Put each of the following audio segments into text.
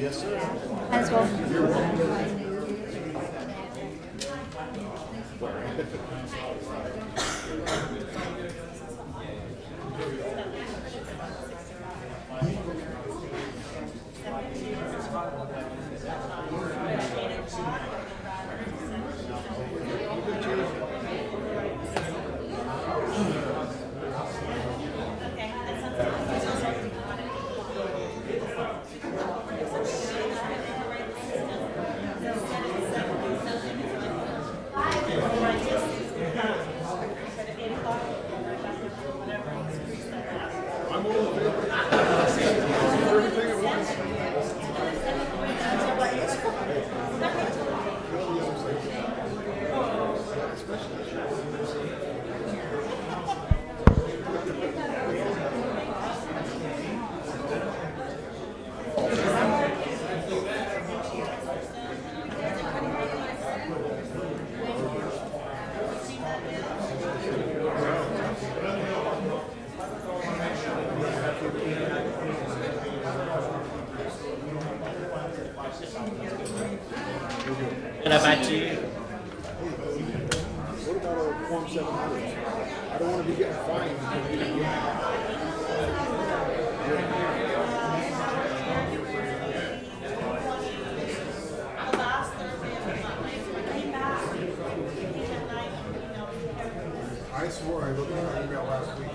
Yes, sir. As well. What about you? What about our Form 700? I don't want to be getting fined. I swore I looked at my email last week.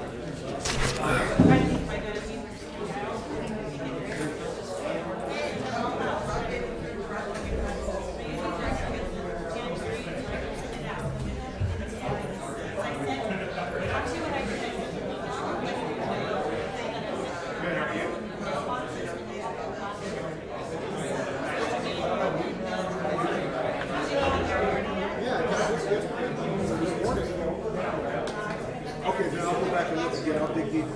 Okay, then I'll go back and look again. I'll dig deeper.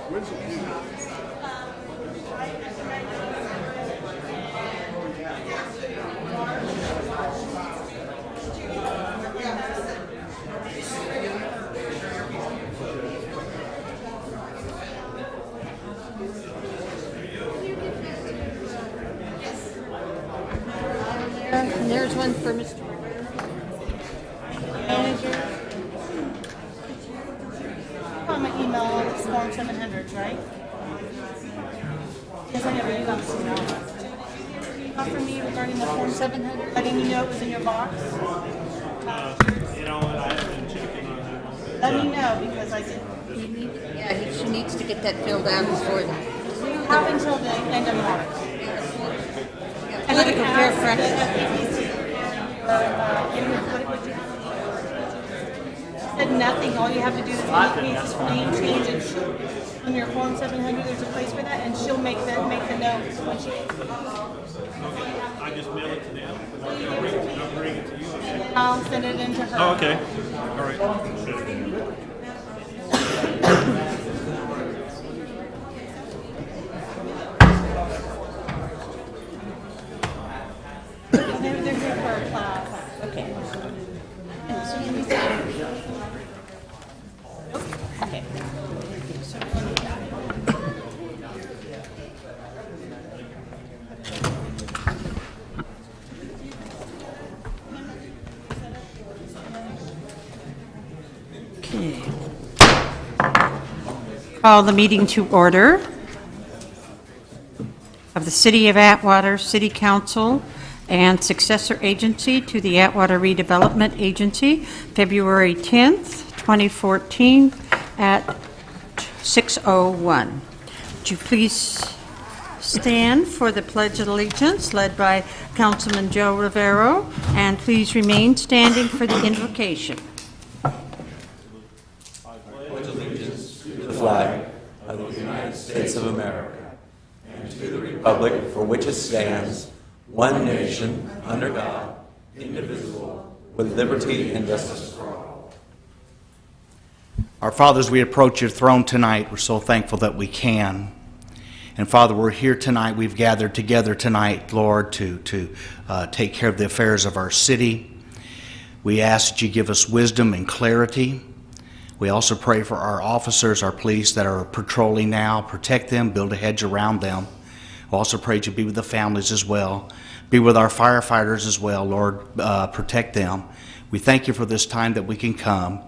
When's it due? And there's one for Mr. Manager. On my email, it's Form 700, right? Yes, I never got this email. Not for me regarding the Form 700, letting you know it was in your box. You know what? I have been checking on that one. Let me know because I didn't. She needs to get that filled out before the. You have until the end of March. Political preference. Said nothing. All you have to do is name change and on your Form 700. There's a place for that, and she'll make the notes when she. I just mail it to them. I'll bring it to you. Okay. I'll send it in to her. Oh, okay. All right. They're here for a class. Okay. Okay. Okay. Call the meeting to order of the City of Atwater City Council and successor agency to the Atwater Redevelopment Agency, February 10th, 2014 at 6:01. Would you please stand for the Pledge of Allegiance led by Councilman Joe Rivero, and please remain standing for the invocation. The flag of the United States States of America and to the republic for which it stands, one nation, under God, indivisible, with liberty and justice for all. Our Father, as we approach your throne tonight, we're so thankful that we can. And Father, we're here tonight. We've gathered together tonight, Lord, to take care of the affairs of our city. We ask that you give us wisdom and clarity. We also pray for our officers, our police that are patrolling now. Protect them, build a hedge around them. We also pray that you be with the families as well. Be with our firefighters as well, Lord. Protect them. We thank you for this time that we can come.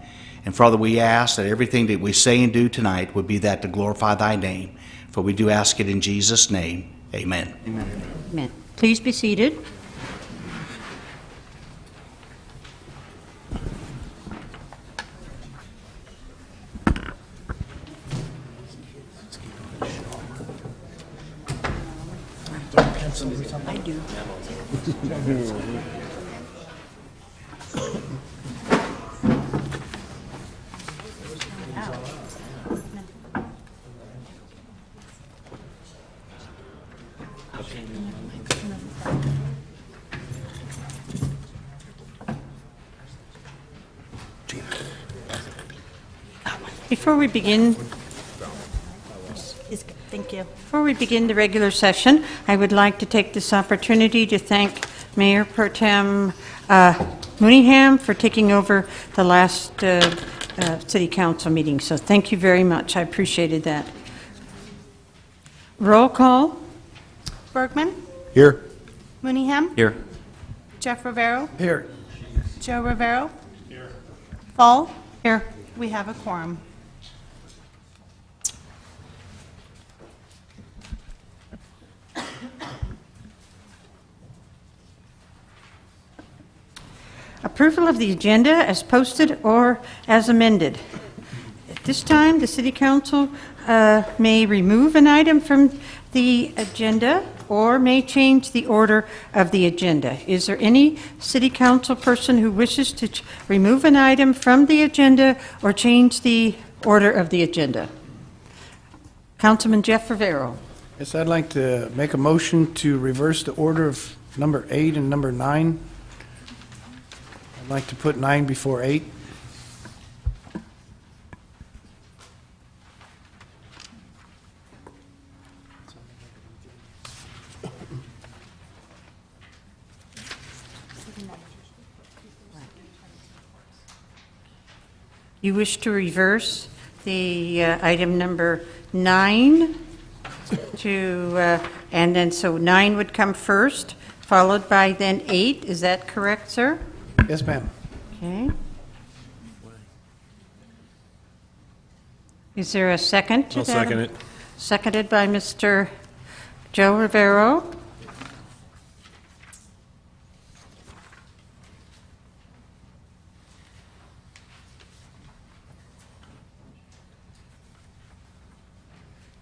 And Father, we ask that everything that we say and do tonight would be that to glorify thy name. For we do ask it in Jesus' name. Amen. Amen. Amen. Please be seated. I do. Before we begin, Thank you. Before we begin the regular session, I would like to take this opportunity to thank Mayor Pro-Tem Mooneyham for taking over the last City Council meeting. So thank you very much. I appreciated that. Roll call. Berkman, Here. Mooneyham, Here. Jeff Rivero, Here. Joe Rivero. Here. Fall. Here. We have a quorum. Approval of the agenda as posted or as amended. At this time, the City Council may remove an item from the agenda or may change the order of the agenda. Is there any City Council person who wishes to remove an item from the agenda or change the order of the agenda? Councilman Jeff Rivero. Yes, I'd like to make a motion to reverse the order of number 8 and number 9. I'd like to put 9 before 8. You wish to reverse the item number 9 to, and then so 9 would come first, followed by then 8. Is that correct, sir? Yes, ma'am. Okay. Is there a second to I'll that? second it. Seconded by Mr. Joe Rivero. Are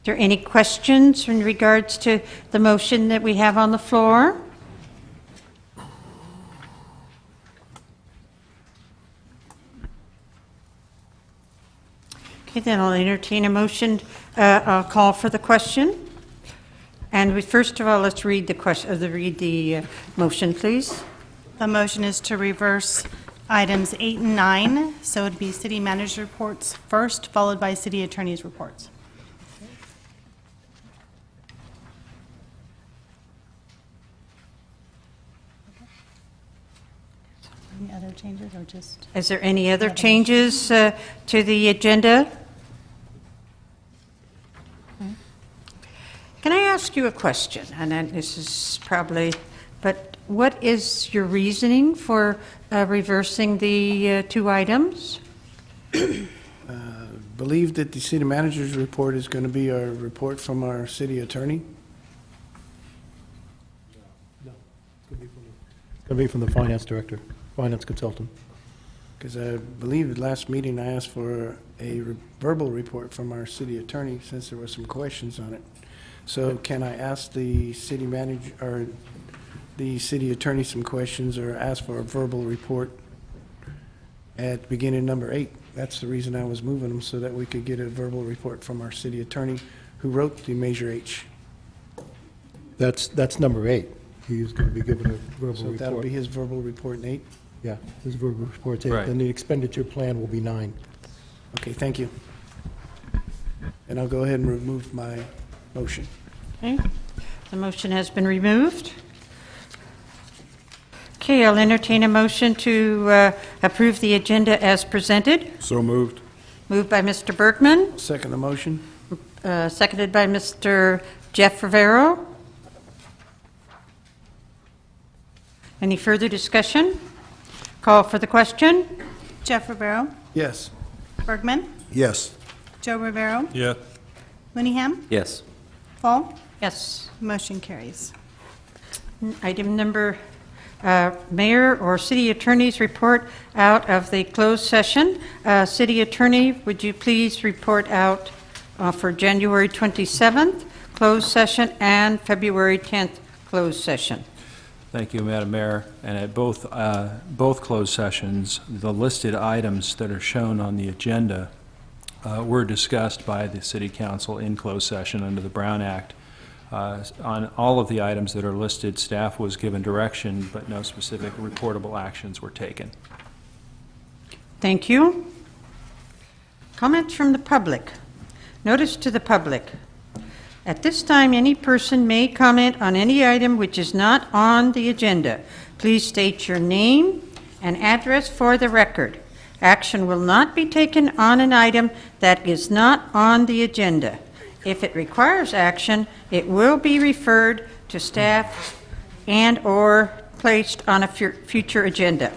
there any questions in regards to the motion that we have on the floor? Okay, then I'll entertain a motion. I'll call for the question. And we, first of all, let's read the question. Read the motion, please. The motion is to reverse items 8 and 9, so it'd be city manager reports first, followed by city attorney's reports. Any other changes or just? Is there any other changes to the agenda? Can I ask you a question? And then this is probably, but what is your reasoning for reversing the 2 items? Believe that the city manager's report is going to be our report from our city attorney. It's going to be from the finance director, finance consultant. Because I believe at last meeting I asked for a verbal report from our city attorney since there were some questions on it. So can I ask the city manager or the city attorney some questions or ask for a verbal report at beginning number 8? That's the reason I was moving them, so that we could get a verbal report from our city attorney who wrote the Measure H. That's number 8. He's going to be given a verbal So that'll be report. his verbal report, Nate? Yeah, his verbal report's 8. Right. Then the expenditure plan will be 9. Okay, thank you. And I'll go ahead and remove my motion. Okay, the motion has been removed. Okay, I'll entertain a motion to approve the agenda as presented. So moved. Moved by Mr. Berkman, Second the motion? seconded by Mr. Jeff Rivero. Any further discussion? Call for the question. Jeff Rivero, Yes. Bergman, Yes. Joe Rivero, Yeah. Mooneyham, Yes. Fall. Yes. Motion carries. Item number, Mayor or City Attorney's report out of the closed session. City Attorney, would you please report out for January 27th closed session and February 10th closed session? Thank you, Madam Mayor. And at both closed sessions, the listed items that are shown on the agenda were discussed by the City Council in closed session under the Brown Act. On all of the items that are listed, staff was given direction, but no specific reportable actions were taken. Thank you. Comments from the public. Notice to the public. At this time, any person may comment on any item which is not on the agenda. Please state your name and address for the record. Action will not be taken on an item that is not on the agenda. If it requires action, it will be referred to staff and/or placed on a future agenda.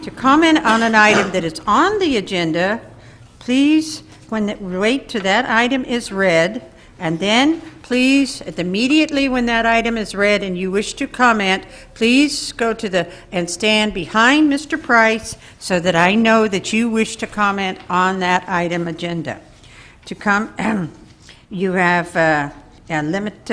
To comment on an item that is on the agenda, please wait till that item is read, and then please, immediately when that item is read and you wish to comment, please go to and stand behind Mr. Price so that I know that you wish to comment on that item agenda. To come, you have a limit,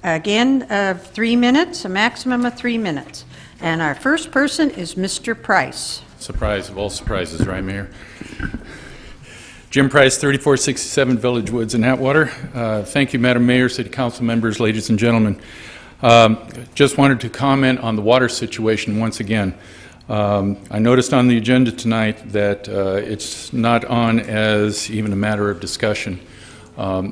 again, of 3 minutes, a maximum of 3 minutes. And our first person is Mr. Price. Surprise of all surprises, right, Mayor? Jim Price, 3467 Village Woods in Atwater. Thank you, Madam Mayor, City Council members, ladies and gentlemen. Just wanted to comment on the water situation once again. I noticed on the agenda tonight that it's not on as even a matter of discussion.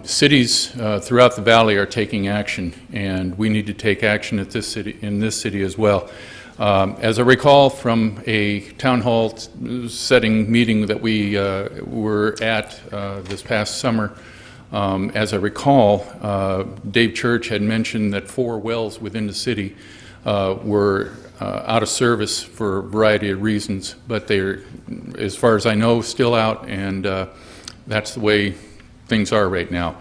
Cities throughout the valley are taking action, and we need to take action at in this city as well. As I recall from a town hall setting meeting that we were at this past summer, as I recall, Dave Church had mentioned that 4 wells within the city were out of service for a variety of reasons, but they're, as far as I know, still out, and that's the way things are right now.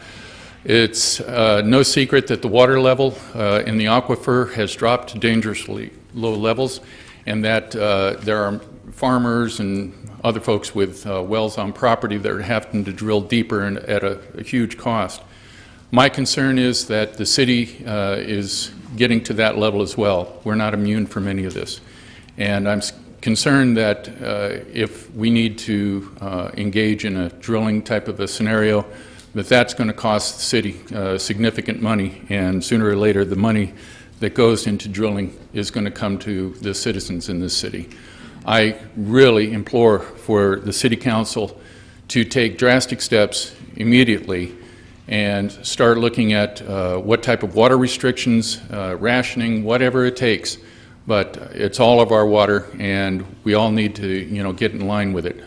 It's no secret that the water level in the aquifer has dropped to dangerously low levels, and that there are farmers and other folks with wells on property that are having to drill deeper and at a huge cost. My concern is that the city is getting to that level as well. We're not immune from any of this. And I'm concerned that if we need to engage in a drilling type of a scenario, that's going to cost the city significant money, and sooner or later the money that goes into drilling is going to come to the citizens in this city. I really implore for the City Council to take drastic steps immediately and start looking at what type of water restrictions, rationing, whatever it takes. But it's all of our water, and we all need to, get in line with it.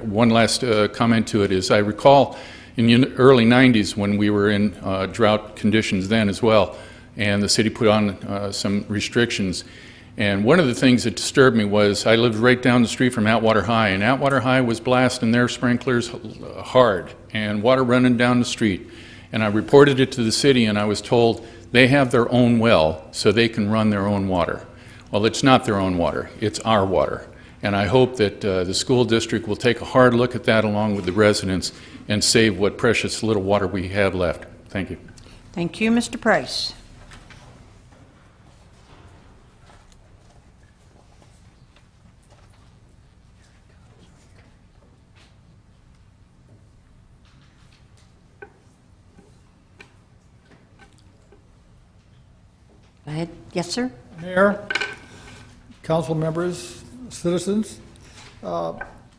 One last comment to it is, I recall in the early 90s when we were in drought conditions then as well, and the city put on some restrictions. And one of the things that disturbed me was I lived right down the street from Atwater High, and Atwater High was blasting their sprinklers hard, and water running down the street. And I reported it to the city, and I was told they have their own well, so they can run their own water. Well, it's not their own water, it's our water. And I hope that the school district will take a hard look at that along with the residents and save what precious little water we have left. Thank you. Thank you, Mr. Price. Go ahead. Yes, sir? Mayor, council members, citizens,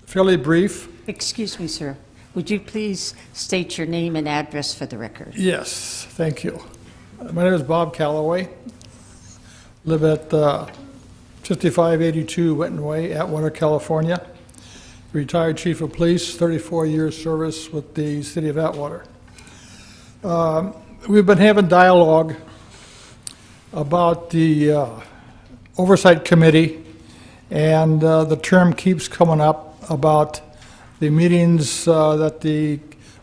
fairly brief. Excuse me, sir. Would you please state your name and address for the record? Yes, thank you. My name is Bob Calloway. Live at 5582 Winton Way, Atwater, California. Retired chief of police, 34 years service with the city of Atwater. We've been having dialogue about the oversight committee, and the term keeps coming up about the meetings that the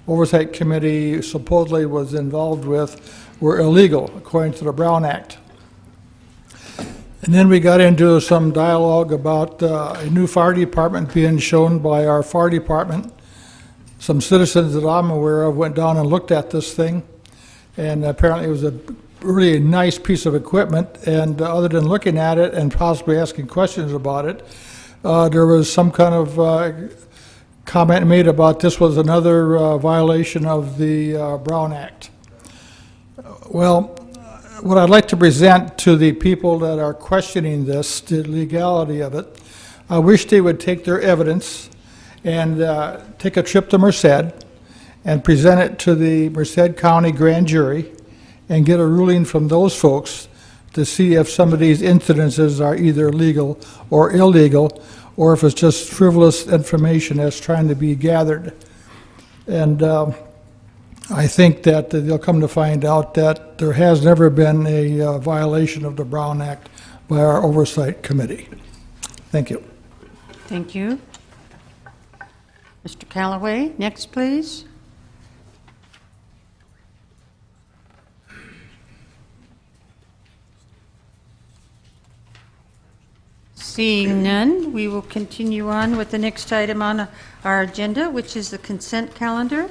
oversight committee supposedly was involved with were illegal, according to the Brown Act. And then we got into some dialogue about a new fire department being shown by our fire department. Some citizens that I'm aware of went down and looked at this thing, and apparently it was a really nice piece of equipment, and other than looking at it and possibly asking questions about it, there was some kind of comment made about this was another violation of the Brown Act. Well, what I'd like to present to the people that are questioning this, the legality of it, I wish they would take their evidence and take a trip to Merced and present it to the Merced County Grand Jury and get a ruling from those folks to see if some of these incidences are either legal or illegal, or if it's just frivolous information that's trying to be gathered. And I think that they'll come to find out that there has never been a violation of the Brown Act by our Oversight Committee. Thank you. Thank you. Mr. Calloway, next, please. Seeing none, we will continue on with the next item on our agenda, which is the consent calendar.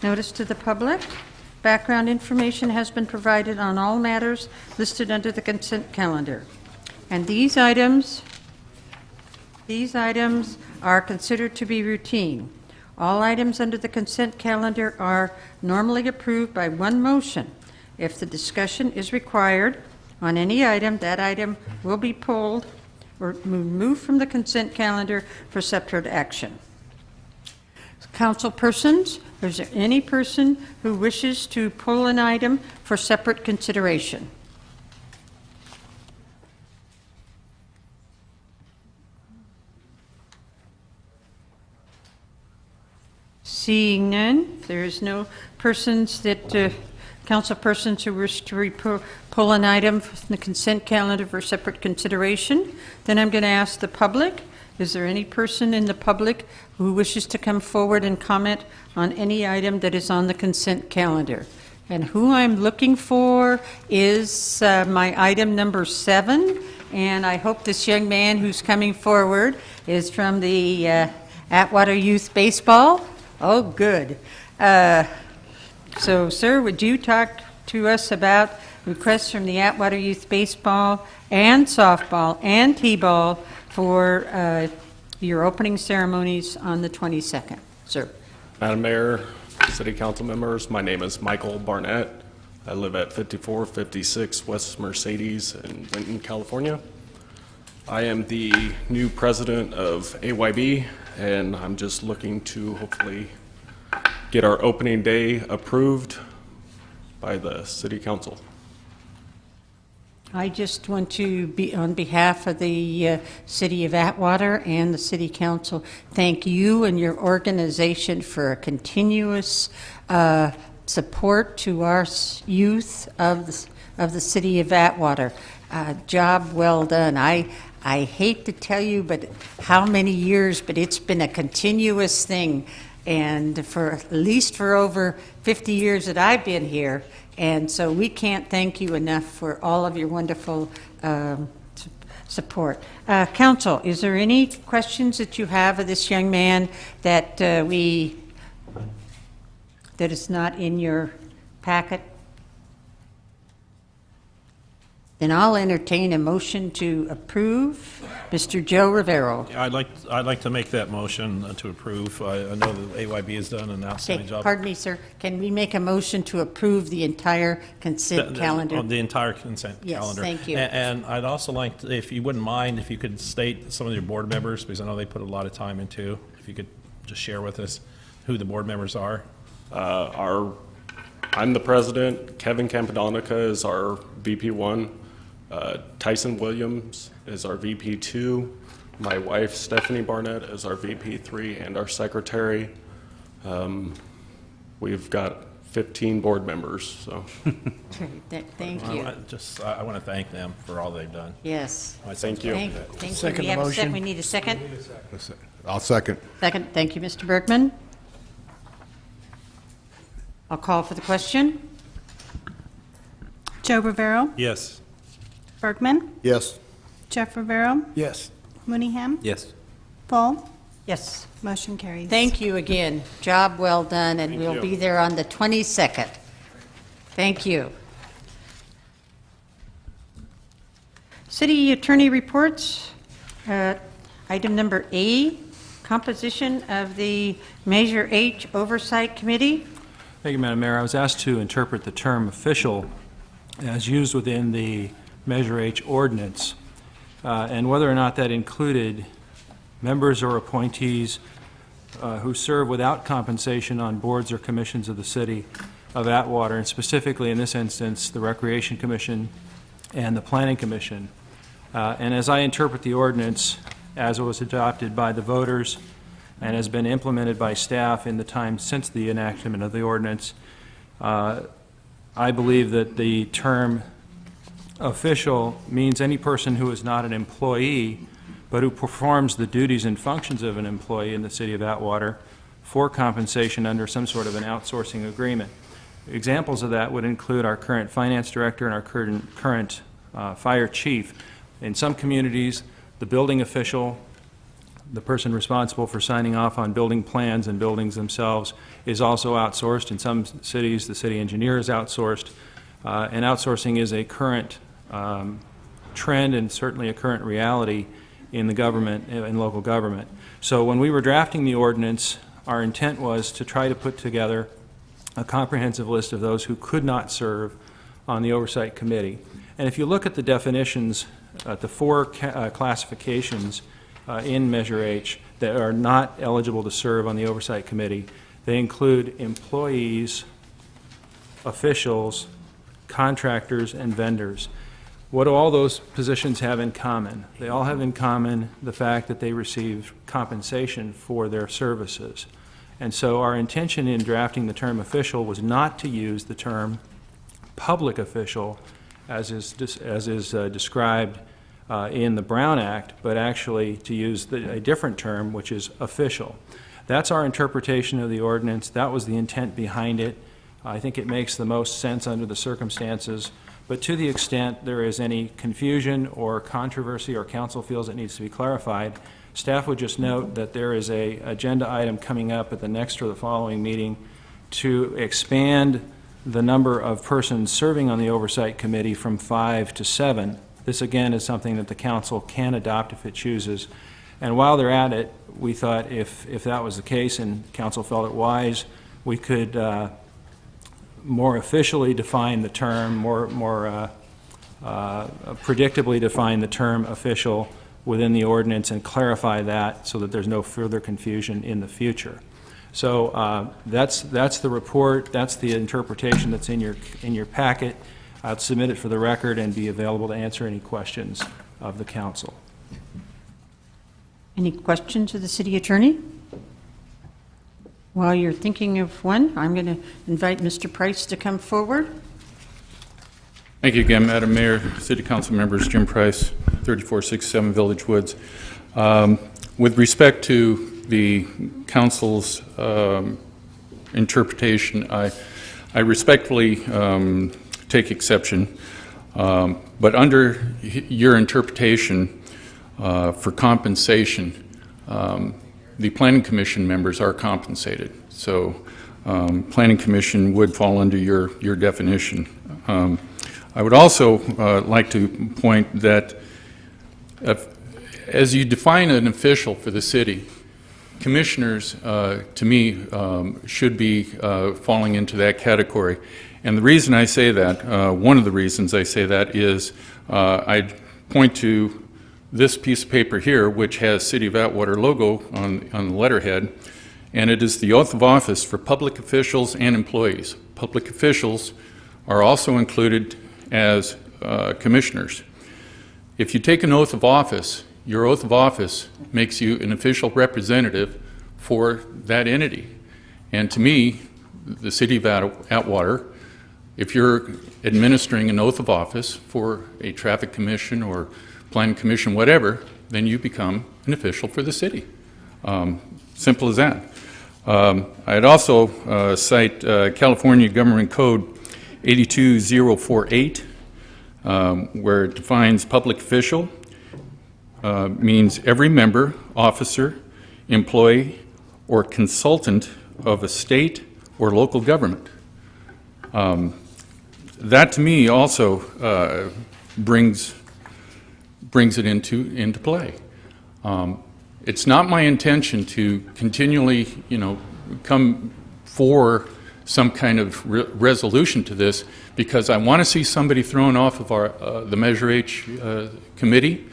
Notice to the public. Background information has been provided on all matters listed under the consent calendar. And these items are considered to be routine. All items under the consent calendar are normally approved by one motion. If the discussion is required on any item, that item will be pulled or removed from the consent calendar for separate action. Council persons, is there any person who wishes to pull an item for separate consideration? Seeing none, there is no persons that, council persons who wish to pull an item from the consent calendar for separate consideration, then I'm going to ask the public. Is there any person in the public who wishes to come forward and comment on any item that is on the consent calendar? And who I'm looking for is my item number 7, and I hope this young man who's coming forward is from the Atwater Youth Baseball. Oh, good. So, sir, would you talk to us about requests from the Atwater Youth Baseball and softball and t-ball for your opening ceremonies on the 22nd, sir? Madam Mayor, City Council members, my name is Michael Barnett. I live at 5456 West Mercedes in Winton, California. I am the new president of AYB, and I'm just looking to hopefully get our opening day approved by the City Council. I just want to be, on behalf of the City of Atwater and the City Council, thank you and your organization for a continuous support to our youth of the City of Atwater. Job well done. I hate to tell you, but how many years, but it's been a continuous thing, and for at least for over 50 years that I've been here. And so we can't thank you enough for all of your wonderful support. Council, is there any questions that you have of this young man that that is not in your packet? Then I'll entertain a motion to approve Mr. Joe Rivero. I'd like to make that motion to approve. I know that AYB has done an outstanding Okay, job. pardon me, sir. Can we make a motion to approve the entire consent calendar? On the entire consent Yes, calendar. thank you. And I'd also like, if you wouldn't mind, if you could state some of your board members, because I know they put a lot of time into, if you could just share with us who the board members are. I'm the president. Kevin Campadonica is our VP1. Tyson Williams is our VP2. My wife, Stephanie Barnett, is our VP3 and our secretary. We've got 15 board members, so. Thank you. I want to thank them for all they've done. Yes. Thank you. Thank you. Second We have a motion. We need a second? I'll second. Second. Thank you, Mr. Berkman. I'll call for the question. Joe Rivero, Yes. Berkman, Yes. Jeff Rivero, Yes. Mooneyham, Yes. Fall. Yes. Motion carries. Thank you again. Job well done, and we'll you. be there on the 22nd. Thank you. City Attorney reports. Item number A, composition of the Measure H Oversight Committee. Thank you, Madam Mayor. I was asked to interpret the term official as used within the Measure H ordinance, and whether or not that included members or appointees who serve without compensation on boards or commissions of the city of Atwater, and specifically in this instance, the Recreation Commission and the Planning Commission. And as I interpret the ordinance, as it was adopted by the voters and has been implemented by staff in the time since the enactment of the ordinance, I believe that the term official means any person who is not an employee but who performs the duties and functions of an employee in the city of Atwater for compensation under some sort of an outsourcing agreement. Examples of that would include our current finance director and our current fire chief. In some communities, the building official, the person responsible for signing off on building plans and buildings themselves, is also outsourced. In some cities, the city engineer is outsourced. And outsourcing is a current trend and certainly a current reality in the government, in local government. So when we were drafting the ordinance, our intent was to try to put together a comprehensive list of those who could not serve on the Oversight Committee. And if you look at the definitions, the four classifications in Measure H that are not eligible to serve on the Oversight Committee, they include employees, officials, contractors, and vendors. What do all those positions have in common? They all have in common the fact that they receive compensation for their services. And so our intention in drafting the term official was not to use the term public official as is described in the Brown Act, but actually to use a different term, which is official. That's our interpretation of the ordinance. That was the intent behind it. I think it makes the most sense under the circumstances. But to the extent there is any confusion or controversy or council feels it needs to be clarified, staff would just note that there is an agenda item coming up at the next or the following meeting to expand the number of persons serving on the Oversight Committee from 5 to 7. This, again, is something that the council can adopt if it chooses. And while they're at it, we thought if that was the case and council felt it wise, we could more officially define the term, more predictably define the term official within the ordinance and clarify that so that there's no further confusion in the future. So that's the report. That's the interpretation that's in your packet. I'll submit it for the record and be available to answer any questions of the council. Any questions of the city attorney? While you're thinking of one, I'm going to invite Mr. Price to come forward. Thank you again, Madam Mayor, City Council members. Jim Price, 3467 Village Woods. With respect to the council's interpretation, I respectfully take exception. But under your interpretation for compensation, the Planning Commission members are compensated. So Planning Commission would fall under your definition. I would also like to point that as you define an official for the city, commissioners, to me, should be falling into that category. And the reason I say that, one of the reasons I say that is I point to this piece of paper here, which has City of Atwater logo on the letterhead, and it is the oath of office for public officials and employees. Public officials are also included as commissioners. If you take an oath of office, your oath of office makes you an official representative for that entity. And to me, the City of Atwater, if you're administering an oath of office for a traffic commission or planning commission, whatever, then you become an official for the city. Simple as that. I'd also cite California Government Code 82048, where it defines public official, means every member, officer, employee, or consultant of a state or local government. That to me also brings it into play. It's not my intention to continually, come for some kind of resolution to this, because I want to see somebody thrown off of the Measure H committee,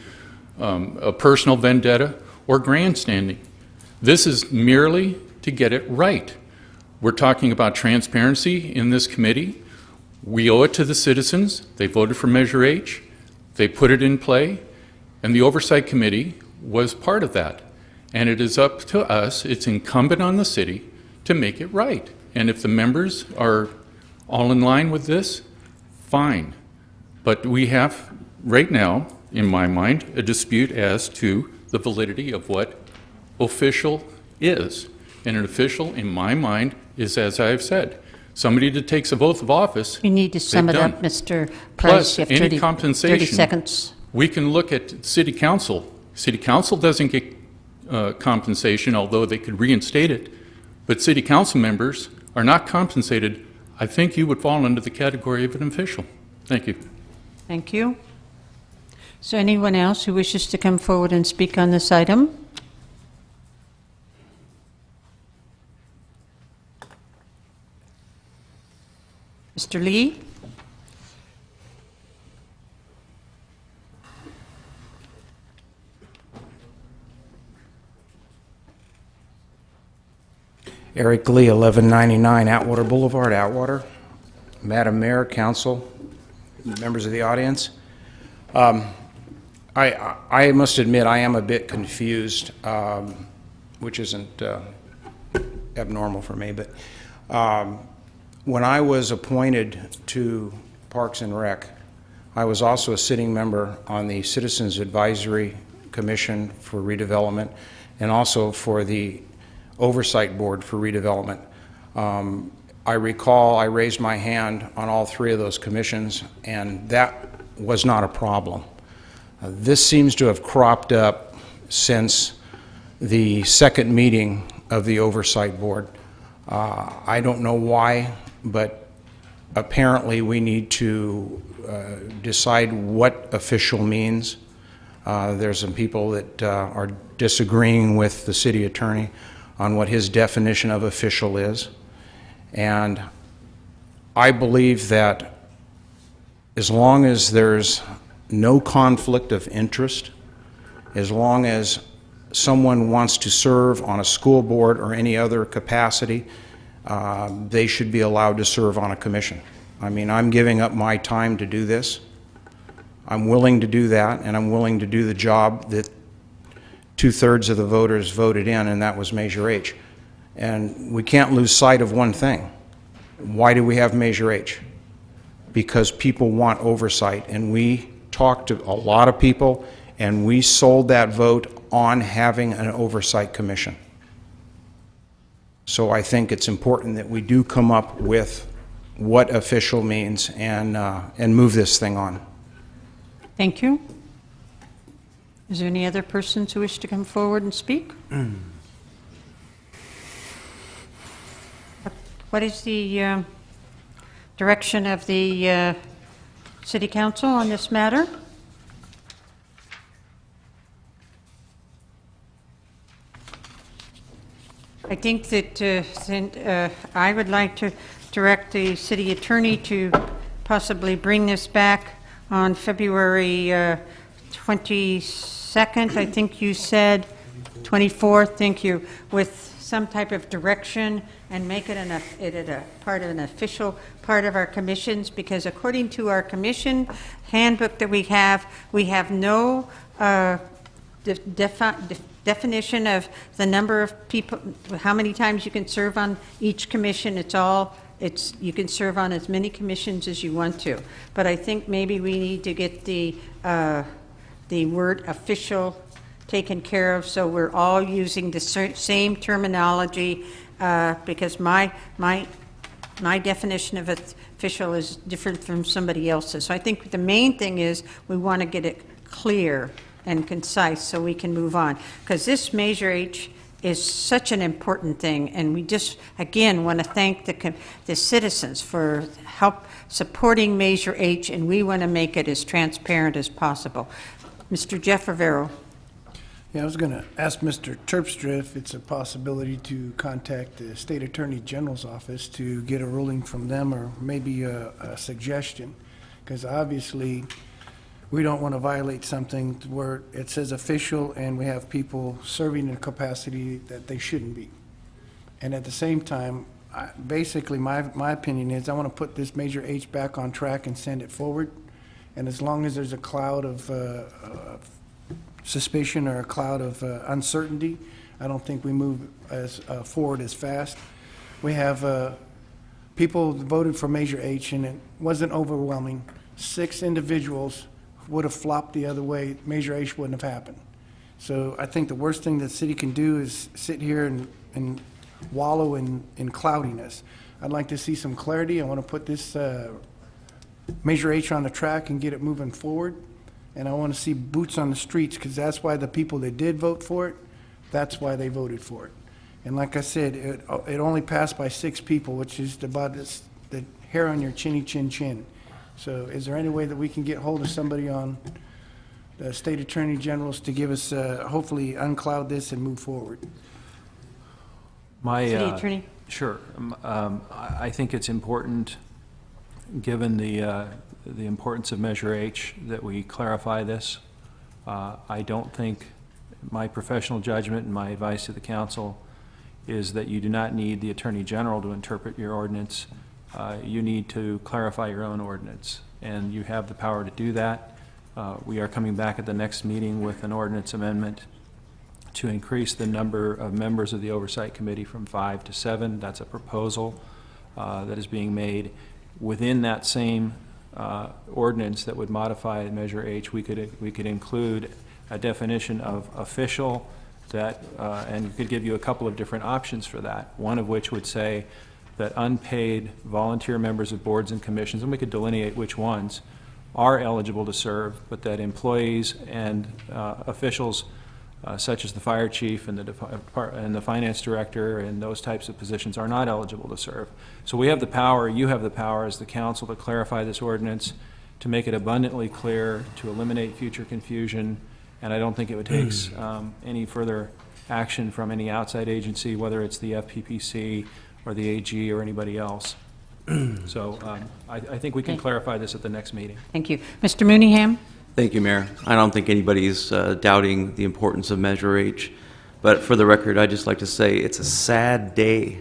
a personal vendetta, or grandstanding. This is merely to get it right. We're talking about transparency in this committee. We owe it to the citizens. They voted for Measure H. They put it in play, and the Oversight Committee was part of that. And it is up to us, it's incumbent on the city to make it right. And if the members are all in line with this, fine. But we have, right now, in my mind, a dispute as to the validity of what official is. And an official, in my mind, is, as I've said, somebody that takes a oath of office. You need to sum it up, Mr. Price. Plus, any compensation. 30 seconds. We can look at city council. City council doesn't get compensation, although they could reinstate it. But city council members are not compensated. I think you would fall under the category of an official. Thank you. Thank you. Is there anyone else who wishes to come forward and speak on this item? Mr. Lee? Eric Lee, 1199 Atwater Boulevard, Atwater. Madam Mayor, Council, members of the audience. I must admit I am a bit confused, which isn't abnormal for me, but when I was appointed to Parks and Rec, I was also a sitting member on the Citizens Advisory Commission for Redevelopment and also for the Oversight Board for Redevelopment. I recall I raised my hand on all three of those commissions, and that was not a problem. This seems to have cropped up since the second meeting of the Oversight Board. I don't know why, but apparently we need to decide what official means. There's some people that are disagreeing with the city attorney on what his definition of official is. And I believe that as long as there's no conflict of interest, as long as someone wants to serve on a school board or any other capacity, they should be allowed to serve on a commission. I mean, I'm giving up my time to do this. I'm willing to do that, and I'm willing to do the job that 2/3 of the voters voted in, and that was Measure H. And we can't lose sight of one thing. Why do we have Measure H? Because people want oversight, and we talked to a lot of people, and we sold that vote on having an oversight commission. So I think it's important that we do come up with what official means and move this thing on. Thank you. Is there any other persons who wish to come forward and speak? What is the direction of the City Council on this matter? I think that I would like to direct the city attorney to possibly bring this back on February 22nd, I think you said, 24th, thank you, with some type of direction and make it a part of an official part of our commissions, because according to our commission handbook that we have no definition of the number of people, how many times you can serve on each commission. You can serve on as many commissions as you want to. But I think maybe we need to get the word official taken care of, so we're all using the same terminology, because my definition of official is different from somebody else's. So I think the main thing is we want to get it clear and concise so we can move on, because this Measure H is such an important thing, and we just again want to thank the citizens for help supporting Measure H, and we want to make it as transparent as possible. Mr. Jeff Rivero. Yeah, I was going to ask Mr. Terpstra if it's a possibility to contact the State Attorney General's office to get a ruling from them, or maybe a suggestion, because obviously we don't want to violate something where it says official and we have people serving in a capacity that they shouldn't be. And at the same time, basically my opinion is I want to put this Measure H back on track and send it forward. And as long as there's a cloud of suspicion or a cloud of uncertainty, I don't think we move as forward as fast. We have people voted for Measure H, and it wasn't overwhelming. 6 individuals would have flopped the other way. Measure H wouldn't have happened. So I think the worst thing that the city can do is sit here and wallow in cloudiness. I'd like to see some clarity. I want to put this Measure H on the track and get it moving forward. And I want to see boots on the streets, because that's why the people that did vote for it, that's why they voted for it. And like I said, it only passed by 6 people, which is about the hair on your chinny chin chin. So is there any way that we can get hold of somebody on the State Attorney General's to give us, hopefully uncloud this and move forward? City Attorney? Sure. I think it's important, given the importance of Measure H, that we clarify this. I don't think, my professional judgment and my advice to the council is that you do not need the Attorney General to interpret your ordinance. You need to clarify your own ordinance, and you have the power to do that. We are coming back at the next meeting with an ordinance amendment to increase the number of members of the Oversight Committee from 5 to 7. That's a proposal that is being made. Within that same ordinance that would modify Measure H, we could include a definition of official that, and it could give you a couple of different options for that, one of which would say that unpaid volunteer members of boards and commissions, and we could delineate which ones, are eligible to serve, but that employees and officials such as the fire chief and the finance director and those types of positions are not eligible to serve. So we have the power, you have the power as the council to clarify this ordinance, to make it abundantly clear, to eliminate future confusion, and I don't think it would take any further action from any outside agency, whether it's the FPPC or the AG or anybody else. So I think we can clarify this at the next meeting. Thank you. Mr. Mooneyham? Thank you, Mayor. I don't think anybody's doubting the importance of Measure H, but for the record, I'd just like to say it's a sad day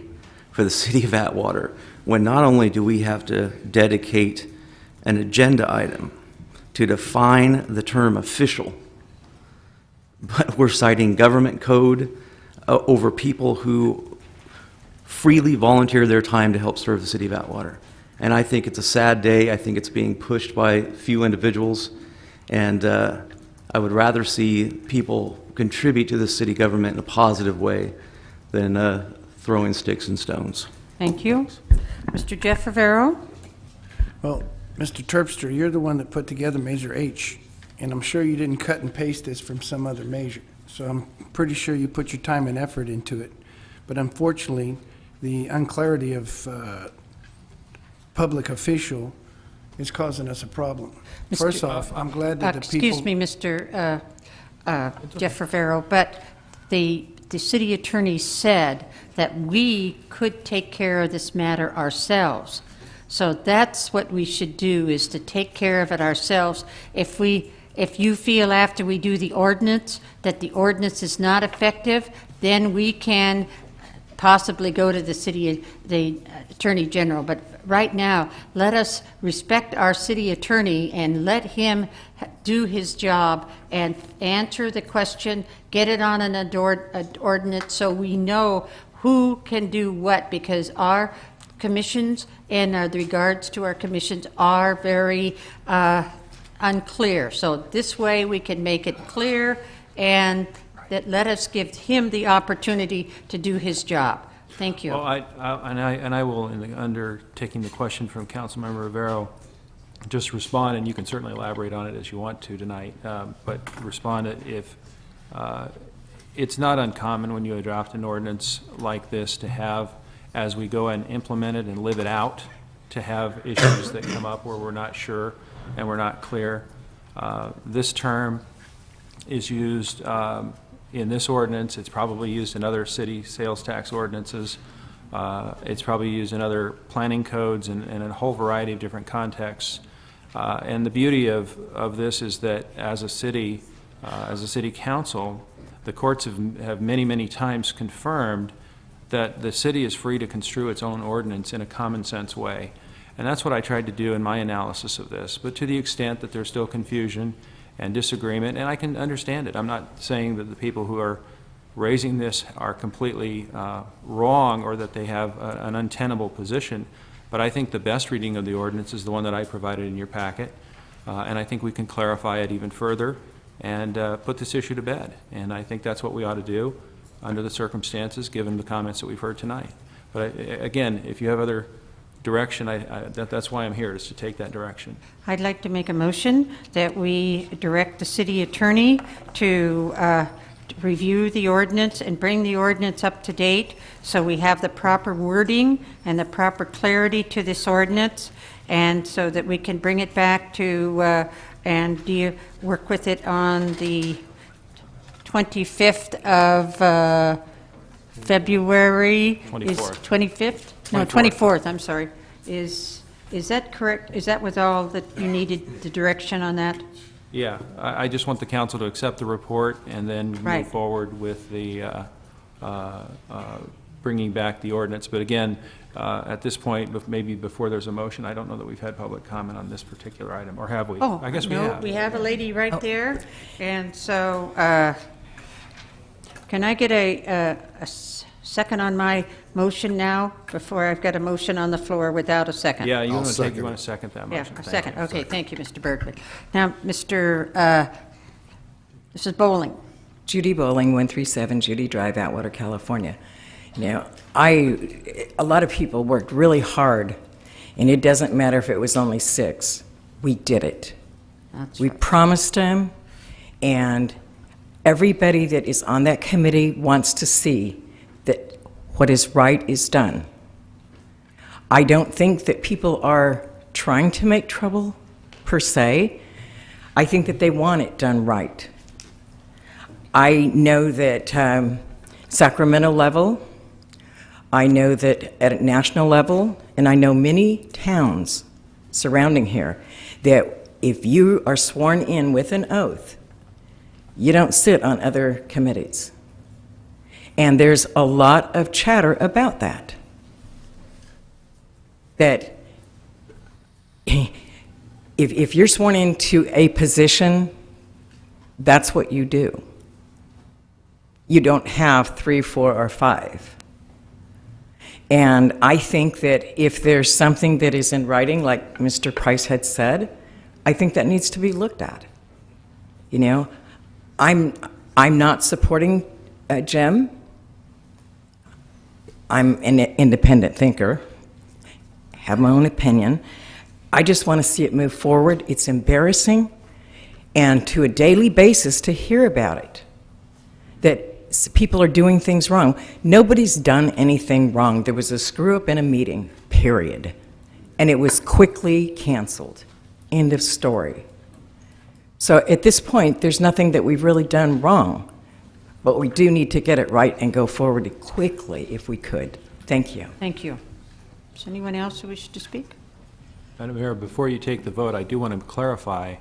for the city of Atwater when not only do we have to dedicate an agenda item to define the term official, but we're citing government code over people who freely volunteer their time to help serve the city of Atwater. And I think it's a sad day. I think it's being pushed by few individuals. And I would rather see people contribute to the city government in a positive way than throwing sticks and stones. Thank you. Mr. Jeff Rivero? Well, Mr. Terpstra, you're the one that put together Measure H, and I'm sure you didn't cut and paste this from some other measure. So I'm pretty sure you put your time and effort into it. But unfortunately, the unclarity of public official is causing us a problem. Mr. First off, I'm glad that the people... Excuse me, Mr. Jeff Rivero, but the city attorney said that we could take care of this matter ourselves. So that's what we should do, is to take care of it ourselves. If you feel after we do the ordinance that the ordinance is not effective, then we can possibly go to the Attorney General. But right now, let us respect our city attorney and let him do his job and answer the question, get it on an ordinance so we know who can do what, because our commissions and the regards to our commissions are very unclear. So this way we can make it clear, and that let us give him the opportunity to do his job. Thank you. Well, I will, under taking the question from Councilmember Rivero, just respond, and you can certainly elaborate on it as you want to tonight, but respond if it's not uncommon when you adopt an ordinance like this to have, as we go and implement it and live it out, to have issues that come up where we're not sure and we're not clear. This term is used in this ordinance. It's probably used in other city sales tax ordinances. It's probably used in other planning codes and in a whole variety of different contexts. And the beauty of this is that as a city council, the courts have many, many times confirmed that the city is free to construe its own ordinance in a common sense way. And that's what I tried to do in my analysis of this. But to the extent that there's still confusion and disagreement, and I can understand it. I'm not saying that the people who are raising this are completely wrong or that they have an untenable position, but I think the best reading of the ordinance is the one that I provided in your packet, and I think we can clarify it even further and put this issue to bed. And I think that's what we ought to do under the circumstances, given the comments that we've heard tonight. But again, if you have other direction, that's why I'm here, is to take that direction. I'd like to make a motion that we direct the city attorney to review the ordinance and bring the ordinance up to date so we have the proper wording and the proper clarity to this ordinance, and so that we can bring it back to and work with it on the 25th of February. 24th. Is 25th? No, 24th, I'm sorry. Is that correct? Is that with all that you needed, the direction on that? Yeah, I just want the council to accept the report and then Right. move forward with the bringing back the ordinance. But again, at this point, maybe before there's a motion, I don't know that we've had public comment on this particular item, or have we? Oh, I guess we no, have. we have a lady right there, and so can I get a second on my motion now, before I've got a motion on the floor without a second? Yeah, you want to second second that Yeah, motion? a Thank second. you. Okay, thank you, Mr. Berkman. Now, Mrs. Bowling. Judy Bowling, 137 Judy Drive, Atwater, California. Now, a lot of people worked really hard, and it doesn't matter if it was only 6. We did it. We promised them, and everybody that is on that committee wants to see that what is right is done. I don't think that people are trying to make trouble, per se. I think that they want it done right. I know that Sacramento level, I know that at a national level, and I know many towns surrounding here, that if you are sworn in with an oath, you don't sit on other committees. And there's a lot of chatter about that. That if you're sworn into a position, that's what you do. You don't have 3, 4, or 5. And I think that if there's something that is in writing, like Mr. Price had said, I think that needs to be looked at. You know, I'm not supporting Jim. I'm an independent thinker, have my own opinion. I just want to see it move forward. It's embarrassing, and to a daily basis to hear about it, that people are doing things wrong. Nobody's done anything wrong. There was a screw up in a meeting, period. and it was quickly canceled. End of story. So at this point, there's nothing that we've really done wrong, but we do need to get it right and go forward quickly if we could. Thank you. Thank you. Does anyone else who wishes to speak? Madam Mayor, before you take the vote, I do want to clarify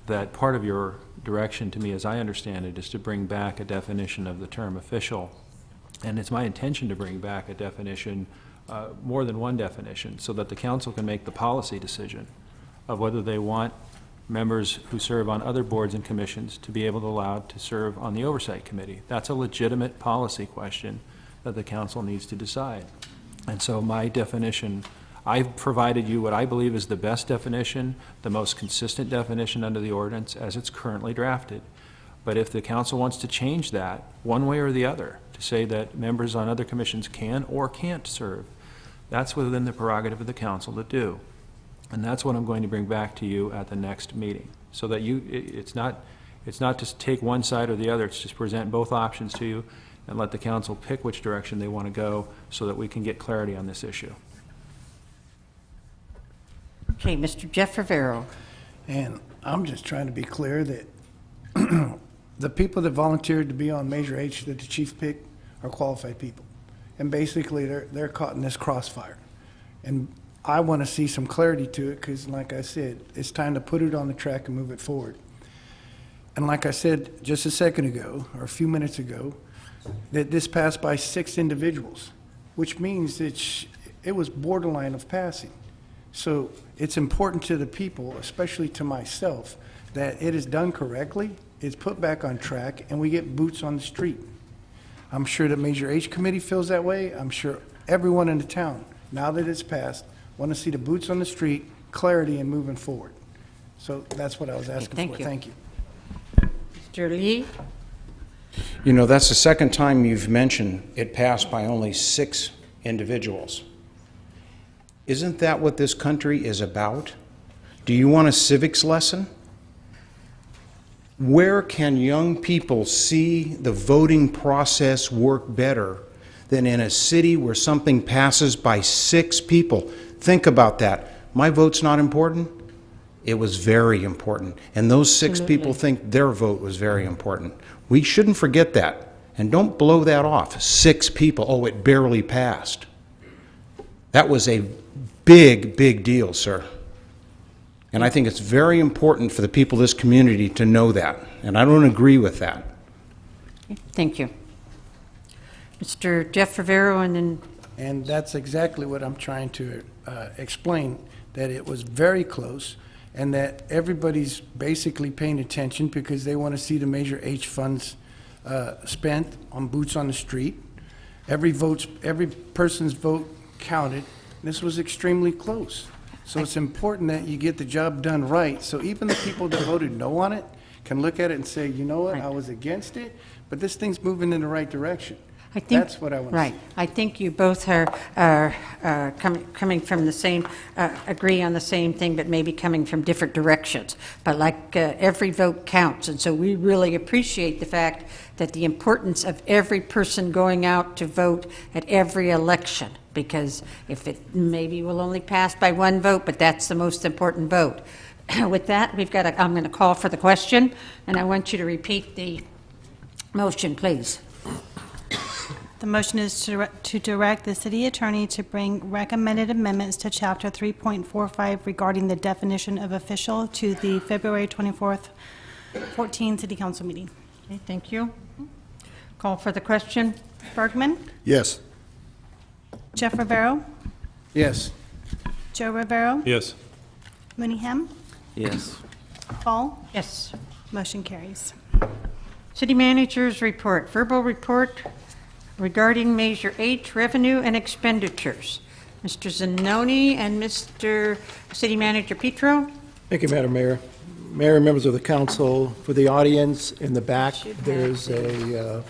that part of your direction to me, as I understand it, is to bring back a definition of the term official. And it's my intention to bring back a definition, more than one definition, so that the council can make the policy decision of whether they want members who serve on other boards and commissions to be able to allowed to serve on the Oversight Committee. That's a legitimate policy question that the council needs to decide. And so my definition, I've provided you what I believe is the best definition, the most consistent definition under the ordinance as it's currently drafted. But if the council wants to change that one way or the other, to say that members on other commissions can or can't serve, that's within the prerogative of the council to do. And that's what I'm going to bring back to you at the next meeting, so that it's not to take one side or the other, it's just present both options to you and let the council pick which direction they want to go so that we can get clarity on this issue. Okay, Mr. Jeff Rivero. And I'm just trying to be clear that the people that volunteered to be on Measure H that the chief picked are qualified people. And basically, they're caught in this crossfire. And I want to see some clarity to it because, like I said, it's time to put it on the track and move it forward. And like I said just a second ago, or a few minutes ago, that this passed by 6 individuals, which means that it was borderline of passing. So it's important to the people, especially to myself, that it is done correctly, it's put back on track, and we get boots on the street. I'm sure the Measure H committee feels that way. I'm sure everyone in the town, now that it's passed, want to see the boots on the street, clarity, and moving forward. So that's what I was asking for. Thank you. Mr. Lee? You know, that's the second time you've mentioned it passed by only 6 individuals. Isn't that what this country is about? Do you want a civics lesson? Where can young people see the voting process work better than in a city where something passes by 6 people? Think about that. My vote's not important. It was very important. And those 6 people think their vote was very important. We shouldn't forget that. And don't blow that off. 6 people. Oh, it barely passed. That was a big, big deal, sir. And I think it's very important for the people of this community to know that. And I don't agree with that. Thank you. Mr. Jeff Rivero, and then... And that's exactly what I'm trying to explain, that it was very close and that everybody's basically paying attention because they want to see the Measure H funds spent on boots on the street. Every person's vote counted. This was extremely close. So it's important that you get the job done right. So even the people that voted no on it can look at it and say, you know what, I was against it, but this thing's moving in the right direction. I think, that's what I want to right. see. I think you both are coming from the same, agree on the same thing, but maybe coming from different directions. But like every vote counts, and so we really appreciate the fact that the importance of every person going out to vote at every election, because if it maybe will only pass by 1 vote, but that's the most important vote. With that, I'm going to call for the question, and I want you to repeat the motion, please. The motion is to direct the city attorney to bring recommended amendments to Chapter 3.45 regarding the definition of official to the February 24th, 14 City Council meeting. Okay, thank you. Call for the question. Berkman? Yes. Jeff Rivero? Yes. Joe Rivero? Yes. Mooneyham? Yes. Fall? Yes. Motion carries. City Manager's report, verbal report regarding Measure H, revenue and expenditures. Mr. Zanoni and Mr. City Manager Pietro. Thank you, Madam Mayor. Mayor and members of the council, for the audience in the back, there's a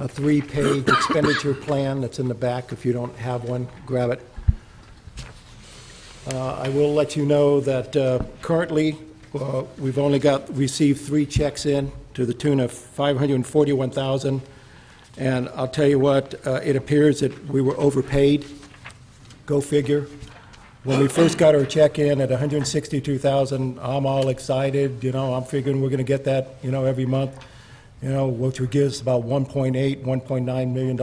3-page expenditure plan that's in the back. If you don't have one, grab it. I will let you know that currently we've only received 3 checks in to the tune of $541,000. And I'll tell you what, it appears that we were overpaid. Go figure. When we first got our check in at $162,000, I'm all excited, I'm figuring we're going to get that, every month, which would give us about $1.8, $1.9 million.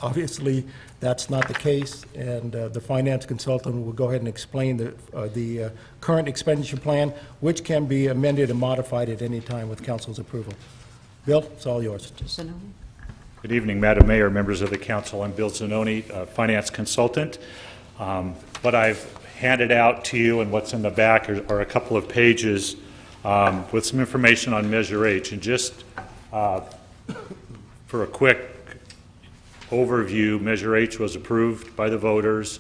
Obviously, that's not the case, and the finance consultant will go ahead and explain the current expenditure plan, which can be amended and modified at any time with council's approval. Bill, it's all yours. Good evening, Madam Mayor, members of the council. I'm Bill Zanoni, finance consultant. What I've handed out to you and what's in the back are a couple of pages with some information on Measure H. And just for a quick overview, Measure H was approved by the voters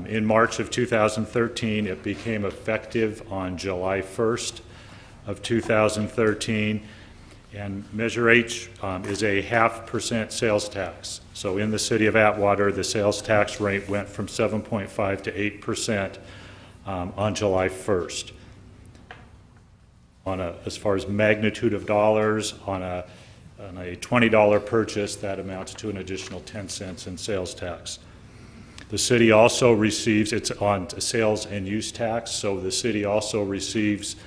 in March of 2013. It became effective on July 1st of 2013. And Measure H is a 0.5% sales tax. So in the city of Atwater, the sales tax rate went from 7.5 to 8% on July 1st. As far as magnitude of dollars, on a $20 purchase, that amounts to an additional 10 cents in sales tax. The city also receives, it's on sales and use tax, so the city also receives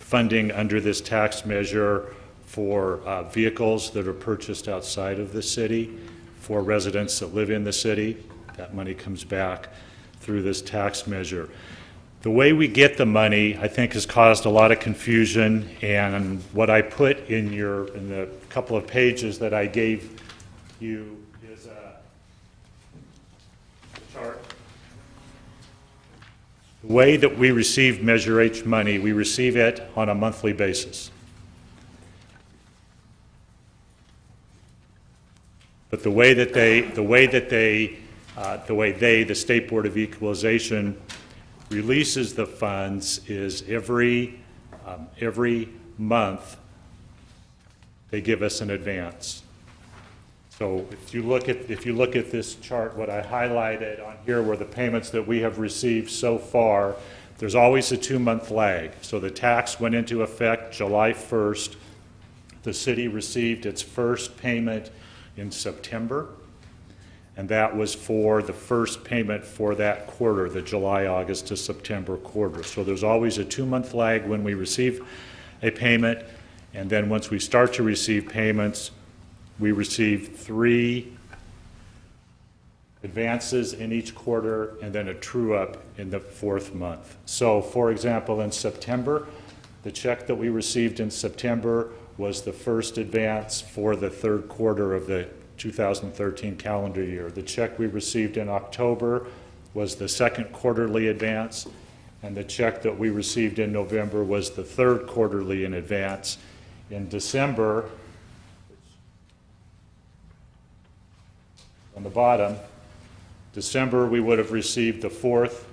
funding under this tax measure for vehicles that are purchased outside of the city, for residents that live in the city. That money comes back through this tax measure. The way we get the money, I think, has caused a lot of confusion, and what I put in the couple of pages that I gave you is a chart. The way that we receive Measure H money, we receive it on a monthly basis. But the way the State Board of Equalization releases the funds is every month they give us an advance. So if you look at this chart, what I highlighted on here were the payments that we have received so far. There's always a 2-month lag. So the tax went into effect July 1st. The city received its first payment in September, and that was for the first payment for that quarter, the July, August to September quarter. So there's always a 2-month lag when we receive a payment, and then once we start to receive payments, we receive 3 advances in each quarter and then a true-up in the 4th month. So, for example, in September, the check that we received in September was the first advance for the 3rd quarter of the 2013 calendar year. The check we received in October was the 2nd quarterly advance, and the check that we received in November was the 3rd quarterly in advance. In December, on the bottom, December we would have received the first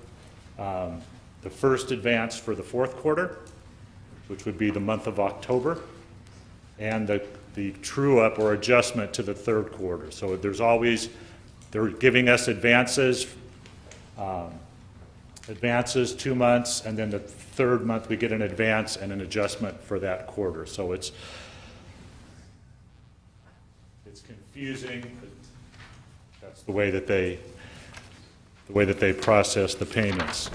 advance for the 4th quarter, which would be the month of October, and the true-up or adjustment to the 3rd quarter. So they're giving us advances 2 months, and then the 3rd month we get an advance and an adjustment for that quarter. So it's confusing, but that's the way that they process the payments.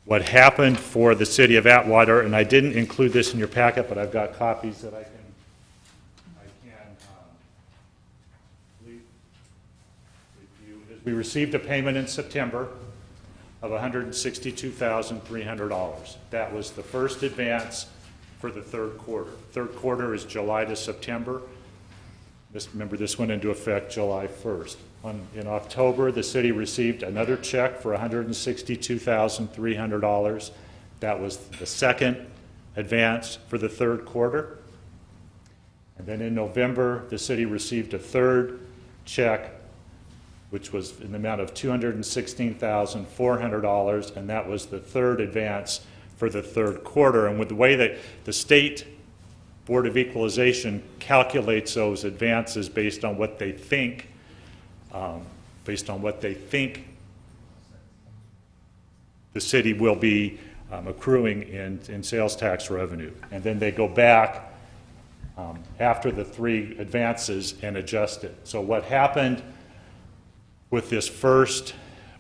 What happened for the city of Atwater, and I didn't include this in your packet, but I've got copies that I can leave with you, is we received a payment in September of $162,300. That was the first advance for the 3rd quarter. 3rd quarter is July to September. Remember, this went into effect July 1st. In October, the city received another check for $162,300. That was the 2nd advance for the 3rd quarter. And then in November, the city received a 3rd check, which was in the amount of $216,400, and that was the 3rd advance for the 3rd quarter. And with the way that the State Board of Equalization calculates those advances based on what they think the city will be accruing in sales tax revenue. And then they go back after the 3 advances and adjust it. So what happened with this first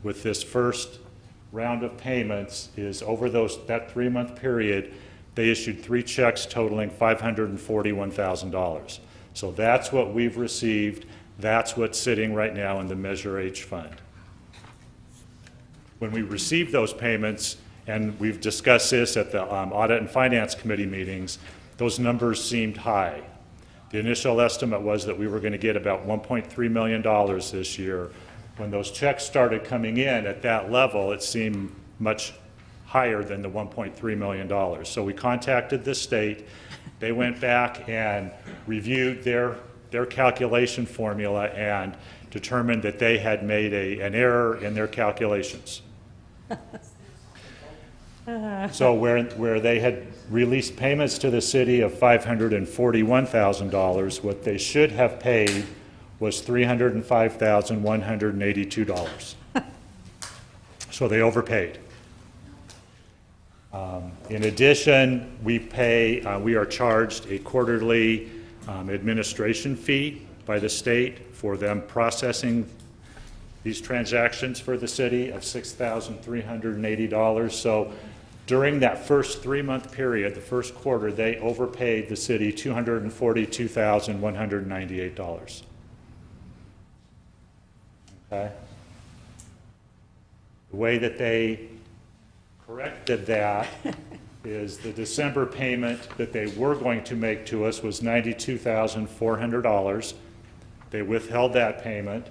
with this first round of payments is over that 3-month period, they issued 3 checks totaling $541,000. So that's what we've received. That's what's sitting right now in the Measure H fund. When we received those payments, and we've discussed this at the Audit and Finance Committee meetings, those numbers seemed high. The initial estimate was that we were going to get about $1.3 million this year. When those checks started coming in at that level, it seemed much higher than the $1.3 million. So we contacted the state. They went back and reviewed their calculation formula and determined that they had made an error in their calculations. So where they had released payments to the city of $541,000, what they should have paid was $305,182. So they overpaid. In addition, we are charged a quarterly administration fee by the state for them processing these transactions for the city of $6,380. So during that first 3-month period, the first quarter, they overpaid the city $242,198. Okay? The way that they corrected that is the December payment that they were going to make to us was $92,400. They withheld that payment.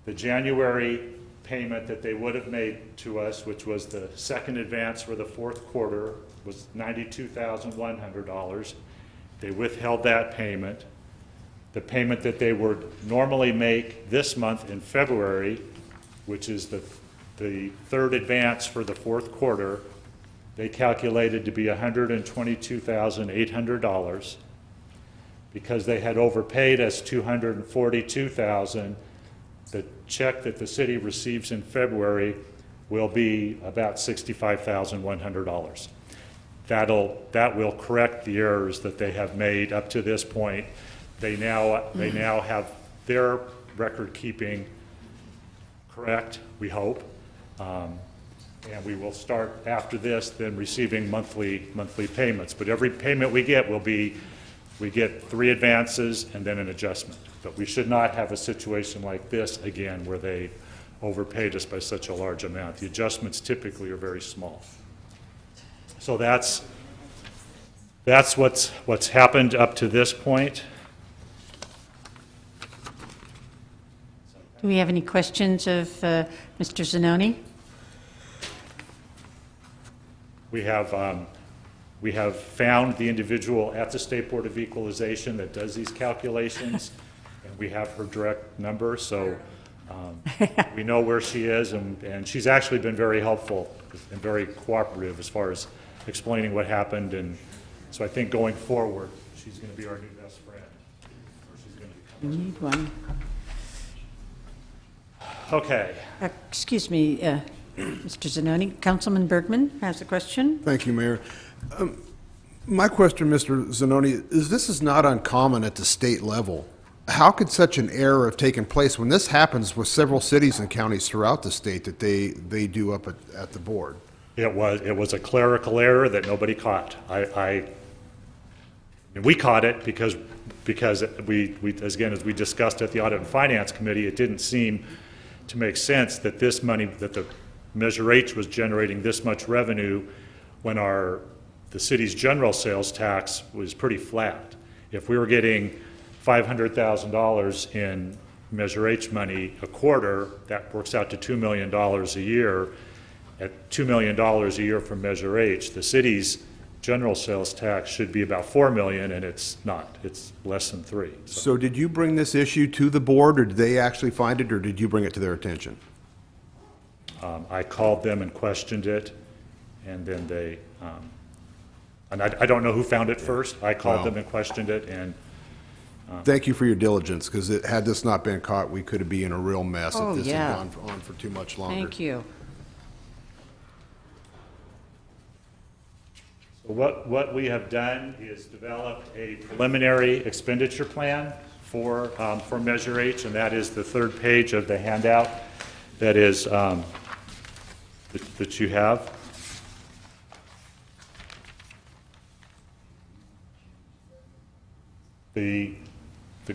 The January payment that they would have made to us, which was the second advance for the fourth quarter, was $92,100. They withheld that payment. The payment that they would normally make this month in February, which is the third advance for the fourth quarter, they calculated to be $122,800. Because they had overpaid us $242,000, the check that the city receives in February will be about $65,100. That will correct the errors that they have made up to this point. They now have their record keeping correct, we hope, and we will start after this then receiving monthly payments. But every payment we get we get 3 advances and then an adjustment. But we should not have a situation like this again where they overpaid us by such a large amount. The adjustments typically are very small. So that's what's happened up to this point. Do we have any questions of Mr. Zanoni? We have found the individual at the State Board of Equalization that does these calculations, and we have her direct number, so we know where she is, and she's actually been very helpful and very cooperative as far as explaining what happened, and so I think going forward, she's going to be our new best friend. Or she's going to become We need one. Okay. Excuse me, Mr. Zanoni. Councilman Berkman has a question. Thank you, Mayor. My question, Mr. Zanoni, is this is not uncommon at the state level. How could such an error have taken place when this happens with several cities and counties throughout the state that they do up at the board? It was a clerical error that nobody caught. We caught it because we again, as we discussed at the Audit and Finance Committee, it didn't seem to make sense that this money, that the Measure H was generating this much revenue when the city's general sales tax was pretty flat. If we were getting $500,000 in Measure H money a quarter, that works out to $2 million a year. At $2 million a year from Measure H, the city's general sales tax should be about $4 million, and it's not. It's less than 3. So did you bring this issue to the board, or did they actually find it, or did you bring it to their attention? I called them and questioned it, and then they, and I don't know who found it first. I called them and questioned it, and thank you for your diligence, because had this not been caught, we could be in a real mess if this had gone on for too much longer. Thank you. So what we have done is developed a preliminary expenditure plan for Measure H, and that is the third page of the handout that is, that you have. The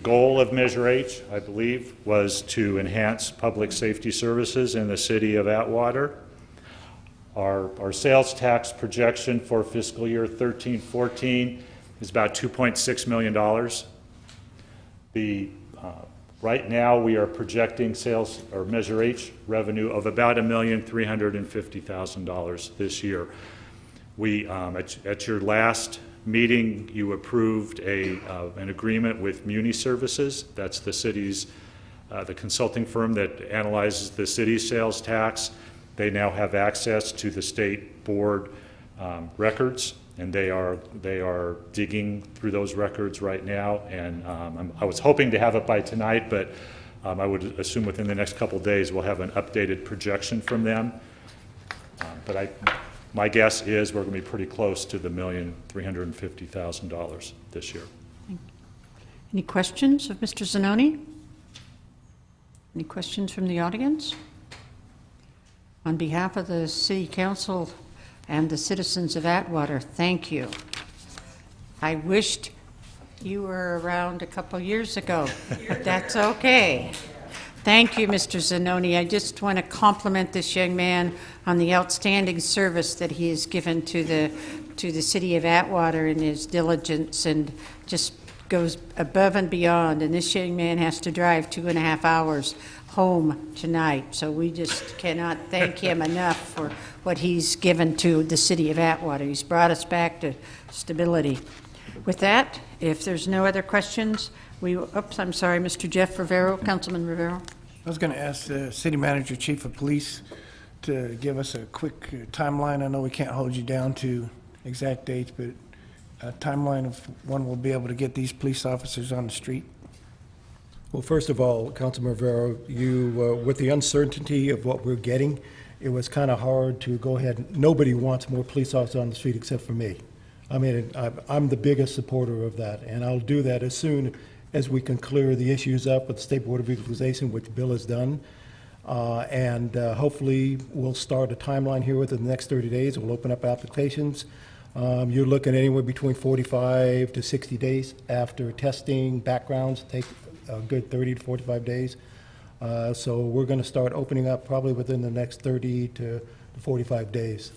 goal of Measure H, I believe, was to enhance public safety services in the city of Atwater. Our sales tax projection for fiscal year 13-14 is about $2.6 million. Right now, we are projecting sales or Measure H revenue of about $1,350,000 this year. We, at your last meeting, you approved an agreement with Muni Services. That's the city's, the consulting firm that analyzes the city's sales tax. They now have access to the state board records, and they are digging through those records right now. And I was hoping to have it by tonight, but I would assume within the next couple of days we'll have an updated projection from them. But my guess is we're going to be pretty close to the $1,350,000 this year. Any questions of Mr. Zanoni? Any questions from the audience? On behalf of the City Council and the citizens of Atwater, thank you. I wished you were around a couple years ago, but that's okay. Thank you, Mr. Zanoni. I just want to compliment this young man on the outstanding service that he has given to the city of Atwater in his diligence, and just goes above and beyond. And this young man has to drive 2.5 hours home tonight, so we just cannot thank him enough for what he's given to the city of Atwater. He's brought us back to stability. With that, if there's no other questions, I'm sorry, Mr. Jeff Rivero, Councilman Rivero. I was going to ask the city manager, chief of police, to give us a quick timeline. I know we can't hold you down to exact dates, but a timeline of when we'll be able to get these police officers on the street. Well, first of all, Councilman Rivero, you, with the uncertainty of what we're getting, it was kind of hard to go ahead. Nobody wants more police officers on the street except for me. I mean, I'm the biggest supporter of that, and I'll do that as soon as we can clear the issues up with the State Board of Equalization, which Bill has done. And hopefully we'll start a timeline here within the next 30 days. We'll open up applications. You're looking anywhere between 45 to 60 days after testing. Backgrounds take a good 30 to 45 days. So we're going to start opening up probably within the next 30 to 45 days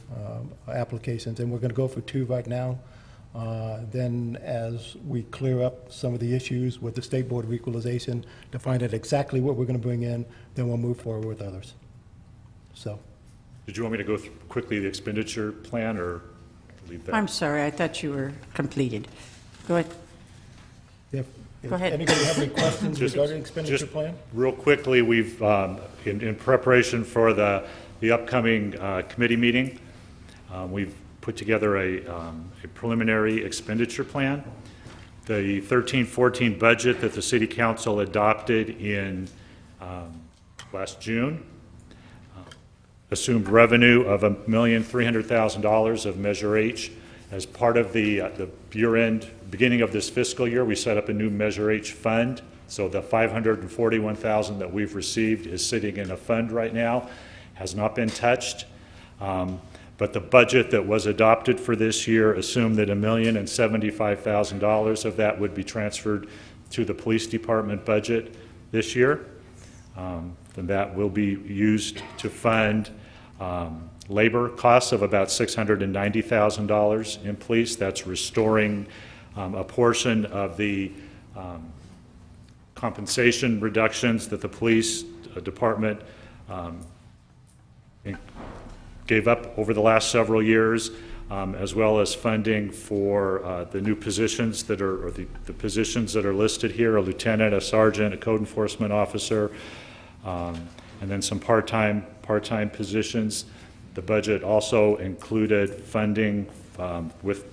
applications, and we're going to go for 2 right now. Then as we clear up some of the issues with the State Board of Equalization to find out exactly what we're going to bring in, then we'll move forward with others. So. Did you want me to go through quickly the expenditure plan, or leave that? I'm sorry, I thought you were completed. Go ahead. Go ahead. Anybody have any questions regarding the expenditure plan? Real quickly, we've, in preparation for the upcoming committee meeting, we've put together a preliminary expenditure plan. The 13-14 budget that the City Council adopted in last June assumed revenue of $1,300,000 of Measure H. As part of the year-end, beginning of this fiscal year, we set up a new Measure H fund. So the $541,000 that we've received is sitting in a fund right now, has not been touched. But the budget that was adopted for this year assumed that $1,075,000 of that would be transferred to the police department budget this year. And that will be used to fund labor costs of about $690,000 in police. That's restoring a portion of the compensation reductions that the police department gave up over the last several years, as well as funding for the new positions that are, or the positions that are listed here, a lieutenant, a sergeant, a code enforcement officer, and then some part-time positions. The budget also included funding with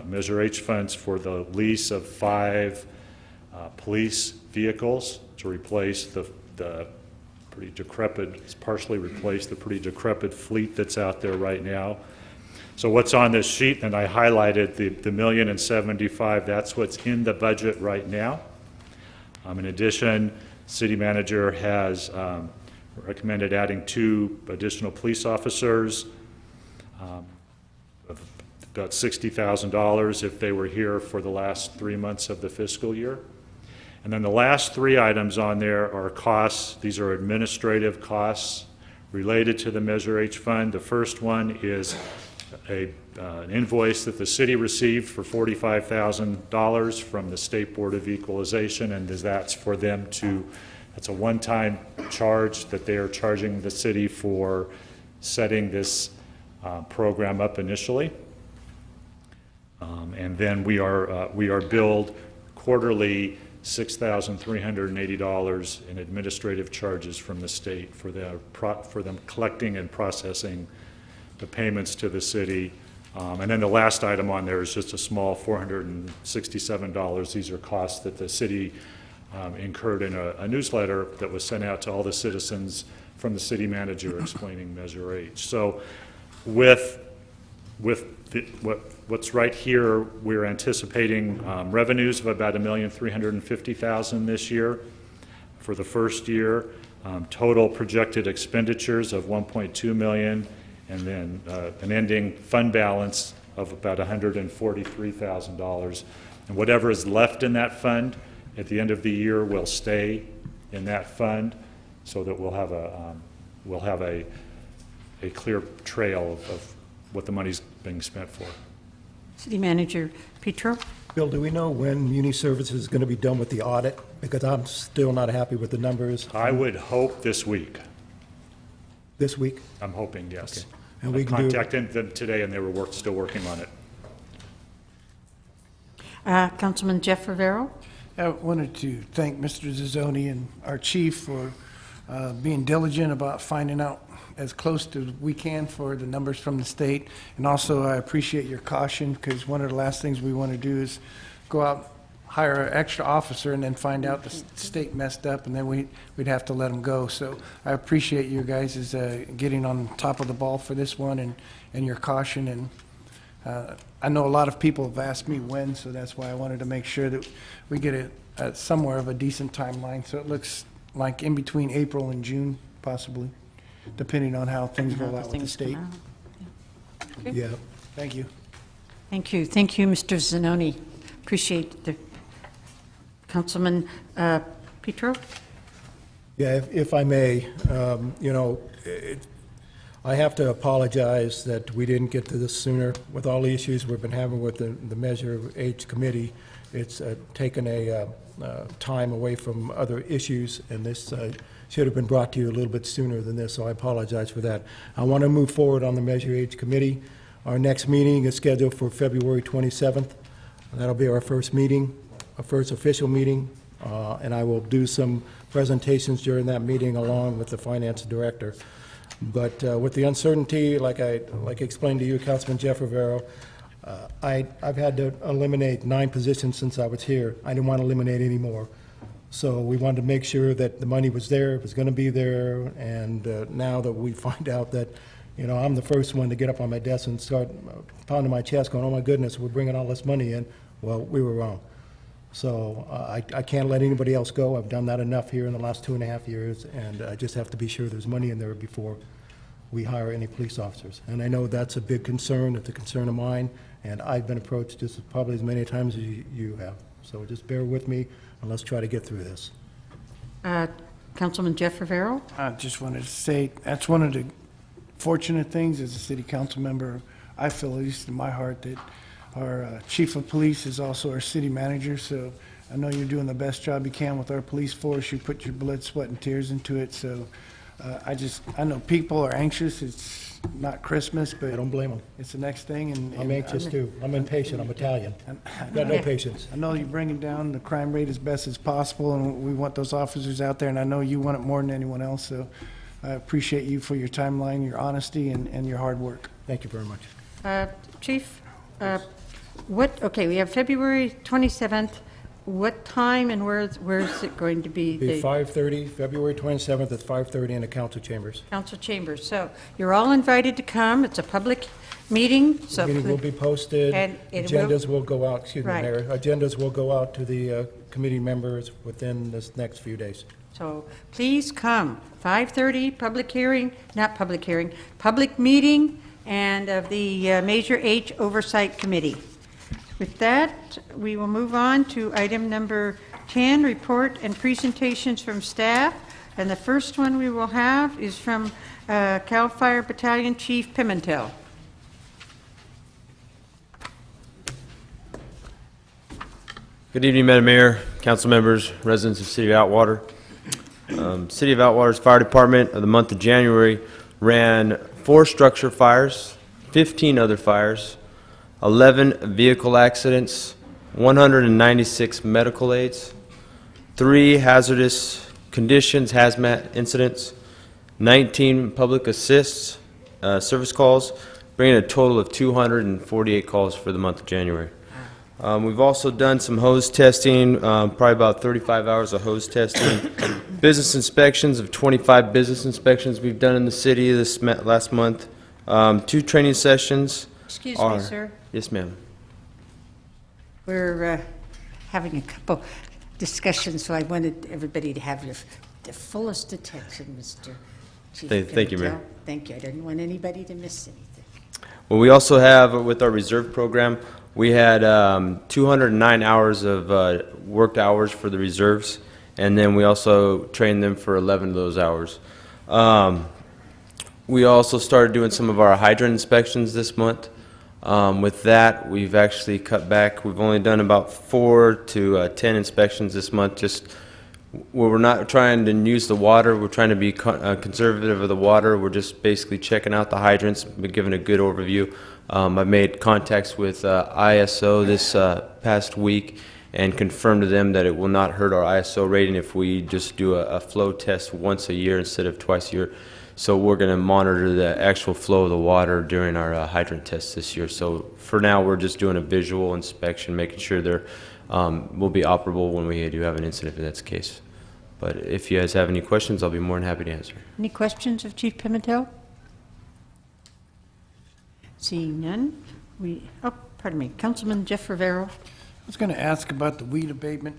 Measure H funds for the lease of 5 police vehicles to replace the pretty decrepit, partially replace the pretty decrepit fleet that's out there right now. So what's on this sheet, and I highlighted the $1,075,000, that's what's in the budget right now. In addition, City Manager has recommended adding 2 additional police officers, of about $60,000 if they were here for the last 3 months of the fiscal year. And then the last 3 items on there are costs. These are administrative costs related to the Measure H fund. The first one is an invoice that the city received for $45,000 from the State Board of Equalization, and that's for them to, that's a one-time charge that they are charging the city for setting this program up initially. And then we are billed quarterly $6,380 in administrative charges from the state for them collecting and processing the payments to the city. And then the last item on there is just a small $467. These are costs that the city incurred in a newsletter that was sent out to all the citizens from the city manager explaining Measure H. So with what's right here, we're anticipating revenues of about $1,350,000 this year for the first year, total projected expenditures of $1.2 million, and then an ending fund balance of about $143,000. And whatever is left in that fund at the end of the year will stay in that fund, so that we'll have a clear trail of what the money's being spent for. City Manager Pietro? Bill, do we know when Muni Services is going to be done with the audit? Because I'm still not happy with the numbers. I would hope this week. This week? I'm hoping, yes. Okay. And we I can do- contacted them today, and they were still working on it. Councilman Jeff Rivero? I wanted to thank Mr. Zazzoni and our chief for being diligent about finding out as close as we can for the numbers from the state. And also, I appreciate your caution, because one of the last things we want to do is go out, hire an extra officer, and then find out the state messed up, and then we'd have to let them go. So I appreciate you guys' getting on top of the ball for this one, and your caution. And I know a lot of people have asked me when, so that's why I wanted to make sure that we get it somewhere of a decent timeline, so it looks like in between April and June, possibly, depending on how things roll out with the state. Yeah. Thank you. Thank you. Thank you, Mr. Zanoni. Appreciate the Councilman Pietro? Yeah, if I may, I have to apologize that we didn't get to this sooner. With all the issues we've been having with the Measure H committee, it's taken a time away from other issues, and this should have been brought to you a little bit sooner than this, so I apologize for that. I want to move forward on the Measure H committee. Our next meeting is scheduled for February 27th. That'll be our first meeting, our first official meeting, and I will do some presentations during that meeting along with the finance director. But with the uncertainty, like I explained to you, Councilman Jeff Rivero, I've had to eliminate 9 positions since I was here. I didn't want to eliminate any more. So we wanted to make sure that the money was there, it was going to be there, and now that we find out that, I'm the first one to get up on my desk and start pounding my chest going, oh my goodness, we're bringing all this money in. Well, we were wrong. So I can't let anybody else go. I've done that enough here in the last 2.5 years, and I just have to be sure there's money in there before we hire any police officers. And I know that's a big concern. It's a concern of mine, and I've been approached just probably as many times as you have. So just bear with me, and let's try to get through this. Councilman Jeff Rivero? I just wanted to say, that's one of the fortunate things as a city council member. I feel, at least in my heart, that our chief of police is also our city manager, so I know you're doing the best job you can with our police force. You put your blood, sweat, and tears into it, so I know people are anxious. It's not Christmas, but I don't blame them. it's the next thing. And I'm anxious too. I'm impatient. I'm Italian. Got no patience. I know you're bringing down the crime rate as best as possible, and we want those officers out there, and I know you want it more than anyone else, so I appreciate you for your timeline, your honesty, and your hard work. Thank you very much. Chief, okay, we have February 27th. What time and where is it going to be? Be 5:30, February 27th at 5:30 in the council chambers. Council chambers. So you're all invited to come. It's a public meeting, so. The meeting will be posted. And it Agendas will go out, excuse me, Right. Mayor. Agendas will go out to the committee members within this next few days. So please come, 5:30, public meeting, and of the Measure H Oversight Committee. With that, we will move on to item number 10, report and presentations from staff. And the first one we will have is from CAL FIRE Battalion Chief Pimentel. Good evening, Madam Mayor, council members, residents of the City of Atwater. City of Atwater's Fire Department of the month of January ran 4 structure fires, 15 other fires, 11 vehicle accidents, 196 medical aids, 3 hazardous conditions, hazmat incidents, 19 public assists, service calls, bringing a total of 248 calls for the month of January. We've also done some hose testing, probably about 35 hours of hose testing. Business inspections of 25 business inspections we've done in the city this last month. 2 training sessions. Excuse me, sir. Yes, ma'am. We're having a couple discussions, so I wanted everybody to have the fullest attention, Mr. Chief. Thank you, Mayor. Thank you. I didn't want anybody to miss anything. Well, we also have, with our reserve program, we had 209 hours of worked hours for the reserves, and then we also trained them for 11 of those hours. We also started doing some of our hydrant inspections this month. With that, we've actually cut back. We've only done about 4 to 10 inspections this month, just where we're not trying to use the water. We're trying to be conservative of the water. We're just basically checking out the hydrants, but giving a good overview. I've made contacts with ISO this past week and confirmed to them that it will not hurt our ISO rating if we just do a flow test once a year instead of twice a year. So we're going to monitor the actual flow of the water during our hydrant tests this year. So for now, we're just doing a visual inspection, making sure they're will be operable when we do have an incident if that's the case. But if you guys have any questions, I'll be more than happy to answer. Any questions of Chief Pimentel? Seeing none, pardon me, Councilman Jeff Rivero. I was going to ask about the weed abatement.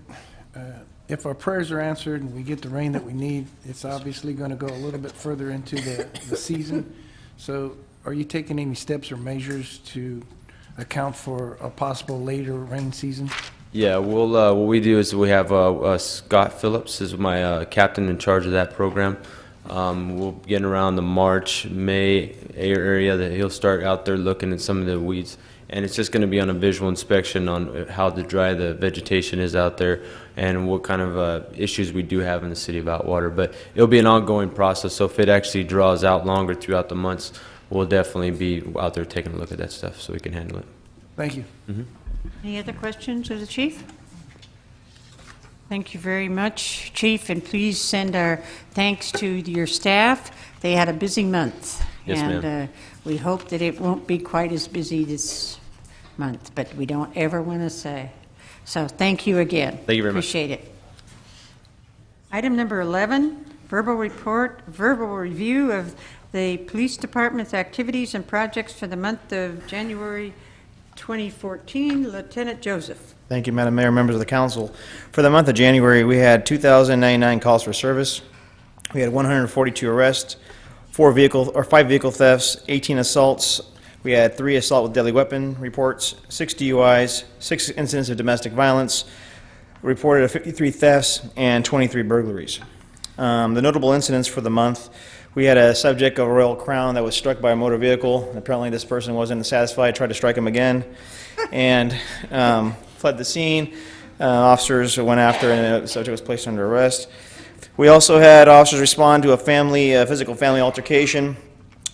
If our prayers are answered and we get the rain that we need, it's obviously going to go a little bit further into the season. So are you taking any steps or measures to account for a possible later rain season? Yeah, we'll, what we do is we have Scott Phillips is my captain in charge of that program. We'll get around the March, May area that he'll start out there looking at some of the weeds. And it's just going to be on a visual inspection on how dry the vegetation is out there and what kind of issues we do have in the city of Atwater. But it'll be an ongoing process, so if it actually draws out longer throughout the months, we'll definitely be out there taking a look at that stuff so we can handle it. Thank you. Mm-hmm. Any other questions of the chief? Thank you very much, Chief, and please send our thanks to your staff. They had a busy month. Yes, ma'am. And we hope that it won't be quite as busy this month, but we don't ever want to say. So thank you again. Thank you very much. Appreciate it. Item number 11, verbal review of the police department's activities and projects for the month of January 2014. Lieutenant Joseph. Thank you, Madam Mayor, members of the council. For the month of January, we had 2,099 calls for service. We had 142 arrests, 5 vehicle thefts, 18 assaults. We had 3 assault with deadly weapon reports, 6 DUIs, 6 incidents of domestic violence, reported 53 thefts, and 23 burglaries. The notable incidents for the month, we had a subject of a Royal Crown that was struck by a motor vehicle. Apparently this person wasn't satisfied, tried to strike him again, and fled the scene. Officers went after, and the subject was placed under arrest. We also had officers respond to a physical family altercation.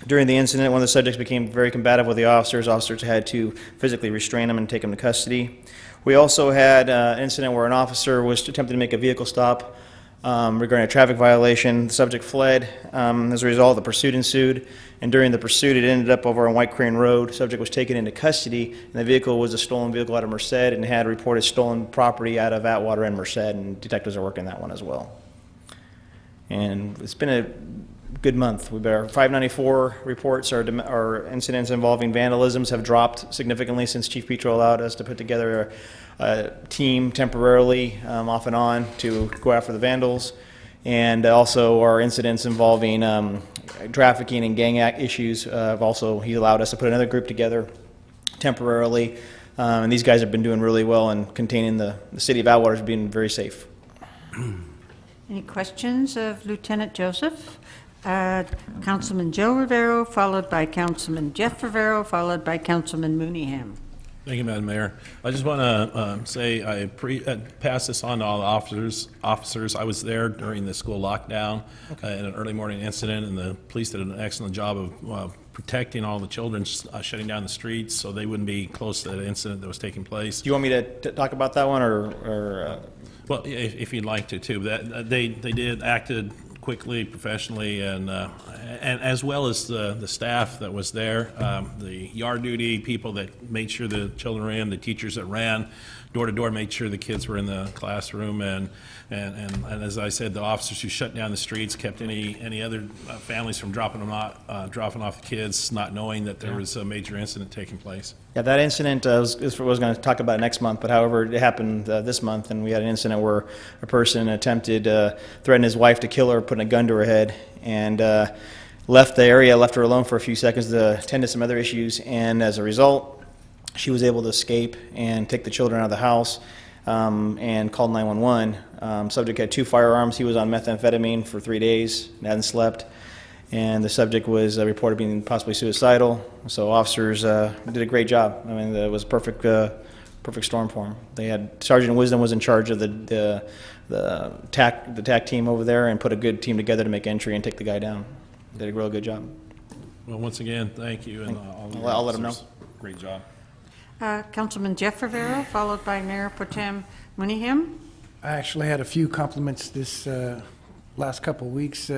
During the incident, one of the subjects became very combative with the officers. Officers had to physically restrain him and take him to custody. We also had an incident where an officer was attempting to make a vehicle stop regarding a traffic violation. The subject fled. As a result, the pursuit ensued, and during the pursuit, it ended up over on White Crane Road. The subject was taken into custody, and the vehicle was a stolen vehicle out of Merced and had reported stolen property out of Atwater and Merced, and detectives are working that one as well. And it's been a good month. Our 594 reports, our incidents involving vandalisms have dropped significantly since Chief Pietro allowed us to put together a team temporarily, off and on, to go after the vandals. And also our incidents involving trafficking and gang issues. He allowed us to put another group together temporarily. And these guys have been doing really well in containing the city of Atwater has been very safe. Any questions of Lieutenant Joseph? Councilman Joe Rivero, followed by Councilman Jeff Rivero, followed by Councilman Mooneyham. Thank you, Madam Mayor. I just want to say I pass this on to all the officers. I was there during the school lockdown in an early morning incident, and the police did an excellent job of protecting all the children, shutting down the streets so they wouldn't be close to the incident that was taking place. Do you want me to talk about that one, or Well, if you'd like to, too. They acted quickly, professionally, and as well as the staff that was there, the yard duty people that made sure the children were in, the teachers that ran door to door, made sure the kids were in the classroom, and as I said, the officers who shut down the streets kept any other families from dropping off the kids, not knowing that there was a major incident taking place. Yeah, that incident, I was going to talk about it next month, but however, it happened this month, and we had an incident where a person attempted threatened his wife to kill her, putting a gun to her head, and left the area, left her alone for a few seconds to attend to some other issues, and as a result, she was able to escape and take the children out of the house and called 911. Subject had 2 firearms. He was on methamphetamine for 3 days, hadn't slept. And the subject was reported being possibly suicidal. So officers did a great job. I mean, it was a perfect storm for them. They had Sergeant Wisdom was in charge of the TAC team over there and put a good team together to make entry and take the guy down. They did a real good job. Well, once again, thank you, and all the I'll let them know. Great job. Councilman Jeff Rivero, followed by Mayor Pro-Tem Mooneyham. I actually had a few compliments this last couple of weeks.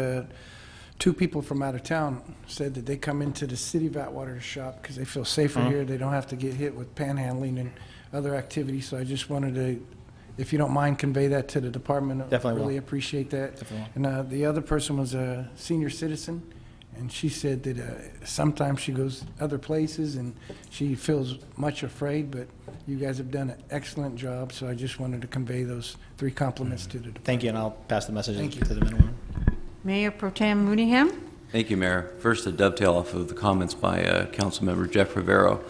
2 people from out of town said that they come into the city of Atwater to shop because they feel safer here. They don't have to get hit with panhandling and other activities. So I just wanted to, if you don't mind, convey that to the department. Definitely really will. appreciate that. Definitely And the other person was a senior citizen, and she said that sometimes she goes other places and she feels much afraid, but you guys have done an excellent job. So I just wanted to convey those 3 compliments to the department. Thank you, and I'll pass the message Thank you. to the men and women. Mayor Pro-Tem Mooneyham. Thank you, Mayor. First, to dovetail off of the comments by Councilmember Jeff Rivero.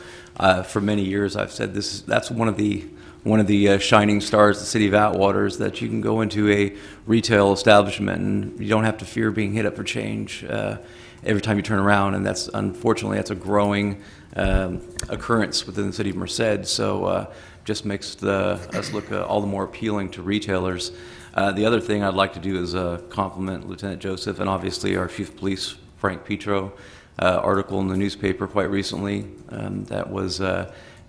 For many years, I've said that's one of the shining stars of the city of Atwater is that you can go into a retail establishment and you don't have to fear being hit up for change every time you turn around, and unfortunately that's a growing occurrence within the city of Merced. So just makes us look all the more appealing to retailers. The other thing I'd like to do is compliment Lieutenant Joseph and obviously our Chief of Police, Frank Pietro, article in the newspaper quite recently that was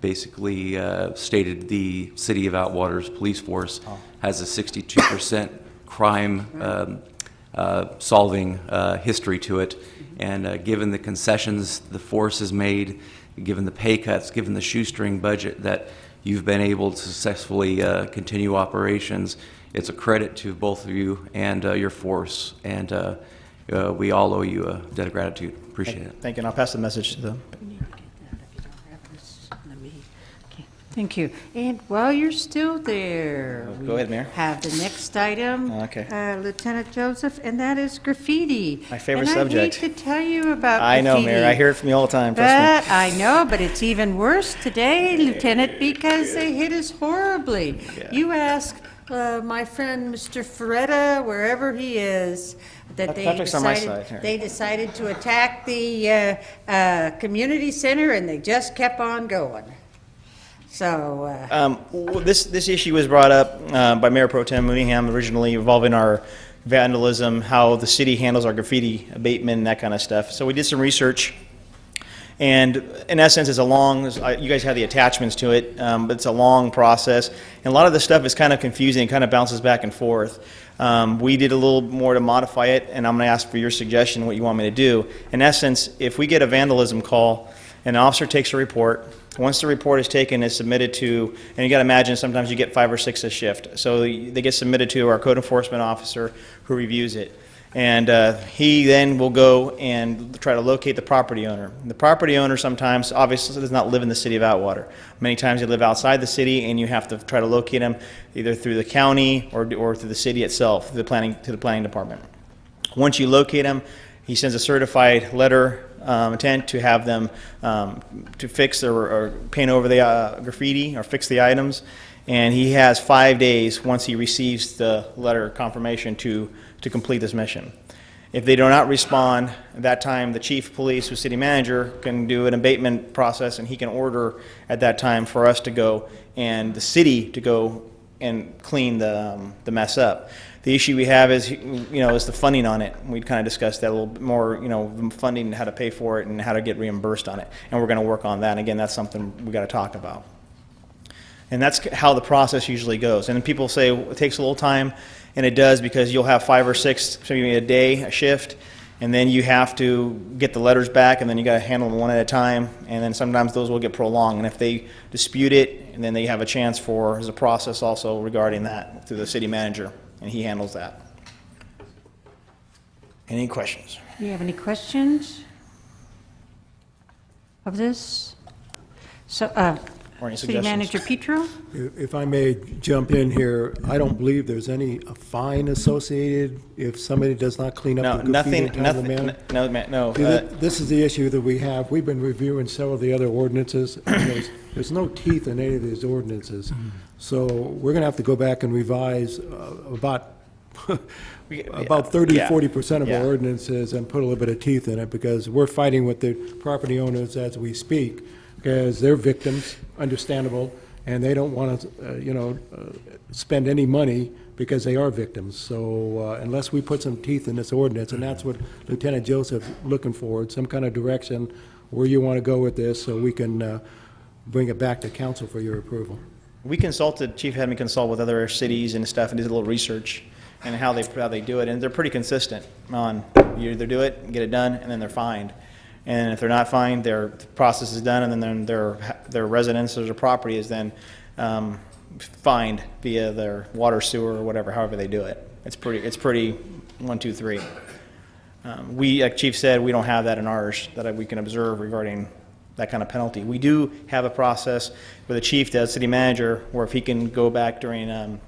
basically stated the city of Atwater's police force has a 62% crime solving history to it. And given the concessions the force has made, given the pay cuts, given the shoestring budget that you've been able to successfully continue operations, it's a credit to both of you and your force, and we all owe you a debt of gratitude. Appreciate it. Thank you, and I'll pass the message to them. Thank you. And while you're still there, Go ahead, Mayor. have the next item, Okay. Lieutenant Joseph, and that is graffiti. My favorite and subject. I hate to tell you about I know, graffiti. Mayor. I hear it from you all the time. Trust But I know, but it's even worse today, Lieutenant, because they hit us horribly. Yeah. You ask my friend Mr. Ferretta, wherever he is, that they Patrick's on my decided, side here. they decided to attack the community center, and they just kept on going. So, This issue was brought up by Mayor Pro-Tem Mooneyham originally involving our vandalism, how the city handles our graffiti abatement and that kind of stuff. So we did some research, and in essence, it's a long, you guys have the attachments to it, but it's a long process. And a lot of the stuff is kind of confusing, kind of bounces back and forth. We did a little more to modify it, and I'm going to ask for your suggestion, what you want me to do. In essence, if we get a vandalism call, an officer takes a report. Once the report is taken, it's submitted to, and you got to imagine sometimes you get 5 or 6 a shift. So they get submitted to our code enforcement officer who reviews it. And he then will go and try to locate the property owner. The property owner sometimes, obviously, does not live in the city of Atwater. Many times they live outside the city, and you have to try to locate them either through the county or through the city itself, to the planning department. Once you locate them, he sends a certified letter intent to have them to fix or paint over the graffiti or fix the items. And he has 5 days once he receives the letter confirmation to complete this mission. If they do not respond, at that time the chief of police or city manager can do an abatement process, and he can order at that time for us to go and the city to go and clean the mess up. The issue we have is, is the funding on it. We kind of discussed that a little bit more, the funding, how to pay for it and how to get reimbursed on it. And we're going to work on that. And again, that's something we got to talk about. And that's how the process usually goes. And then people say it takes a little time, and it does, because you'll have 5 or 6, maybe a day, a shift, and then you have to get the letters back, and then you got to handle them one at a time, and then sometimes those will get prolonged. And if they dispute it, and then they have a chance for, there's a process also regarding that through the city manager, and he handles that. Any questions? Do you have any questions of this? So, Or any City suggestions? Manager Pietro? If I may jump in here, I don't believe there's any fine associated if somebody does not clean up the graffiti in a timely manner. No. See, this is the issue that we have. We've been reviewing several of the other ordinances, and there's no teeth in any of these ordinances. So we're going to have to go back and revise about 30, 40% of our ordinances and put a little bit of teeth in it, because we're fighting with the property owners as we speak, because they're victims, understandable, and they don't want to, spend any money because they are victims. So unless we put some teeth in this ordinance, and that's what Lieutenant Joseph's looking for, some kind of direction where you want to go with this, so we can bring it back to council for your approval. We consulted, Chief had me consult with other cities and stuff, and did a little research and how they do it, and they're pretty consistent on, you either do it, get it done, and then they're fined. And if they're not fined, their process is done, and then their residence or their property is then fined via their water, sewer, or whatever, however they do it. It's pretty 1, 2, 3. We, like Chief said, we don't have that in ours that we can observe regarding that kind of penalty. We do have a process where the chief does, city manager, where if he can go back during an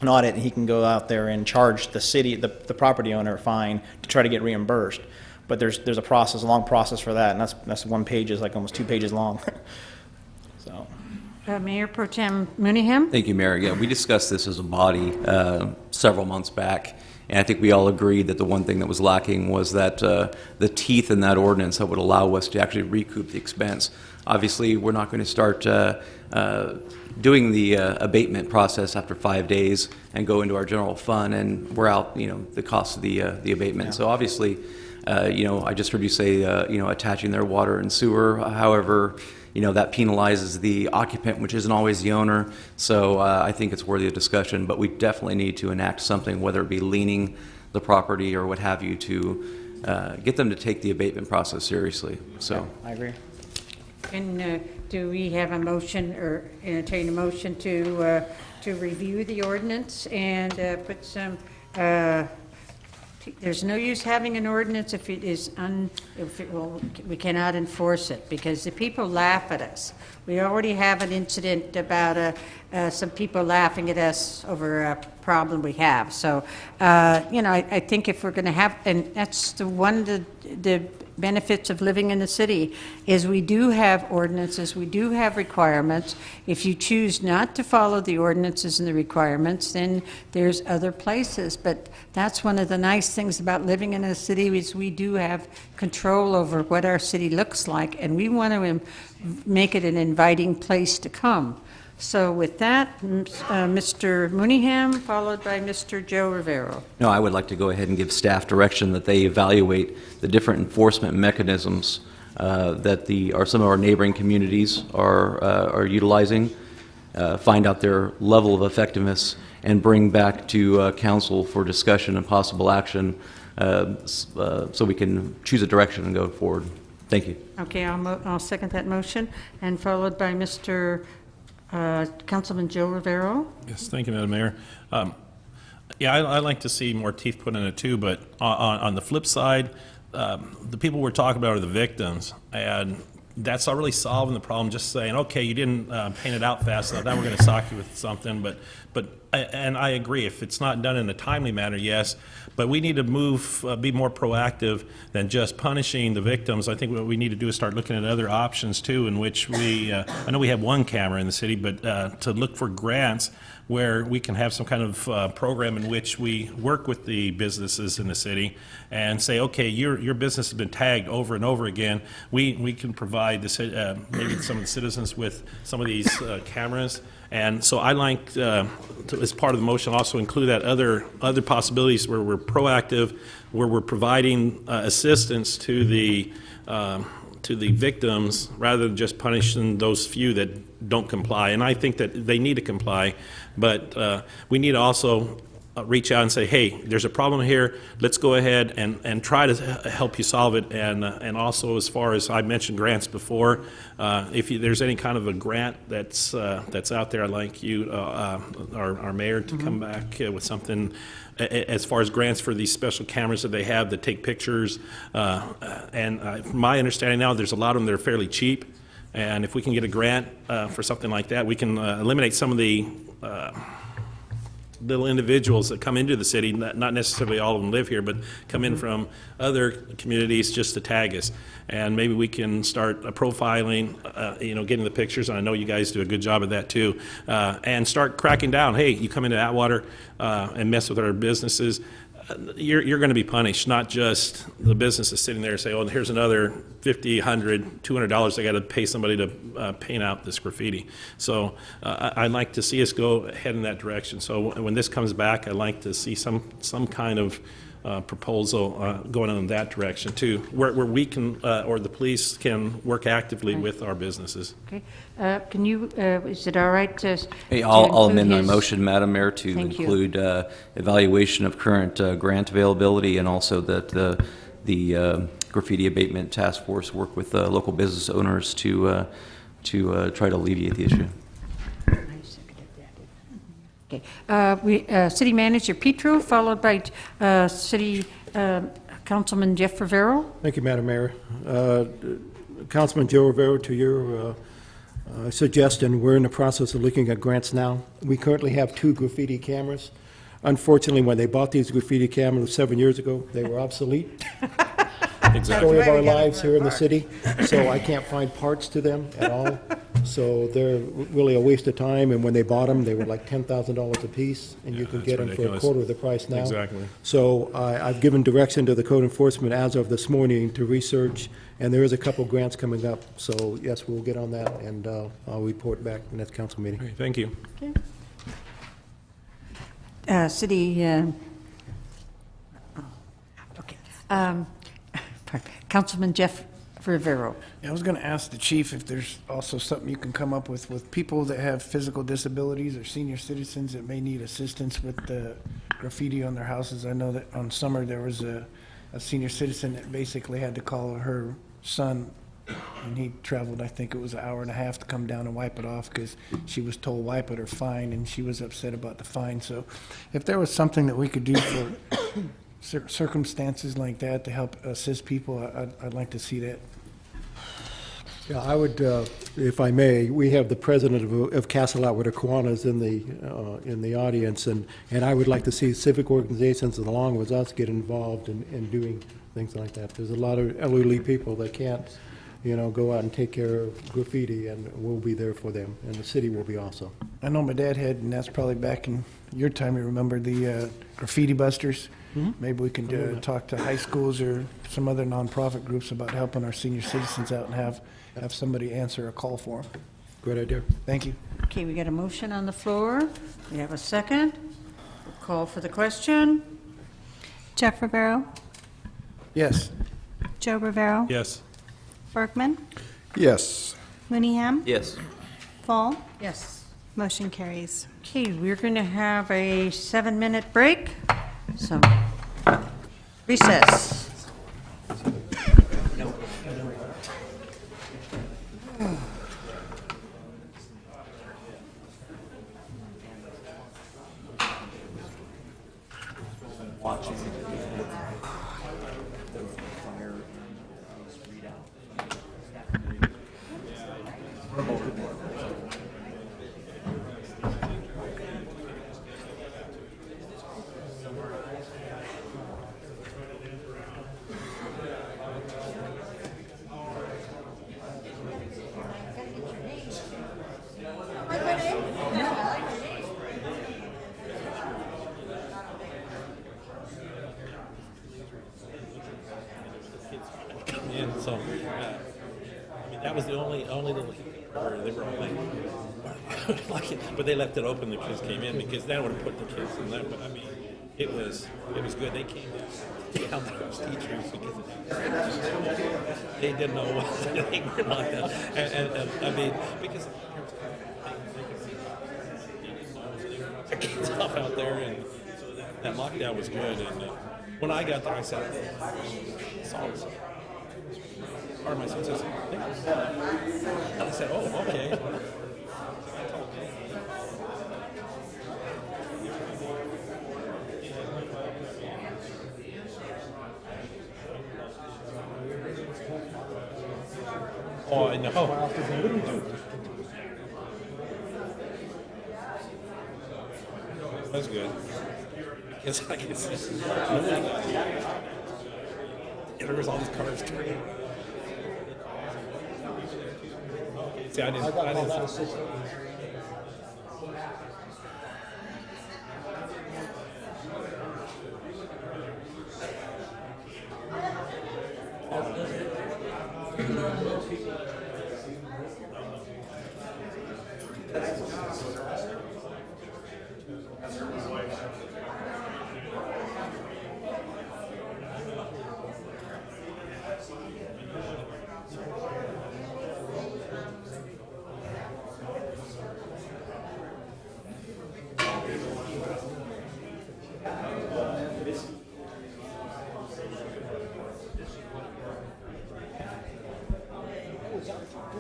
audit, and he can go out there and charge the city, the property owner, a fine to try to get reimbursed. But there's a process, a long process for that, and that's 1 page, is like almost 2 pages long. So, Mayor Pro-Tem Mooneyham? Thank you, Mayor. Yeah, we discussed this as a body several months back, and I think we all agreed that the one thing that was lacking was that the teeth in that ordinance that would allow us to actually recoup the expense. Obviously, we're not going to start doing the abatement process after 5 days and go into our general fund, and we're out, the cost of the abatement. Yeah. So obviously, I just heard you say, attaching their water and sewer. However, that penalizes the occupant, which isn't always the owner. So I think it's worthy of discussion, but we definitely need to enact something, whether it be leaning the property or what have you, to get them to take the abatement process seriously. So yeah, I agree. And do we have a motion or entertain a motion to review the ordinance and put some, there's no use having an ordinance if we cannot enforce it, because the people laugh at us. We already have an incident about some people laughing at us over a problem we have. So, I think if we're going to have, and that's the benefits of living in the city, is we do have ordinances, we do have requirements. If you choose not to follow the ordinances and the requirements, then there's other places. But that's one of the nice things about living in a city, is we do have control over what our city looks like, and we want to make it an inviting place to come. So with that, Mr. Mooneyham, followed by Mr. Joe Rivero. No, I would like to go ahead and give staff direction that they evaluate the different enforcement mechanisms that some of our neighboring communities are utilizing, find out their level of effectiveness, and bring back to council for discussion and possible action, so we can choose a direction and go forward. Thank you. Okay, I'll second that motion, and followed by Mr. Councilman Joe Rivero. Yes, thank you, Madam Mayor. Yeah, I like to see more teeth put in it too, but on the flip side, the people we're talking about are the victims, and that's not really solving the problem, just saying, okay, you didn't paint it out fast enough, now we're going to sock you with something, and I agree, if it's not done in a timely manner, yes, but we need to be more proactive than just punishing the victims. I think what we need to do is start looking at other options too, in which I know we have one camera in the city, but to look for grants where we can have some kind of program in which we work with the businesses in the city and say, okay, your business has been tagged over and over again. We can provide maybe some of the citizens with some of these cameras. And so I like, as part of the motion, also include that other possibilities where we're proactive, where we're providing assistance to the victims rather than just punishing those few that don't comply. And I think that they need to comply, but we need to also reach out and say, hey, there's a problem here, let's go ahead and try to help you solve it. And also, as far as I mentioned grants before, if there's any kind of a grant that's out there, I'd like you, our mayor, to come back with something as far as grants for these special cameras that they have that take pictures. And from my understanding now, there's a lot of them that are fairly cheap. And if we can get a grant for something like that, we can eliminate some of the little individuals that come into the city, not necessarily all of them live here, but come in from other communities just to tag us. And maybe we can start profiling, getting the pictures, and I know you guys do a good job of that too, and start cracking down. Hey, you come into Atwater and mess with our businesses, you're going to be punished, not just the business is sitting there and say, oh, here's another $50, $100, $200 I got to pay somebody to paint out this graffiti. So I'd like to see us go ahead in that direction. So when this comes back, I'd like to see some kind of proposal going in that direction too, where we can, or the police can work actively with our businesses. Okay. Can you, is it all right to? Hey, I'll include amend my his- motion, Madam Mayor, to Thank you. include evaluation of current grant availability, and also that the graffiti abatement task force work with local business owners to try to alleviate the issue. Okay. City Manager Pietro, followed by City Councilman Jeff Rivero. Thank you, Madam Mayor. Councilman Joe Rivero, to your suggestion, we're in the process of looking at grants now. We currently have 2 graffiti cameras. Unfortunately, when they bought these graffiti cameras 7 years ago, they were obsolete. Story of our lives here in the city, so I can't find parts to them at all. So they're really a waste of time, and when they bought them, they were like $10,000 a piece, and you can get them for a ridiculous. quarter of the price now. Exactly. So I've given direction to the code enforcement as of this morning to research, and there is a couple grants coming up. So yes, we'll get on that, and I'll report back in the next council meeting. Okay, thank you. City, Councilman Jeff Rivero. Yeah, I was going to ask the chief if there's also something you can come up with people that have physical disabilities or senior citizens that may need assistance with the graffiti on their houses. I know that on summer there was a senior citizen that basically had to call her son, and he traveled, I think it was an hour and a half to come down and wipe it off because she was told wipe it or fine, and she was upset about the fine. So if there was something that we could do for circumstances like that to help assist people, I'd like to see that. Yeah, I would, if I may, we have the president of Castle Atwater Kiwanis in the audience, and I would like to see civic organizations along with us get involved in doing things like that. There's a lot of elderly people that can't, go out and take care of graffiti, and we'll be there for them, and the city will be also. I know my dad had, and that's probably back in your time, you remember the graffiti busters. Maybe we can talk to high schools or some other nonprofit groups about helping our senior citizens out and have somebody answer a call for them. Great idea. Thank you. Okay, we got a motion on the floor. We have a second. We'll call for the question. Jeff Rivero, Yes. Joe Rivero, Yes. Berkman, Yes. Mooneyham, Yes. Fall. Yes. Motion carries. Okay, we're going to have a 7-minute break. So, recess. watching. And so, I mean, that was the only little where they were all like, but they left it open. The kids came in because that would have put the kids in there. But I mean, it was good. They came in down there as teachers because they didn't know what they were like that. And I mean, because they could see the kids off out there, and so that lockdown was good. And when I got there, I said, "Songs." Or my son says, and I said, "Oh, okay." Oh, I know. That's good. It's like there was all these cars turning. See, I didn't.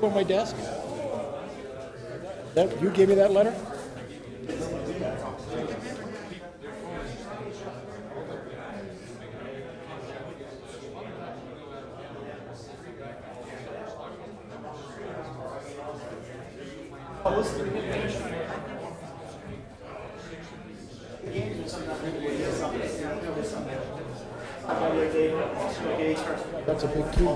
On my desk. You gave me that letter? That's a big key.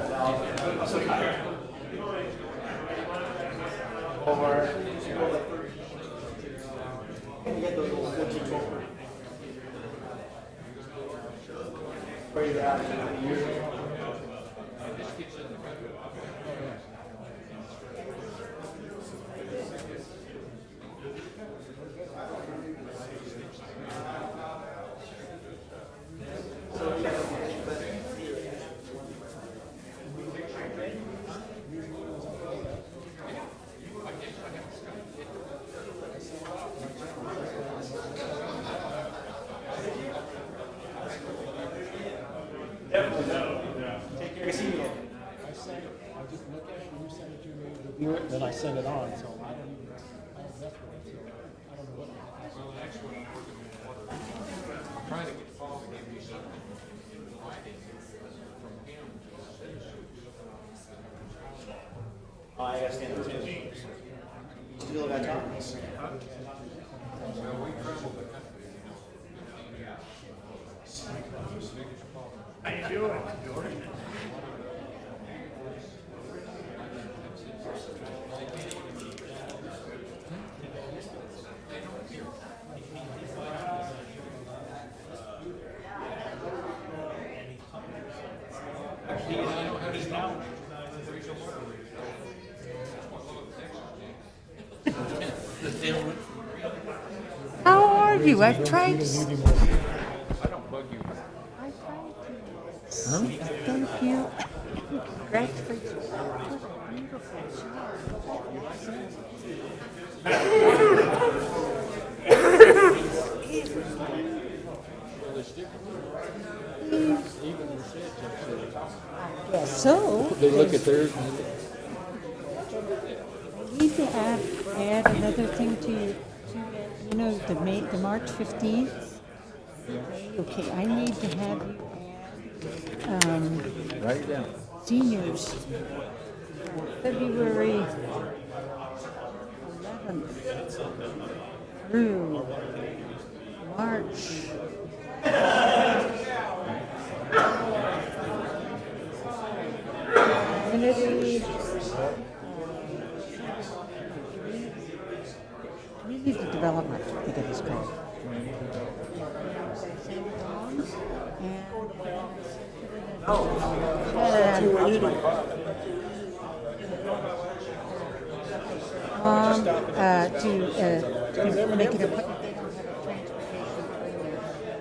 Then I send it on, so I don't even, I don't mess with it, so I don't know what. Well, actually, I'm working on water. I'm trying to get Paul to give me some writing from him. I gotta stand up too. You still got time? Well, we traveled the country. How you doing? How are you? I've tried. I don't bug you. Thank you. Congrats for you. So, They look at theirs. We need to add another thing to your, the March 15th. Okay, I need to have you add, Write it down. seniors, February 11th through March. Community. Community development, I think it is called. To make it a,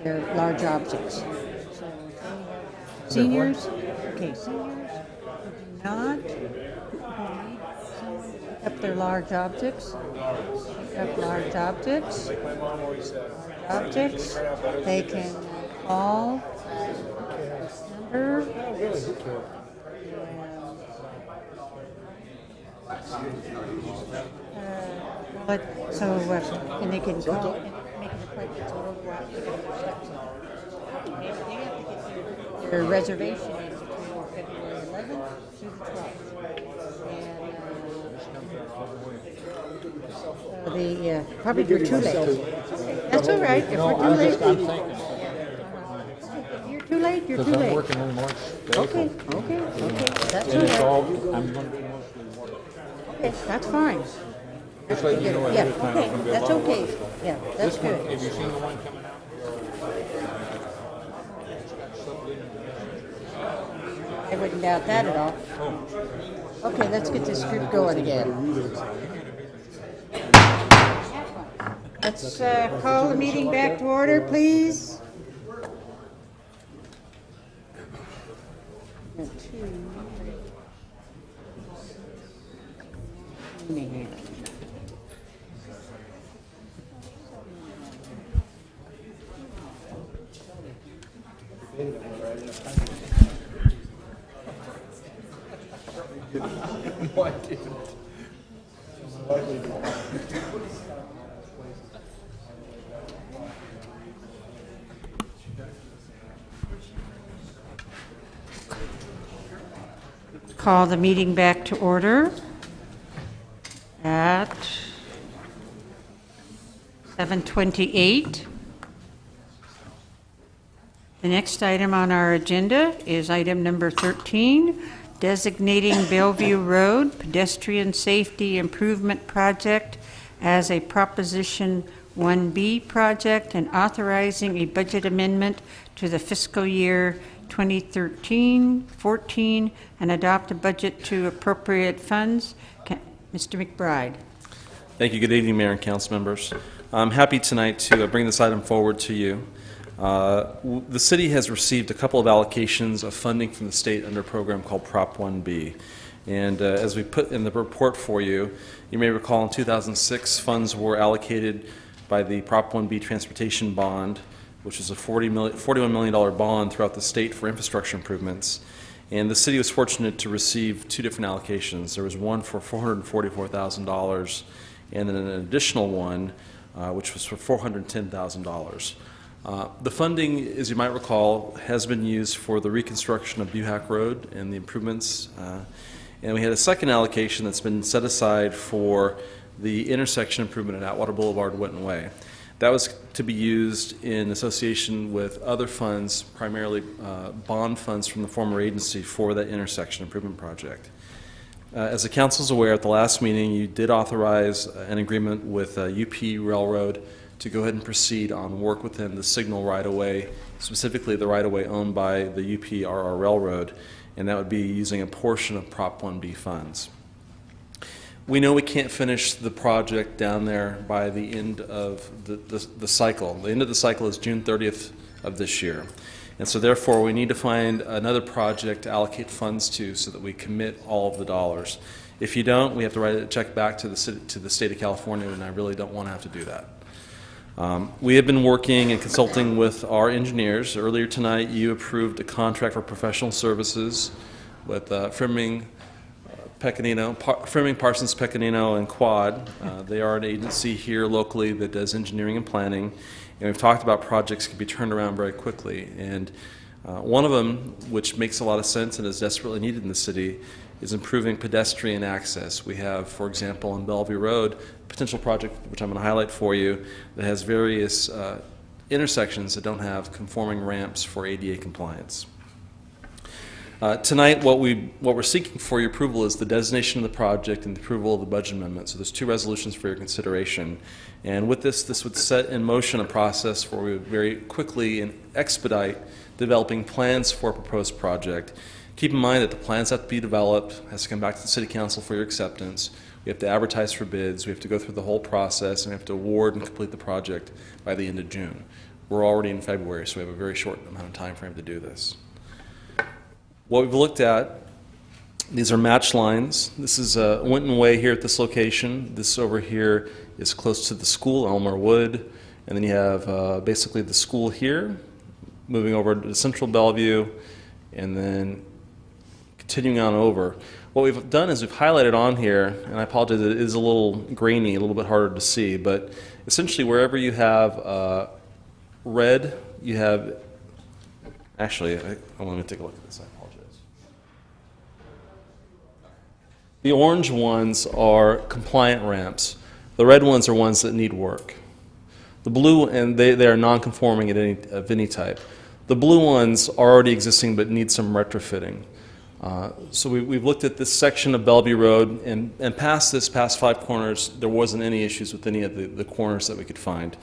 they're large objects. Seniors, okay, seniors who do not need someone to pick up their large objects, pick up large objects, they can call this number. And they can call and make an appointment to go out and pick up their steps. They have to get their reservation in between February 11th through the 12th. And probably we're too late. That's all right. If we're too late. If you're too late, you're too late. I'm working in March. Okay. That's all right. I'm going to be mostly working. Okay, that's fine. Just let you know ahead of time. Okay, that's okay. Yeah, that's good. Have you seen the one coming out? I wouldn't doubt that at all. Okay, let's get this group going again. Let's call the meeting back to order, please. Mooneyham. No, I didn't. Call the meeting back to order at 7:28. The next item on our agenda is item number 13, designating Bellevue Road Pedestrian Safety Improvement Project as a Proposition 1B project and authorizing a budget amendment to the fiscal year 2013-14 and adopt a budget to appropriate funds. Mr. McBride. Thank you. Good evening, Mayor and council members. I'm happy tonight to bring this item forward to you. The city has received a couple of allocations of funding from the state under a program called Prop 1B. And as we put in the report for you, you may recall in 2006 funds were allocated by the Prop 1B transportation bond, which is a $41 million bond throughout the state for infrastructure improvements. And the city was fortunate to receive two different allocations. There was one for $444,000 and then an additional one which was for $410,000. The funding, as you might recall, has been used for the reconstruction of Buhack Road and the improvements. And we had a second allocation that's been set aside for the intersection improvement at Atwater Boulevard, Winton Way. That was to be used in association with other funds, primarily bond funds from the former agency for that intersection improvement project. As the council is aware, at the last meeting, you did authorize an agreement with UP Railroad to go ahead and proceed on work within the signal right-of-way, specifically the right-of-way owned by the UPRR Railroad, and that would be using a portion of Prop 1B funds. We know we can't finish the project down there by the end of the cycle. The end of the cycle is June 30th of this year. And so therefore, we need to find another project to allocate funds to so that we commit all of the dollars. If you don't, we have to write a check back to the state of California, and I really don't want to have to do that. We have been working and consulting with our engineers. Earlier tonight, you approved a contract for professional services with Friming, Parsons, Pecanino, and Quad. They are an agency here locally that does engineering and planning, And we've talked about projects can be turned around very quickly. And one of them, which makes a lot of sense and is desperately needed in the city, is improving pedestrian access. We have, for example, on Bellevue Road, a potential project, which I'm going to highlight for you, that has various intersections that don't have conforming ramps for ADA compliance. Tonight, what we're seeking for your approval is the designation of the project and the approval of the budget amendment. So there's two resolutions for your consideration. And with this would set in motion a process where we would very quickly and expedite developing plans for a proposed project. Keep in mind that the plans have to be developed, has to come back to the City Council for your acceptance. We have to advertise for bids, we have to go through the whole process, and we have to award and complete the project by the end of June. We're already in February, so we have a very short amount of time frame to do this. What we've looked at, these are match lines. This is Winton Way here at this location. This over here is close to the school, Elmer Wood. And then you have basically the school here, moving over to Central Bellevue, and then continuing on over. What we've done is we've highlighted on here, and I apologize, it is a little grainy, a little bit harder to see, but essentially wherever you have red, you have, actually, let me take a look at this, I apologize. The orange ones are compliant ramps. The red ones are ones that need work. The blue, and they are non-conforming of any type. The blue ones are already existing but need some retrofitting. So we've looked at this section of Bellevue Road, and past 5 corners, there wasn't any issues with any of the corners that we could find.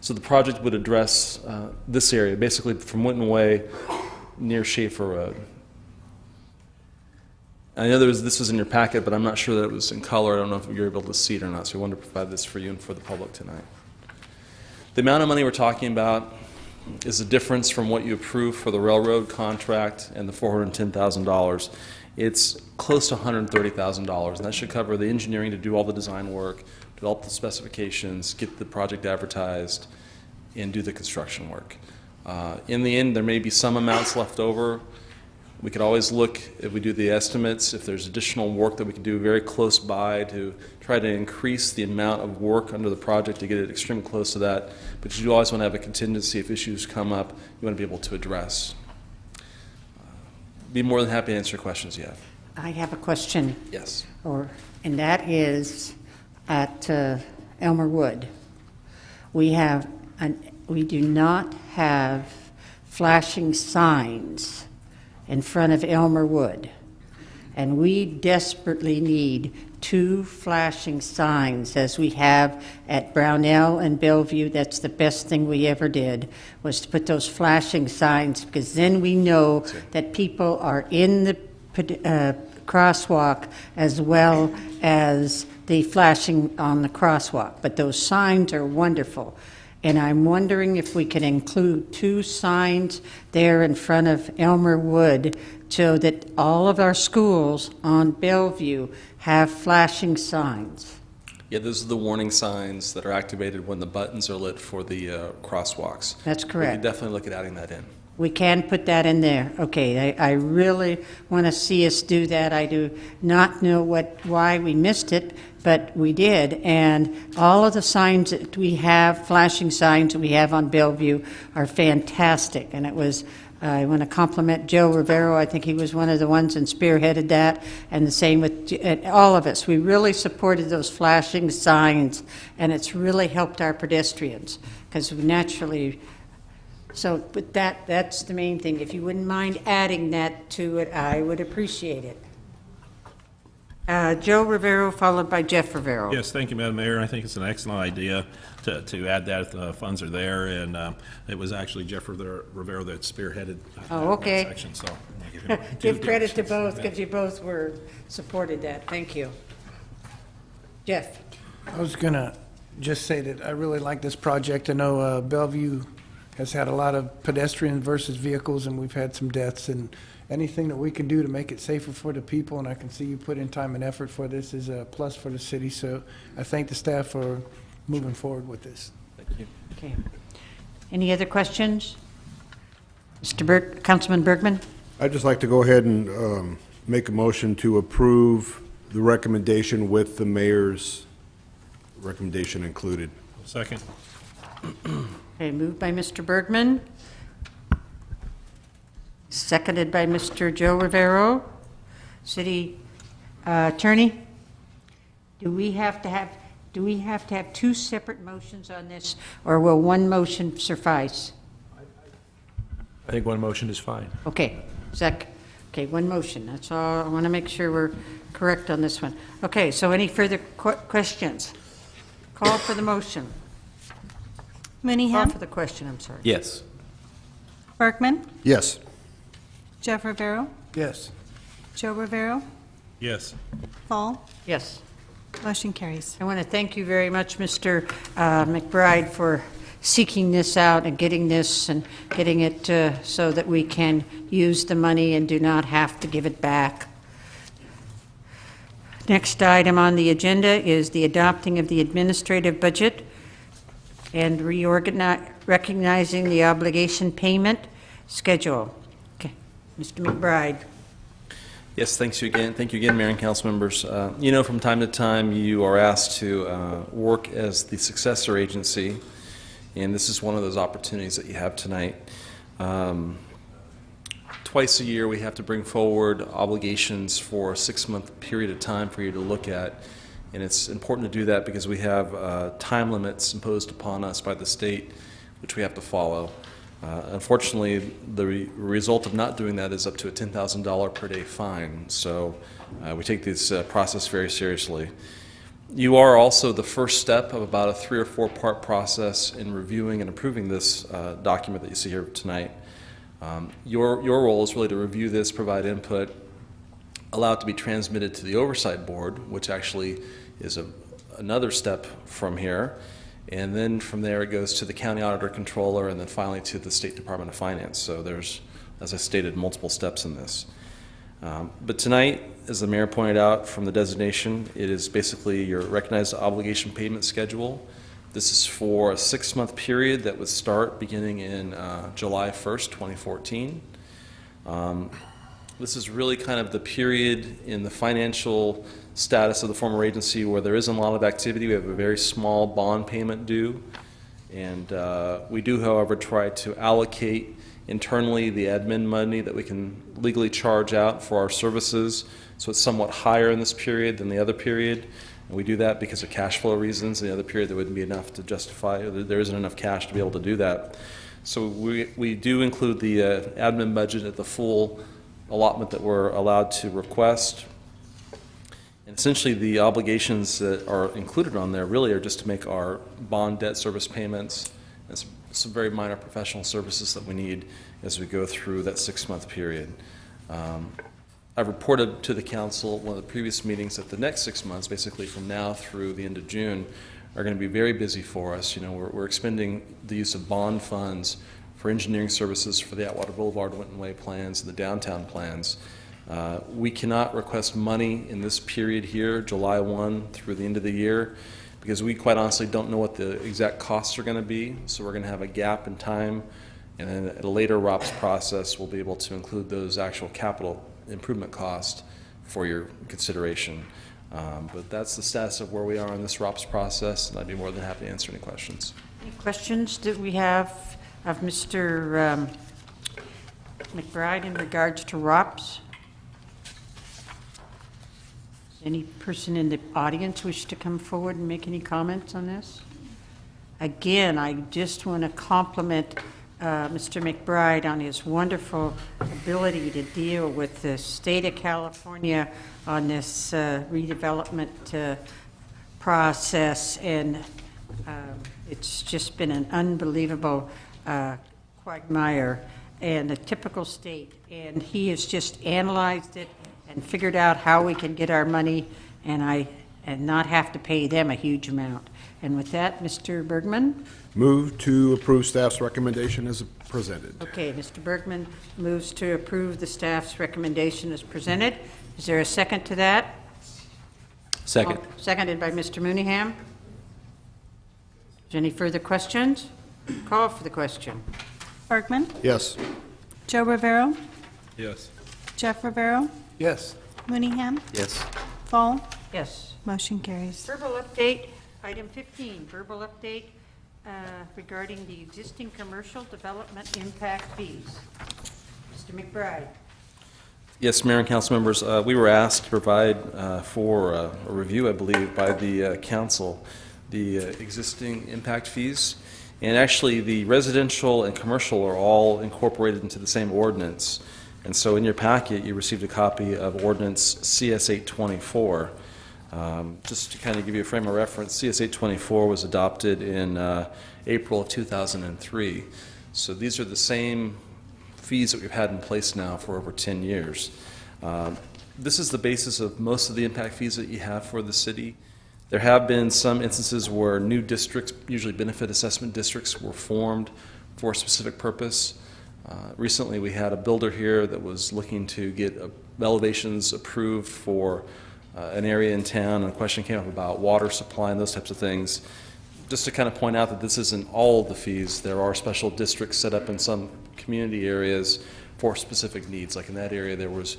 So the project would address this area, basically from Winton Way near Schaefer Road. I know this was in your packet, but I'm not sure that it was in color. I don't know if you're able to see it or not, so we wanted to provide this for you and for the public tonight. The amount of money we're talking about is the difference from what you approved for the railroad contract and the $410,000. It's close to $130,000, and that should cover the engineering to do all the design work, develop the specifications, get the project advertised, and do the construction work. In the end, there may be some amounts left over. We could always look, if we do the estimates, if there's additional work that we can do very close by to try to increase the amount of work under the project to get it extremely close to that. But you always want to have a contingency if issues come up, you want to be able to address. Be more than happy to answer questions you have. I have a question. Yes. And that is at Elmer Wood. We do not have flashing signs in front of Elmer Wood. And we desperately need 2 flashing signs as we have at Brownell and Bellevue. That's the best thing we ever did, was to put those flashing signs, because then we know that people are in the crosswalk as well as the flashing on the crosswalk. But those signs are wonderful. And I'm wondering if we can include 2 signs there in front of Elmer Wood so that all of our schools on Bellevue have flashing signs. Yeah, those are the warning signs that are activated when the buttons are lit for the crosswalks. That's correct. We could definitely look at adding that in. We can put that in there. Okay, I really want to see us do that. I do not know why we missed it, but we did. And all of the signs that we have, flashing signs that we have on Bellevue, are fantastic. And I want to compliment Joe Rivero. I think he was one of the ones that spearheaded that, and the same with all of us. We really supported those flashing signs, and it's really helped our pedestrians, because we naturally... So, but that's the main thing. If you wouldn't mind adding that to it, I would appreciate it. Joe Rivero, followed by Jeff Rivero. Yes, thank you, Madam Mayor. I think it's an excellent idea to add that if the funds are there, and it was actually Jeff Rivero that spearheaded that section. So Give credit to both, because you both supported that. Thank you. Jeff. I was going to just say that I really like this project. I know Bellevue has had a lot of pedestrian versus vehicles, and we've had some deaths, and anything that we can do to make it safer for the people, and I can see you put in time and effort for this, is a plus for the city. So I thank the staff for moving forward with this. Thank you. Okay. Any other questions? Councilman Berkman? I'd just like to go ahead and make a motion to approve the recommendation with the mayor's recommendation included. Second. Okay, moved by Mr. Bergman. Seconded by Mr. Joe Rivero. City Attorney, do we have to have two separate motions on this, or will one motion suffice? I think one motion is fine. Okay, okay, one motion, that's all. I want to make sure we're correct on this one. Okay, so any further questions? Call for the motion. Call Mooneyham, for the question, I'm sorry. Yes. Berkman, Yes. Jeff Rivero, Yes. Joe Rivero, Yes. Fall. Yes. Motion carries. I want to thank you very much, Mr. McBride, for seeking this out and getting this and getting it so that we can use the money and do not have to give it back. Next item on the agenda is the adopting of the administrative budget and recognizing the obligation payment schedule. Okay, Mr. McBride. Yes, thank you again, Mayor and council members. You know, from time to time, you are asked to work as the successor agency, and this is one of those opportunities that you have tonight. Twice a year, we have to bring forward obligations for a 6-month period of time for you to look at, and it's important to do that because we have time limits imposed upon us by the state, which we have to follow. Unfortunately, the result of not doing that is up to a $10,000 per day fine, so we take this process very seriously. You are also the first step of about a 3 or 4 part process in reviewing and approving this document that you see here tonight. Your role is really to review this, provide input, allow it to be transmitted to the Oversight Board, which actually is another step from here. And then from there, it goes to the County Auditor Controller, and then finally to the State Department of Finance. So there's, as I stated, multiple steps in this. But tonight, as the mayor pointed out from the designation, it is basically your recognized obligation payment schedule. This is for a 6-month period that would start beginning in July 1st, 2014. This is really kind of the period in the financial status of the former agency where there isn't a lot of activity. We have a very small bond payment due, and we do, however, try to allocate internally the admin money that we can legally charge out for our services, so it's somewhat higher in this period than the other period. And we do that because of cash flow reasons. In the other period, there wouldn't be enough to justify, or there isn't enough cash to be able to do that. So we do include the admin budget at the full allotment that we're allowed to request. And essentially, the obligations that are included on there really are just to make our bond debt service payments and some very minor professional services that we need as we go through that 6-month period. I've reported to the council at one of the previous meetings that the next 6 months, basically from now through the end of June, are going to be very busy for us. You know, we're expending the use of bond funds for engineering services for the Atwater Boulevard, Winton Way plans, and the downtown plans. We cannot request money in this period here, July 1 through the end of the year, because we quite honestly don't know what the exact costs are going to be. So we're going to have a gap in time, and then at a later ROPS process, we'll be able to include those actual capital improvement costs for your consideration. But that's the status of where we are in this ROPS process, and I'd be more than happy to answer any questions. Any questions that we have of Mr. McBride in regards to ROPS? Any person in the audience wish to come forward and make any comments on this? Again, I just want to compliment Mr. McBride on his wonderful ability to deal with the state of California on this redevelopment process, and it's just been an unbelievable quagmire and a typical state, and he has just analyzed it and figured out how we can get our money and not have to pay them a huge amount. And with that, Mr. Bergman? Move to approve staff's recommendation as presented. Okay, Mr. Bergman moves to approve the staff's recommendation as presented. Is there a second to that? Second. Seconded by Mr. Mooneyham. Is there any further questions? Call for the question. Berkman, Yes. Joe Rivero, Yes. Jeff Rivero, Yes. Mooneyham, Yes. Fall. Yes. Motion carries. Verbal update, item 15, verbal update regarding the existing commercial development impact fees. Mr. McBride. Yes, Mayor and council members, we were asked to provide for a review, I believe, by the council, the existing impact fees. And actually, the residential and commercial are all incorporated into the same ordinance. And so in your packet, you received a copy of Ordinance CS 824. Just to kind of give you a frame of reference, CS 824 was adopted in April of 2003. So these are the same fees that we've had in place now for over 10 years. This is the basis of most of the impact fees that you have for the city. There have been some instances where new districts, usually benefit assessment districts, were formed for a specific purpose. Recently, we had a builder here that was looking to get elevations approved for an area in town, and a question came up about water supply and those types of things. Just to kind of point out that this isn't all the fees. There are special districts set up in some community areas for specific needs. Like in that area, there was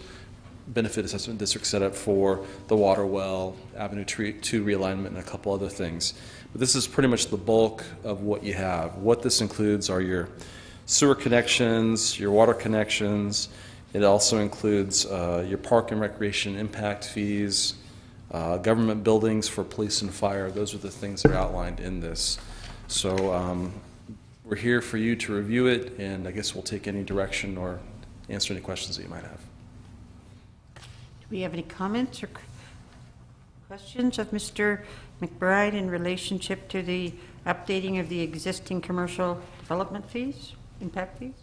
benefit assessment district set up for the water well, Avenue 2 realignment, and a couple other things. But this is pretty much the bulk of what you have. What this includes are your sewer connections, your water connections. It also includes your park and recreation impact fees, government buildings for police and fire. Those are the things that are outlined in this. So we're here for you to review it, and I guess we'll take any direction or answer any questions that you might have. Do we have any comments or questions of Mr. McBride in relationship to the updating of the existing commercial development fees, impact fees?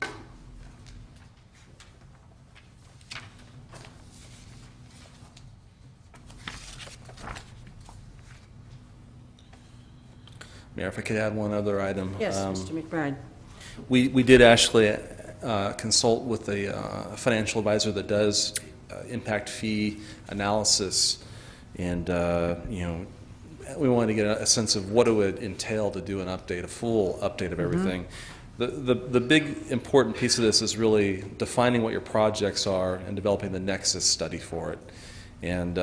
Mayor, if I could add one other item. Yes, Mr. McBride. We did actually consult with a financial advisor that does impact fee analysis, and we wanted to get a sense of what it would entail to do an update, a full update of everything. The big important piece of this is really defining what your projects are and developing the nexus study for it. And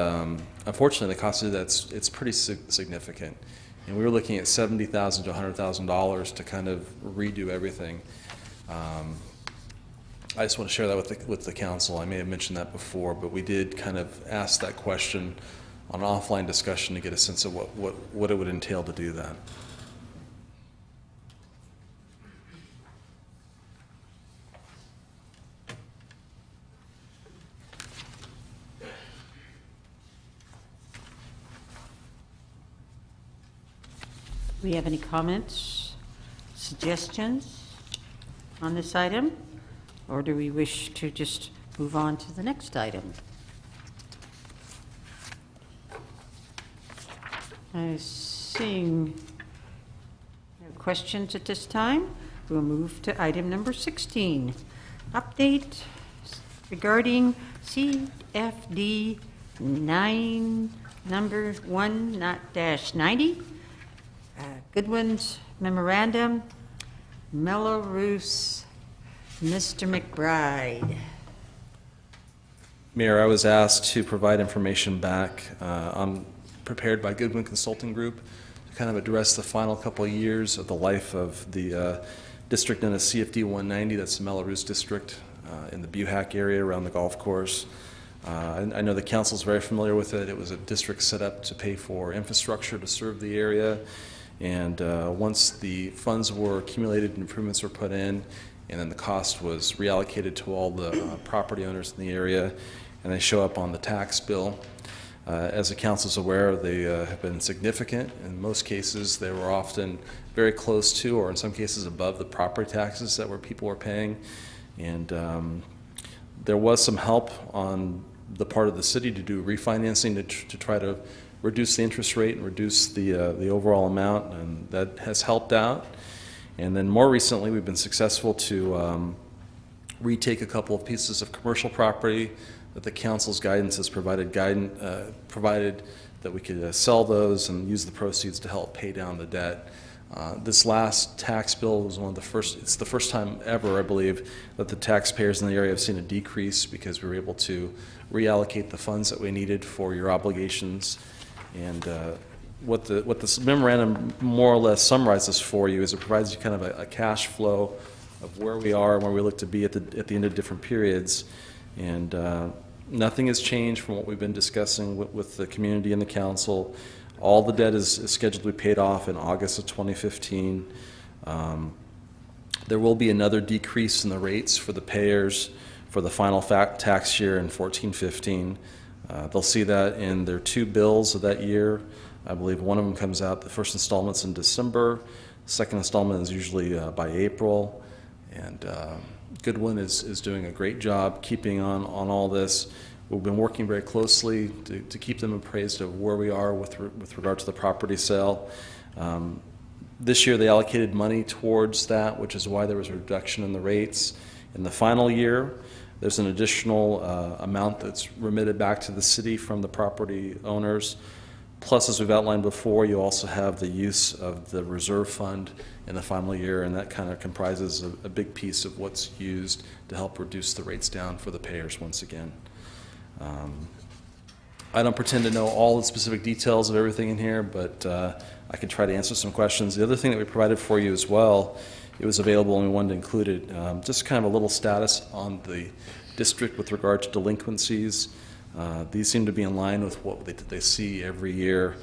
unfortunately, the cost of that, it's pretty significant. And we were looking at $70,000 to $100,000 to kind of redo everything. I just want to share that with the council. I may have mentioned that before, but we did kind of ask that question on an offline discussion to get a sense of what it would entail to do that. Do we have any comments, suggestions on this item? Or do we wish to just move on to the next item? Seeing no questions at this time, we'll move to item number 16. Update regarding CFD 9, number 1-90. Goodwin's memorandum, Melrose, Mr. McBride. Mayor, I was asked to provide information back prepared by Goodwin Consulting Group to kind of address the final couple of years of the life of the district known as CFD 190. That's the Melrose district in the Buhack area around the golf course. I know the council's very familiar with it. It was a district set up to pay for infrastructure to serve the area. And once the funds were accumulated and improvements were put in, and then the cost was reallocated to all the property owners in the area, and they show up on the tax bill. As the council is aware, they have been significant. In most cases, they were often very close to, or in some cases above, the property taxes that people were paying. And there was some help on the part of the city to do refinancing to try to reduce the interest rate and reduce the overall amount, and that has helped out. And then more recently, we've been successful to retake a couple of pieces of commercial property that the council's guidance has provided that we could sell those and use the proceeds to help pay down the debt. This last tax bill was one of the first, it's the first time ever, I believe, that the taxpayers in the area have seen a decrease because we were able to reallocate the funds that we needed for your obligations. And what this memorandum more or less summarizes for you is it provides you kind of a cash flow of where we are and where we look to be at the end of different periods. And nothing has changed from what we've been discussing with the community and the council. All the debt is scheduled to be paid off in August of 2015. There will be another decrease in the rates for the payers for the final tax year in 14-15. They'll see that in their 2 bills of that year. I believe one of them comes out, the first installment's in December. Second installment is usually by April. And Goodwin is doing a great job keeping on all this. We've been working very closely to keep them appraised of where we are with regard to the property sale. This year they allocated money towards that, which is why there was a reduction in the rates. In the final year, there's an additional amount that's remitted back to the city from the property owners. Plus, as we've outlined before, you also have the use of the reserve fund in the final year, and that kind of comprises a big piece of what's used to help reduce the rates down for the payers once again. I don't pretend to know all the specific details of everything in here, but I can try to answer some questions. The other thing that we provided for you as well, it was available and we wanted to include it, just kind of a little status on the district with regard to delinquencies. These seem to be in line with what they see every year,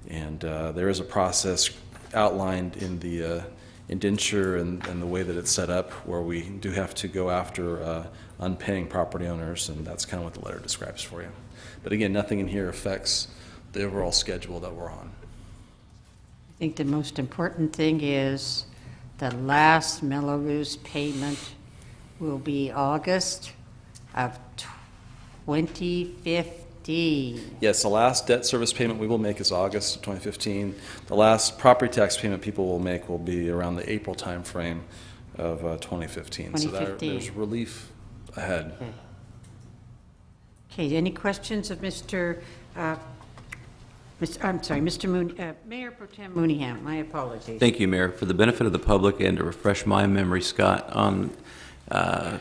and there is a process outlined in the indenture and the way that it's set up where we do have to go after unpaying property owners, and that's kind of what the letter describes for you. But again, nothing in here affects the overall schedule that we're on. I think the most important thing is the last Melrose payment will be August of 2015. Yes, the last debt service payment we will make is August of 2015. The last property tax payment people will make will be around the April timeframe of 2015. So there's relief ahead. Okay, any questions of Mr. Mayor Pro-Tem Mooneyham? My apologies. Thank you, Mayor. For the benefit of the public and to refresh my memory, Scott, on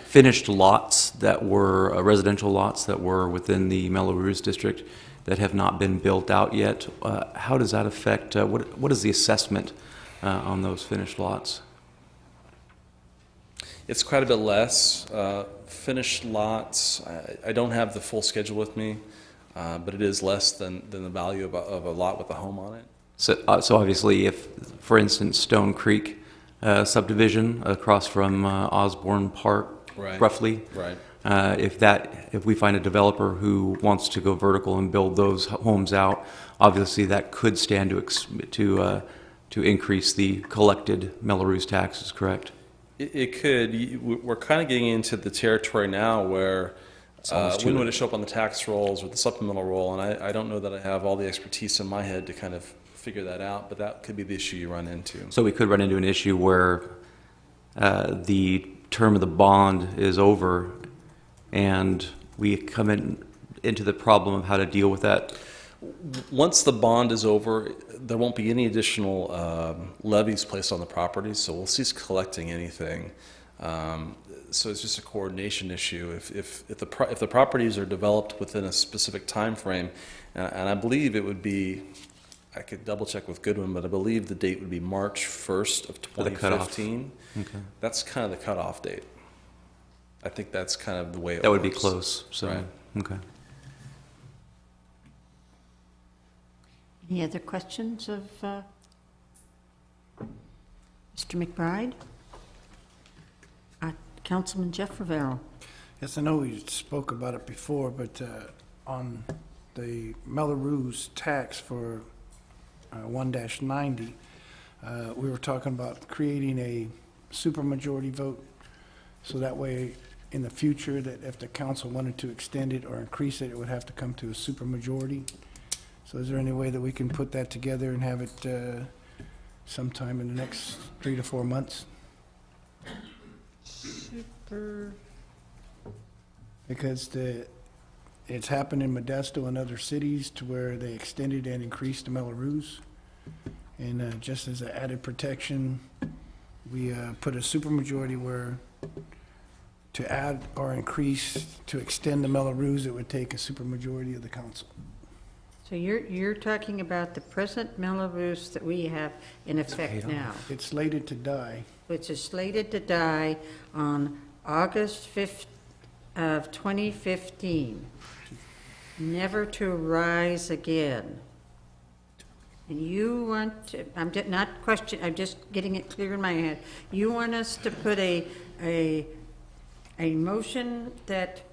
finished lots that were residential lots that were within the Melrose district that have not been built out yet, how does that affect, what is the assessment on those finished lots? It's quite a bit less. Finished lots, I don't have the full schedule with me, but it is less than the value of a lot with a home on it. So obviously, if, for instance, Stone Creek subdivision across from Osborne Park, Right. roughly, Right. If we find a developer who wants to go vertical and build those homes out, obviously that could stand to increase the collected Melrose taxes, correct? It could. We're kind of getting into the territory now where when would it show up on the tax rolls or the supplemental roll, and I don't know that I have all the expertise in my head to kind of figure that out, but that could be the issue you run into. So we could run into an issue where the term of the bond is over and we come into the problem of how to deal with that. Once the bond is over, there won't be any additional levies placed on the property, so we'll cease collecting anything. So it's just a coordination issue. If the properties are developed within a specific time frame, and I believe it would be, I could double check with Goodwin, but I believe the date would be March 1st of 2015. Okay. That's kind of the cutoff date. I think that's kind of the way it That works. would be close, so, Right. okay. Any other questions of Mr. McBride? Councilman Jeff Rivero. Yes, I know we spoke about it before, but on the Melrose tax for 1-90, we were talking about creating a supermajority vote, so that way in the future that if the council wanted to extend it or increase it, it would have to come to a supermajority. So is there any way that we can put that together and have it sometime in the next 3 to 4 months? Because it's happened in Modesto and other cities to where they extended and increased the Melrose. And just as an added protection, we put a supermajority where to add or increase, to extend the Melrose, it would take a supermajority of the council. So you're talking about the present Mello-Roos that we have in effect now, It's slated to die. which is slated to die on August 5th of 2015, never to rise again. And you want to, I'm just getting it clear in my head. You want us to put a motion that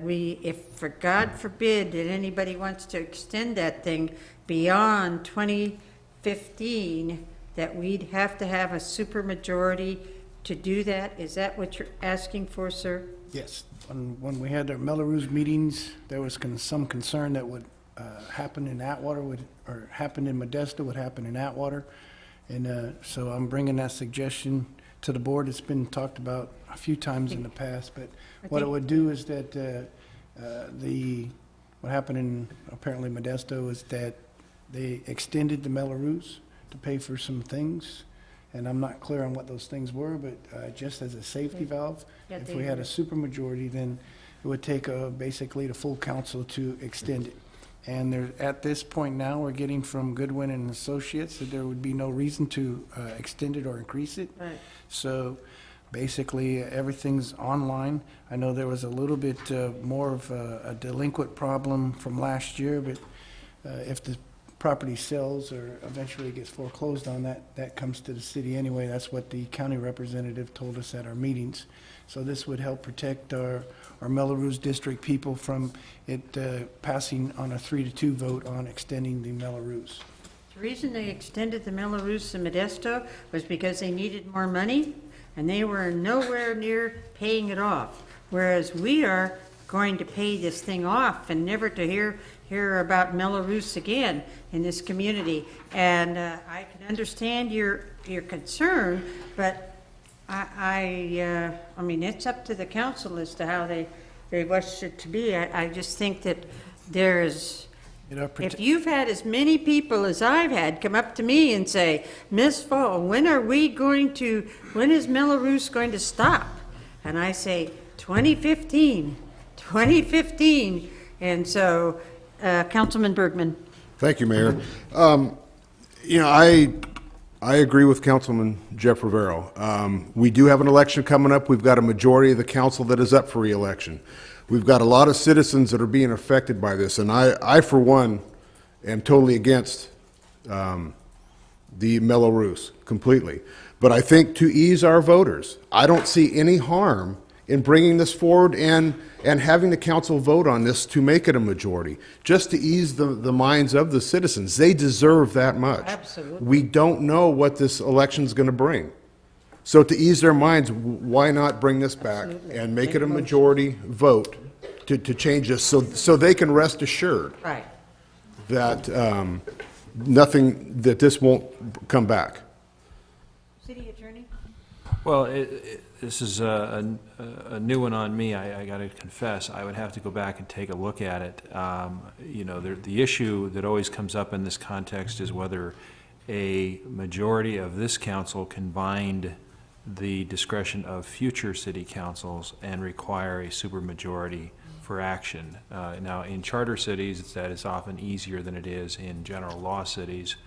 we, if for God forbid that anybody wants to extend that thing beyond 2015, that we'd have to have a supermajority to do that? Is that what you're asking for, sir? Yes. When we had our Mello-Roos meetings, there was some concern that would happen in Atwater or happen in Modesto would happen in Atwater. And so I'm bringing that suggestion to the board. It's been talked about a few times in the past, but what it would do is that what happened in apparently Modesto is that they extended the Mello-Roos to pay for some things, and I'm not clear on what those things were, but just as a safety valve, if we had a supermajority, then it would take basically the full council to extend it. And there, at this point now, we're getting from Goodwin and Associates that there would be no reason to extend it or increase it. Right. So basically, everything's online. I know there was a little bit more of a delinquent problem from last year, but if the property sells or eventually gets foreclosed on, that comes to the city anyway. That's what the county representative told us at our meetings. So this would help protect our Mello-Roos district people from it passing on a 3-2 vote on extending the Mello-Roos. The reason they extended the Mello-Roos to Modesto was because they needed more money, and they were nowhere near paying it off. Whereas we are going to pay this thing off and never to hear about Mello-Roos again in this community. And I can understand your concern, but I mean, it's up to the council as to how they wish it to be. I just think that there's, if you've had as many people as I've had come up to me and say, Miss Fall, when is Mello-Roos going to stop? And I say, 2015. And so, Councilman Berkman. Thank you, Mayor. I agree with Councilman Jeff Rivero. We do have an election coming up. We've got a majority of the council that is up for re-election. We've got a lot of citizens that are being affected by this, and I for one, am totally against the Mello-Roos completely. But I think to ease our voters, I don't see any harm in bringing this forward and having the council vote on this to make it a majority, just to ease the minds of the citizens. They deserve that much. Absolutely. We don't know what this election's going to bring. So to ease their minds, why not bring this back and make it a majority vote to change this so they can rest assured Right. that that this won't come back. City Attorney? Well, this is a new one on me, I got to confess. I would have to go back and take a look at it. The issue that always comes up in this context is whether a majority of this council can bind the discretion of future city councils and require a supermajority for action. Now, in charter cities, that is often easier than it is in general law cities,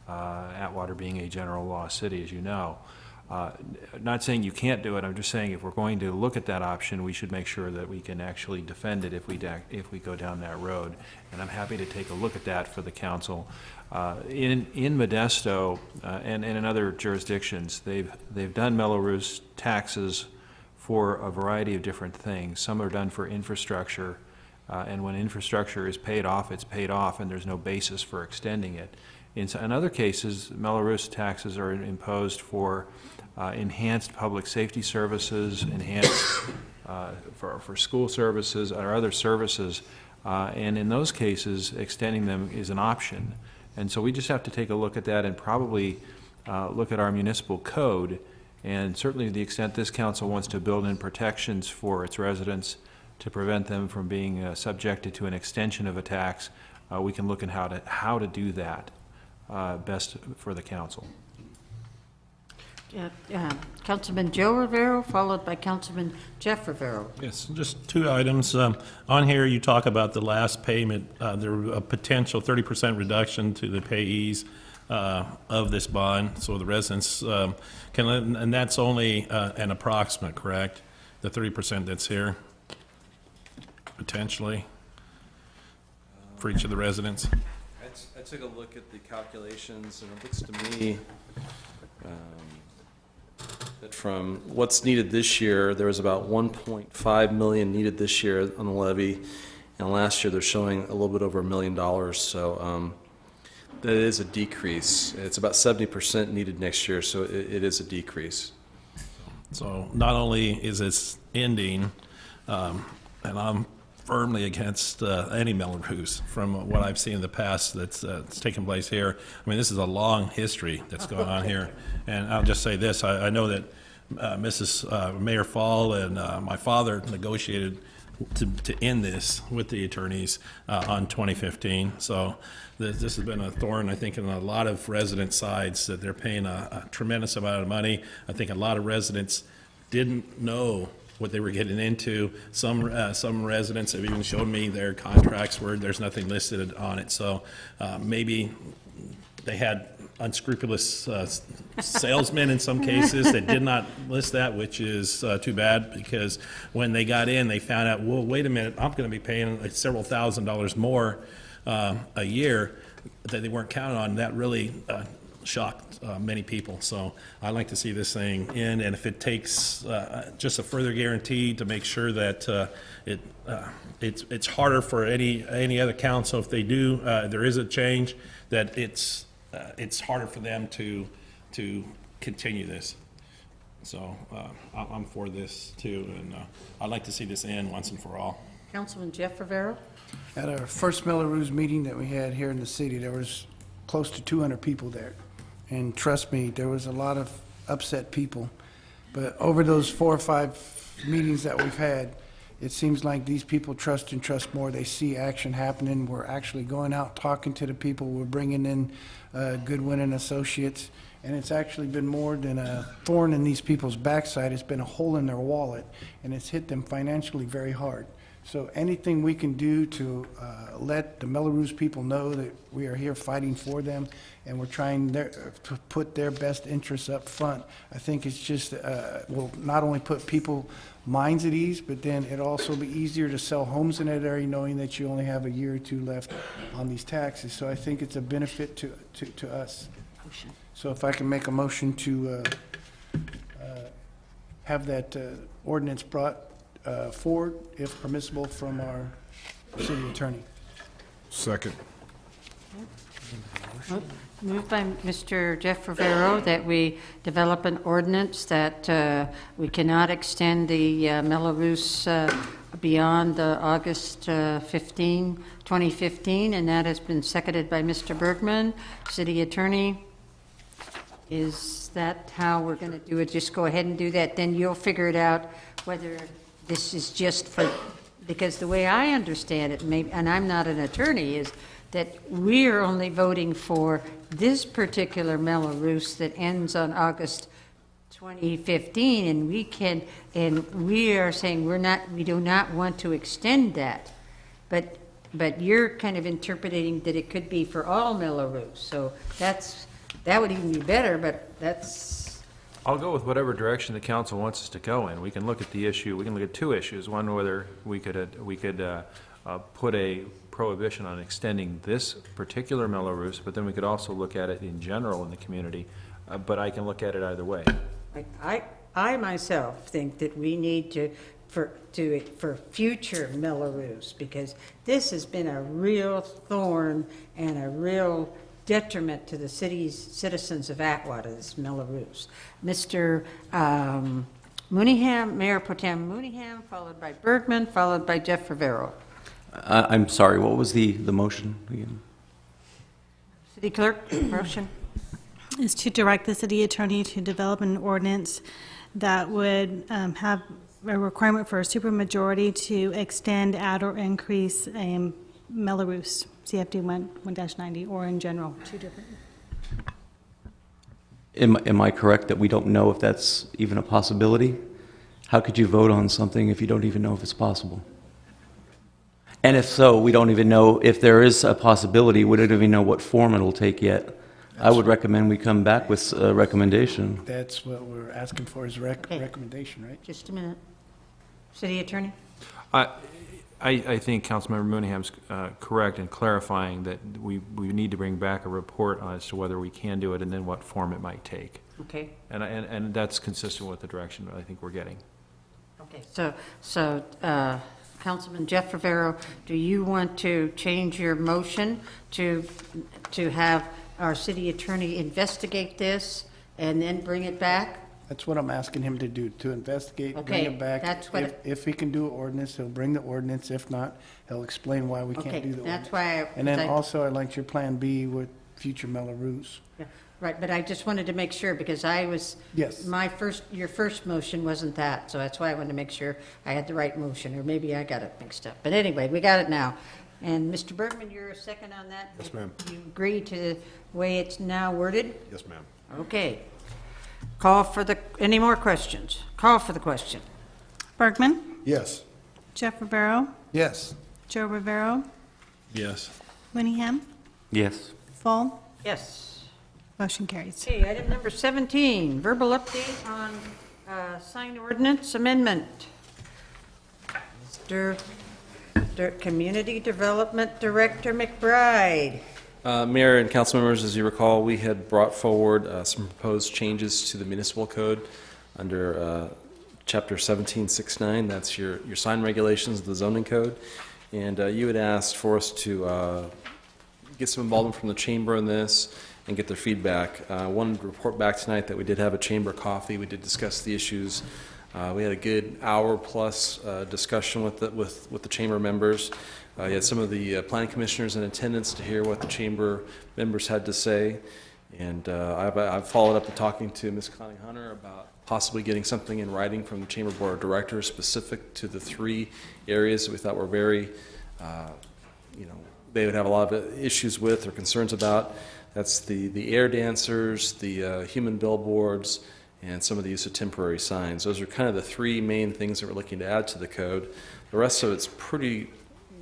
Atwater being a general law city, as you know. Not saying you can't do it, I'm just saying if we're going to look at that option, we should make sure that we can actually defend it if we go down that road. And I'm happy to take a look at that for the council. In Modesto and in other jurisdictions, they've done Mello-Roos taxes for a variety of different things. Some are done for infrastructure, and when infrastructure is paid off, it's paid off, and there's no basis for extending it. In other cases, Mello-Roos taxes are imposed for enhanced public safety services, enhanced for school services or other services, and in those cases, extending them is an option. And so we just have to take a look at that and probably look at our municipal code, and certainly to the extent this council wants to build in protections for its residents to prevent them from being subjected to an extension of a tax, we can look at how to do that best for the council. Councilman Joe Rivero, followed by Councilman Jeff Rivero. Yes, just two items. On here, you talk about the last payment, there a potential 30% reduction to the payees of this bond, so the residents can, and that's only an approximate, correct? The 30% that's here, potentially, for each of the residents? I took a look at the calculations, and it looks to me that from what's needed this year, there was about 1.5 million needed this year on the levy, and last year they're showing a little bit over $1 million. So that is a decrease. It's about 70% needed next year, so it is a decrease. So not only is this ending, and I'm firmly against any Melrose from what I've seen in the past that's taken place here. I mean, this is a long history that's going on here. And I'll just say this, I know that Mayor Fall and my father negotiated to end this with the attorneys on 2015. So this has been a thorn, I think, in a lot of resident sides, that they're paying a tremendous amount of money. I think a lot of residents didn't know what they were getting into. Some residents have even shown me their contracts where there's nothing listed on it. So maybe they had unscrupulous salesmen in some cases that did not list that, which is too bad, because when they got in, they found out, well, wait a minute, I'm going to be paying like several $1,000s more a year that they weren't counting on. That really shocked many people. So I'd like to see this thing in, and if it takes just a further guarantee to make sure that it's harder for any other council, if they do, there is a change, that it's harder for them to continue this. So I'm for this too, and I'd like to see this end once and for all. Councilman Jeff Rivero. At our first Melrose meeting that we had here in the city, there was close to 200 people there. And trust me, there was a lot of upset people. But over those 4 or 5 meetings that we've had, it seems like these people trust more. They see action happening. We're actually going out, talking to the people. We're bringing in Goodwin and Associates. And it's actually been more than a thorn in these people's backside. It's been a hole in their wallet, and it's hit them financially very hard. So anything we can do to let the Melrose people know that we are here fighting for them, and we're trying to put their best interests up front, I think it's just will not only put people minds at ease, but then it'll also be easier to sell homes in that area, knowing that you only have a year or two left on these taxes. So I think it's a benefit to us. So if I can make a motion to have that ordinance brought forward, if permissible, from our city attorney. Second. Moved by Mr. Jeff Rivero that we develop an ordinance that we cannot extend the Melrose beyond August 15, 2015, and that has been seconded by Mr. Berkman, city attorney. Is that how we're going to do it? Just go ahead and do that, then you'll figure it out whether this is just for, because the way I understand it, maybe, and I'm not an attorney, is that we're only voting for this particular Melrose that ends on August 2015, and we are saying we do not want to extend that. But you're kind of interpreting that it could be for all Melrose. So that would even be better, but that's... I'll go with whatever direction the council wants us to go in. We can look at the issue, we can look at two issues. One, whether we could put a prohibition on extending this particular Melrose, but then we could also look at it in general in the community. But I can look at it either way. I myself think that we need to for future Melrose, because this has been a real thorn and a real detriment to the city's citizens of Atwater, this Melrose. Mr. Mooneyham, Mayor Pro-Tem Mooneyham, followed by Berkman, followed by Jeff Rivero. I'm sorry, what was the motion again? City Clerk, motion. Is to direct the city attorney to develop an ordinance that would have a requirement for a supermajority to extend, add, or increase a Melrose, CFD 1-90, or in general, two different. Am I correct that we don't know if that's even a possibility? How could you vote on something if you don't even know if it's possible? And if so, we don't even know if there is a possibility, we don't even know what form it'll take yet. I would recommend we come back with a recommendation. That's what we're asking for, is recommendation, right? Just a minute. City Attorney? I think Councilmember Mooneyham's correct in clarifying that we need to bring back a report as to whether we can do it and then what form it might take. Okay. And that's consistent with the direction that I think we're getting. Okay, so Councilman Jeff Rivero, do you want to change your motion to have our city attorney investigate this and then bring it back? That's what I'm asking him to do, to investigate, bring Okay, it back. that's what If he can do an ordinance, he'll bring the ordinance. If not, he'll explain why we Okay, can't do the ordinance. that's why And then also, I'd like your plan B with future Mello-Roos. Yeah, right, but I just wanted to make sure, because I was. Yes. Your first motion wasn't that, so that's why I wanted to make sure I had the right motion, or maybe I got it mixed up. But anyway, we got it now. And Mr. Berkman, you're a second on that? Yes, ma'am. You agree to the way it's now worded? Yes, ma'am. Okay. Any more questions? Call for the question. Berkman, Yes. Jeff Rivero, Yes. Joe Rivero, Yes. Mooneyham, Yes. Fall. Yes. Motion carries. Okay, item number 17, verbal update on sign ordinance amendment. Mr. Community Development Director McBride. Mayor and council members, as you recall, we had brought forward some proposed changes to the municipal code under Chapter 1769. That's your sign regulations, the zoning code. And you had asked for us to get some involvement from the chamber in this and get their feedback. I wanted to report back tonight that we did have a chamber coffee. We did discuss the issues. We had a good hour-plus discussion with the chamber members. You had some of the planning commissioners in attendance to hear what the chamber members had to say. And I've followed up with talking to Ms. Connie Hunter about possibly getting something in writing from the Chamber Board of Directors specific to the three areas that we thought were very, they would have a lot of issues with or concerns about. That's the air dancers, the human billboards, and some of the use of temporary signs. Those are kind of the three main things that we're looking to add to the code. The rest of it's pretty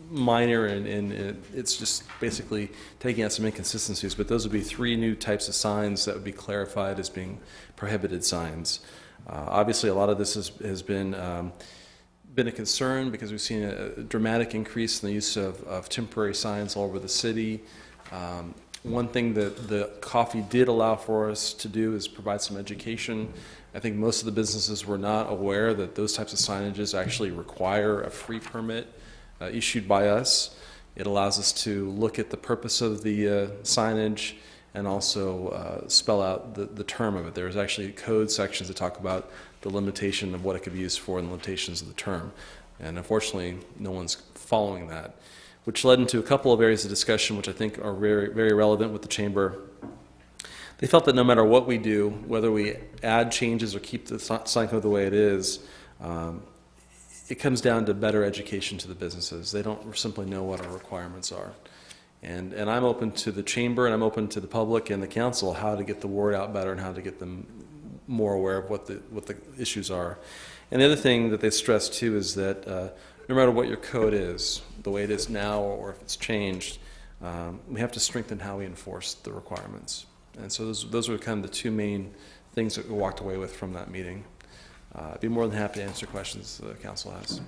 minor, and it's just basically taking out some inconsistencies, but those would be three new types of signs that would be clarified as being prohibited signs. Obviously, a lot of this has been a concern because we've seen a dramatic increase in the use of temporary signs all over the city. One thing that the coffee did allow for us to do is provide some education. I think most of the businesses were not aware that those types of signages actually require a free permit issued by us. It allows us to look at the purpose of the signage and also spell out the term of it. There's actually code sections that talk about the limitation of what it could be used for and the limitations of the term. And unfortunately, no one's following that, which led into a couple of areas of discussion which I think are very, very relevant with the chamber. They felt that no matter what we do, whether we add changes or keep the sign code the way it is, it comes down to better education to the businesses. They don't simply know what our requirements are. And I'm open to the chamber and I'm open to the public and the council how to get the word out better and how to get them more aware of what the issues are. And the other thing that they stress too is that no matter what your code is, the way it is now or if it's changed, we have to strengthen how we enforce the requirements. And so those are kind of the two main things that we walked away with from that meeting. I'd be more than happy to answer questions the council has.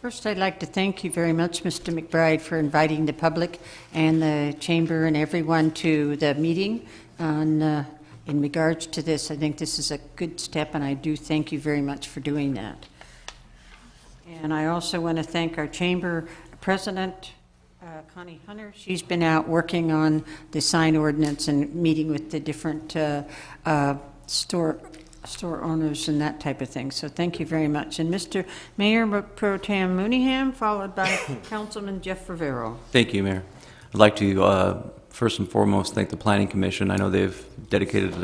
First, I'd like to thank you very much, Mr. McBride, for inviting the public and the chamber and everyone to the meeting on, in regards to this. I think this is a good step, and I do thank you very much for doing that. And I also want to thank our chamber president, Connie Hunter. She's been out working on the sign ordinance and meeting with the different store owners and that type of thing. So thank you very much. And Mr. Mayor Pro-Tem Mooneyham, followed by Councilman Jeff Rivero. Thank you, Mayor. I'd like to first and foremost thank the Planning Commission. I know they've dedicated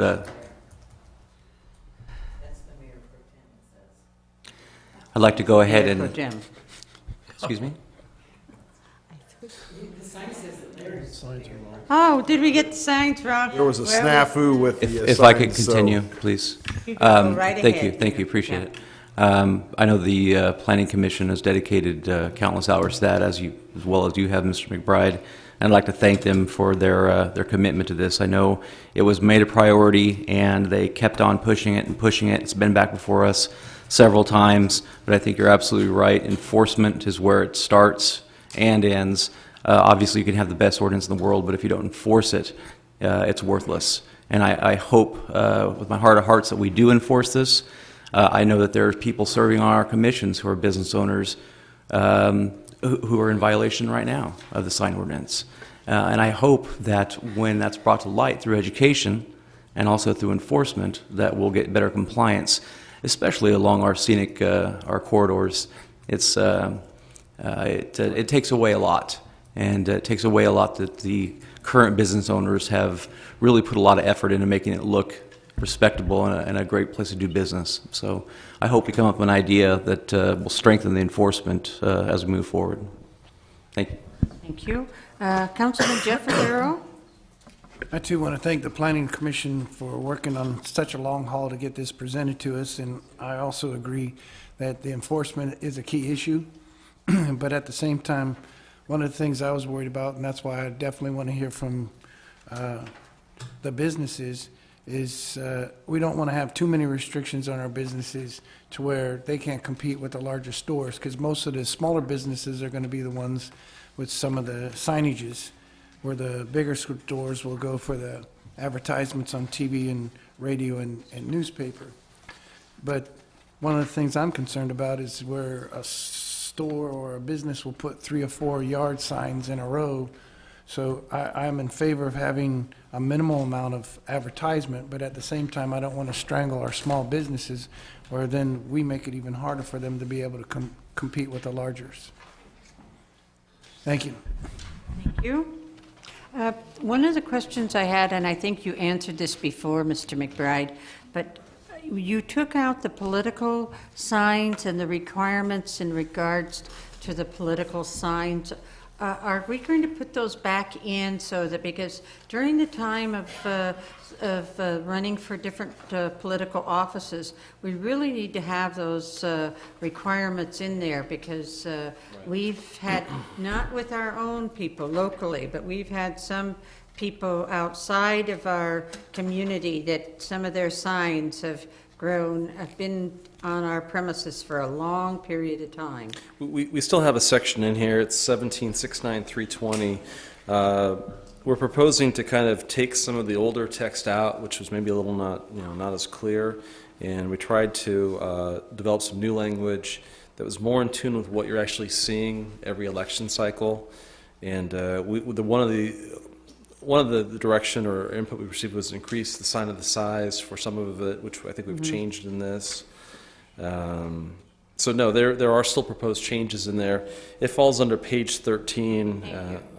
I'd like to go ahead and... Pro-Tem. Excuse me? Oh, did we get the signs wrong? There was a Well, snafu with the If I could signs, so- continue, please. You can go right Thank you, ahead. appreciate it. I know the Planning Commission has dedicated countless hours to that, as well as you have, Mr. McBride. I'd like to thank them for their commitment to this. I know it was made a priority, and they kept on pushing it and pushing it. It's been back before us several times, but I think you're absolutely right. Enforcement is where it starts and ends. Obviously, you can have the best ordinance in the world, but if you don't enforce it, it's worthless. And I hope, with my heart of hearts, that we do enforce this. I know that there are people serving on our commissions who are business owners who are in violation right now of the sign ordinance. And I hope that when that's brought to light through education and also through enforcement, that we'll get better compliance, especially along our scenic, our corridors. It takes away a lot, and it takes away a lot that the current business owners have really put a lot of effort into making it look respectable and a great place to do business. So I hope we come up with an idea that will strengthen the enforcement as we move forward. Thank you. Thank you. Councilman Jeff Rivero? I too want to thank the Planning Commission for working on such a long haul to get this presented to us, and I also agree that the enforcement is a key issue. But at the same time, one of the things I was worried about, and that's why I definitely want to hear from the businesses, is we don't want to have too many restrictions on our businesses to where they can't compete with the larger stores, because most of the smaller businesses are going to be the ones with some of the signages, where the bigger stores will go for the advertisements on TV and radio and newspaper. But one of the things I'm concerned about is where a store or a business will put 3 or 4 yard signs in a row. So I'm in favor of having a minimal amount of advertisement, but at the same time, I don't want to strangle our small businesses, where then we make it even harder for them to be able to compete with the largers. Thank you. Thank you. One of the questions I had, and I think you answered this before, Mr. McBride, but you took out the political signs and the requirements in regards to the political signs. Are we going to put those back in so that, because during the time of running for different political offices, we really need to have those requirements in there, because we've had, not with our own people locally, but we've had some people outside of our community that some of their signs have been on our premises for a long period of time. We still have a section in here, it's 17-69320. We're proposing to kind of take some of the older text out, which was maybe a little not as clear, and we tried to develop some new language that was more in tune with what you're actually seeing every election cycle. And one of the direction or input we received was increase the sign of the size for some of it, which I think we've changed in this. So no, there are still proposed changes in there. It falls under page 13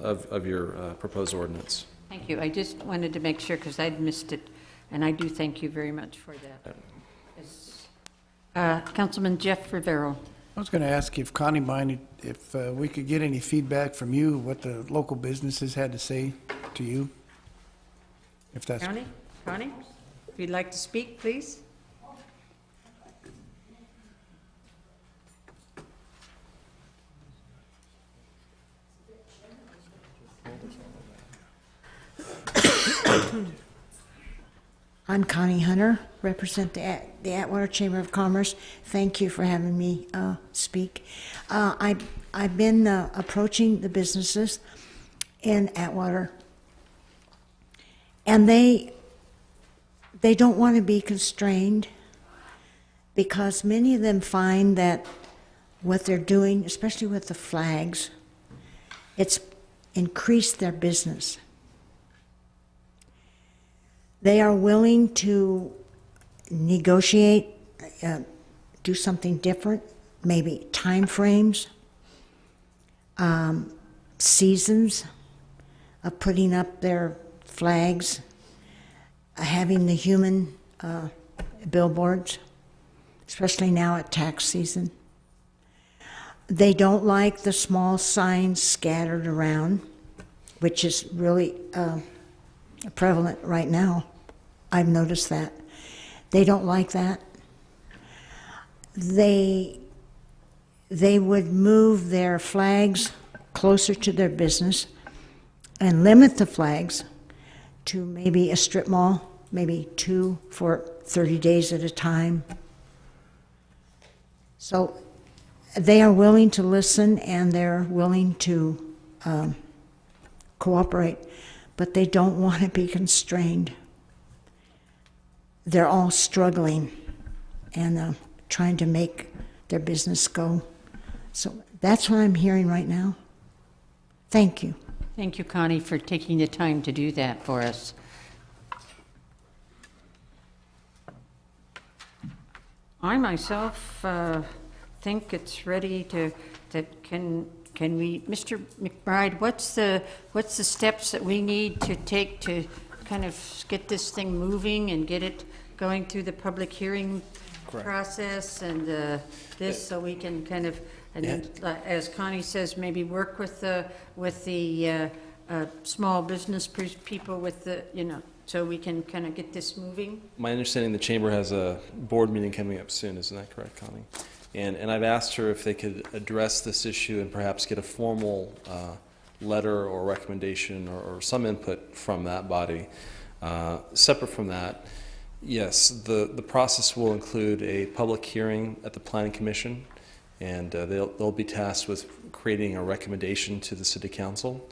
of your proposed ordinance. Thank you. I just wanted to make sure, because I'd missed it, and I do thank you very much for that. Councilman Jeff Rivero. I was going to ask if Connie minded if we could get any feedback from you, what the local businesses had to say to you. If that's Connie, if you'd like to speak, please. I'm Connie Hunter, represent the Atwater Chamber of Commerce. Thank you for having me speak. I've been approaching the businesses in Atwater, and they don't want to be constrained, because many of them find that what they're doing, especially with the flags, it's increased their business. They are willing to negotiate, do something different, maybe time frames, seasons of putting up their flags, having the human billboards, especially now at tax season. They don't like the small signs scattered around. which is really prevalent right now. I've noticed that. They don't like that. They would move their flags closer to their business and limit the flags to maybe a strip mall, maybe 2 for 30 days at a time. So they are willing to listen and they're willing to cooperate, but they don't want to be constrained. They're all struggling and trying to make their business go. So that's what I'm hearing right now. Thank you. Thank you, Connie, for taking the time to do that for us. I myself think it's ready to, can we, Mr. McBride, what's the steps that we need to take to kind of get this thing moving and get it going through the public hearing process and this, so we can kind of, and then, as Connie says, maybe work with the small business people with the, so we can kind of get this moving? My understanding, the chamber has a board meeting coming up soon, isn't that correct, Connie? And I've asked her if they could address this issue and perhaps get a formal letter or recommendation or some input from that body. Separate from that, yes, the process will include a public hearing at the Planning Commission, and they'll be tasked with creating a recommendation to the City Council.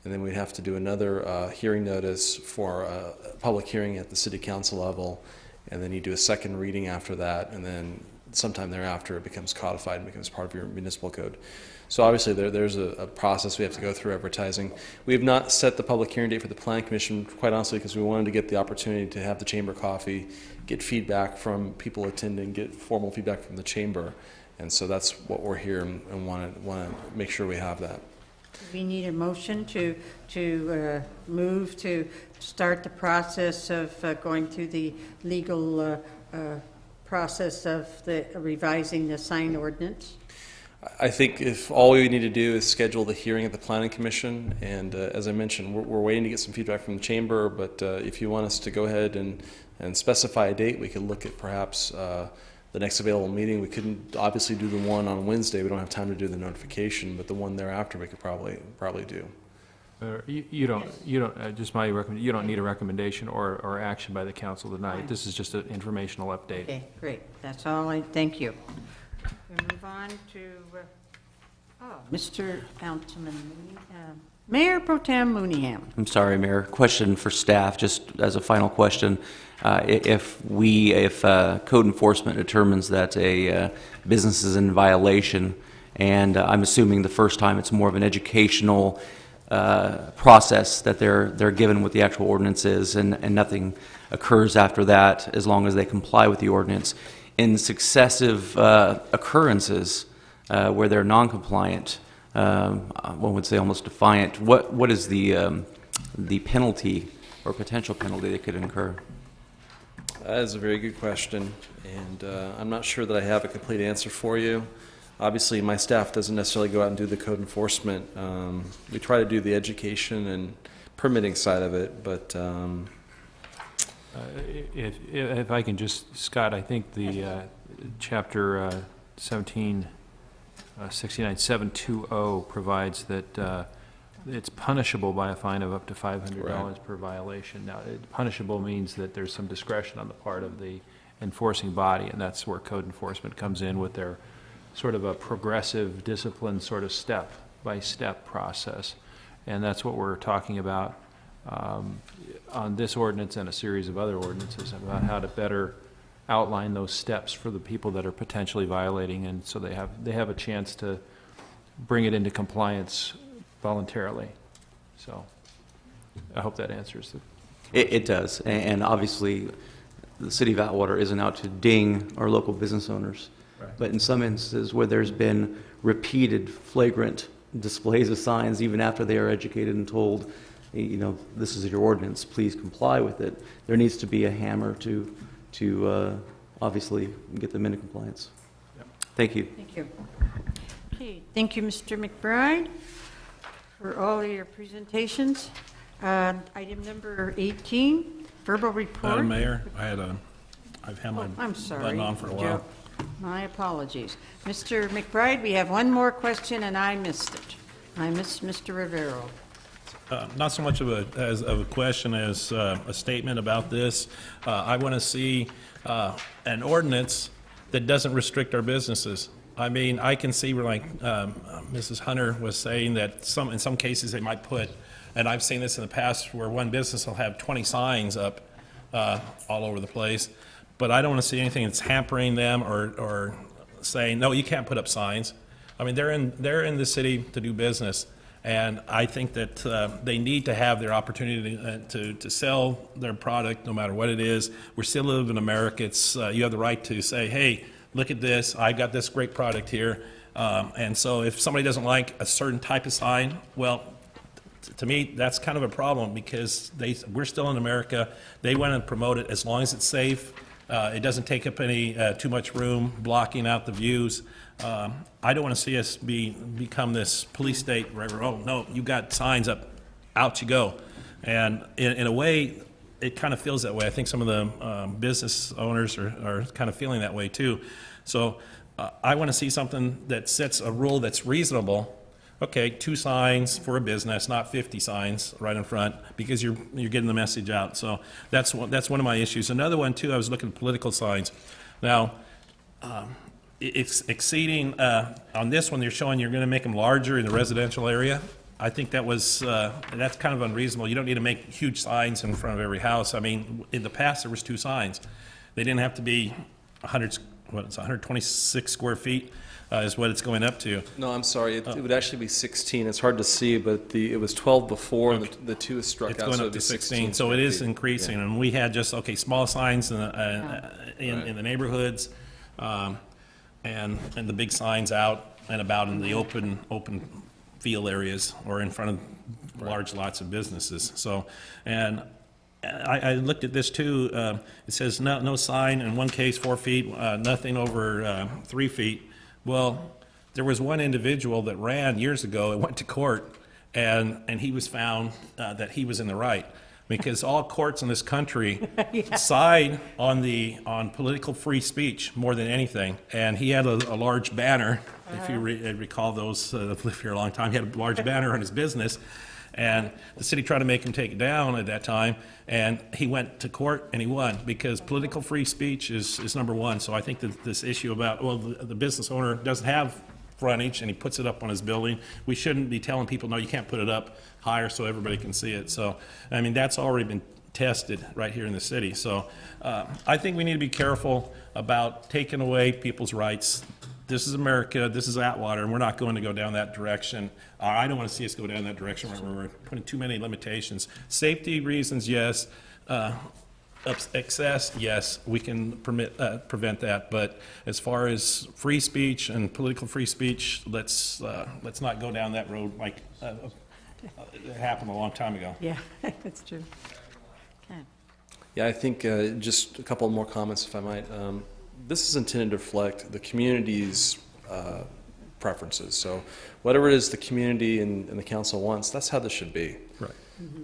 And then we'd have to do another hearing notice for a public hearing at the City Council level, and then you do a second reading after that, and then sometime thereafter it becomes codified and becomes part of your municipal code. So obviously there's a process we have to go through advertising. We have not set the public hearing date for the Planning Commission, quite honestly, because we wanted to get the opportunity to have the chamber coffee, get feedback from people attending, get formal feedback from the chamber. And so that's what we're here and want to make sure we have that. We need a motion to move to start the process of going through the legal process of the revising the sign ordinance. I think if all we need to do is schedule the hearing at the Planning Commission, and as I mentioned, we're waiting to get some feedback from the chamber, but if you want us to go ahead and specify a date, we could look at perhaps the next available meeting. We couldn't obviously do the one on Wednesday. We don't have time to do the notification, but the one thereafter we could probably do. You don't. Just my recommendation. You don't need a recommendation or action by the council tonight. Fine. This is just an informational update. Okay, great. That's all. Thank you. We'll move on to Mr. Councilman Mayor Pro-Tem Mooneyham. I'm sorry, Mayor. Question for staff, just as a final question. If code enforcement determines that a business is in violation, and I'm assuming the first time it's more of an educational process that they're given what the actual ordinance is, and nothing occurs after that as long as they comply with the ordinance. In successive occurrences where they're non-compliant, one would say almost defiant, what is the penalty or potential penalty they could incur? That is a very good question, and I'm not sure that I have a complete answer for you. Obviously, my staff doesn't necessarily go out and do the code enforcement. We try to do the education and permitting side of it, but If I can just, Scott, I think the chapter 1769-720 provides that it's punishable by a fine of up to $500 per violation. Now, punishable means that there's some discretion on the part of the enforcing body, and that's where code enforcement comes in with their sort of a progressive discipline sort of step-by-step process. And that's what we're talking about on this ordinance and a series of other ordinances about how to better outline those steps for the people that are potentially violating, and so they have a chance to bring it into compliance voluntarily. So I hope that answers the It does, and obviously the city of Atwater isn't out to ding our local business owners, but in some instances where there's been repeated flagrant displays of signs, even after they are educated and told, this is your ordinance, please comply with it, there needs to be a hammer to obviously get them into compliance. Yep. Thank you. Thank you. Okay, thank you, Mr. McBride. for all your presentations. Item number 18, verbal report. Madam Mayor, I've had my I'm sorry. button on for a while. Joe. My apologies. Mr. McBride, we have one more question, and I missed it. I missed Mr. Rivero. Not so much of a question as a statement about this. I want to see an ordinance that doesn't restrict our businesses. I mean, I can see where, like Mrs. Hunter was saying, that in some cases they might put, and I've seen this in the past, where one business will have 20 signs up all over the place. But I don't want to see anything that's hampering them or saying, no, you can't put up signs. I mean, they're in the city to do business, and I think that they need to have their opportunity to sell their product, no matter what it is. We still live in America. You have the right to say, hey, look at this. I got this great product here. And so if somebody doesn't like a certain type of sign, well, to me, that's kind of a problem, because we're still in America. They want to promote it as long as it's safe. It doesn't take up any too much room, blocking out the views. I don't want to see us become this police state where, oh, no, you got signs up, out you go. And in a way, it kind of feels that way. I think some of the business owners are kind of feeling that way too. So I want to see something that sets a rule that's reasonable. Okay, 2 signs for a business, not 50 signs right in front, because you're getting the message out. So that's one of my issues. Another one too, I was looking at political signs. Now, it's exceeding, on this one, they're showing you're going to make them larger in the residential area. I think that's kind of unreasonable. You don't need to make huge signs in front of every house. I mean, in the past, there was 2 signs. They didn't have to be 126 square feet. Is what it's going up to. No, I'm sorry. It would actually be 16. It's hard to see, but it was 12 before, and the 2 is struck It's out. going so up it'd to be 16, so it is increasing. And we had just, small signs in the neighborhoods, and the big signs out and about in the open field areas or in front of large lots of businesses. So, and I looked at this too. It says no sign, in one case 4 feet, nothing over 3 feet. Well, there was one individual that ran years ago and went to court, and he was found that he was in the right, because all courts in this country side on political free speech more than anything. And he had a large banner, if you recall those that lived here a long time. He had a large banner on his business, and the city tried to make him take it down at that time, and he went to court and he won, because political free speech is number one. So I think that this issue about, well, the business owner doesn't have frontage and he puts it up on his building, we shouldn't be telling people, no, you can't put it up higher so everybody can see it. So, I mean, that's already been tested right here in the city. So I think we need to be careful about taking away people's rights. This is America, this is Atwater, and we're not going to go down that direction. I don't want to see us go down that direction where we're putting too many limitations. Safety reasons, yes. Excess, yes, we can prevent that. But as far as free speech and political free speech, let's not go down that road like it happened a long time ago. Yeah, that's true. Okay. Yeah, I think just a couple more comments, if I might. This is intended to reflect the community's preferences. So whatever it is the community and the council wants, that's how this should be. Right.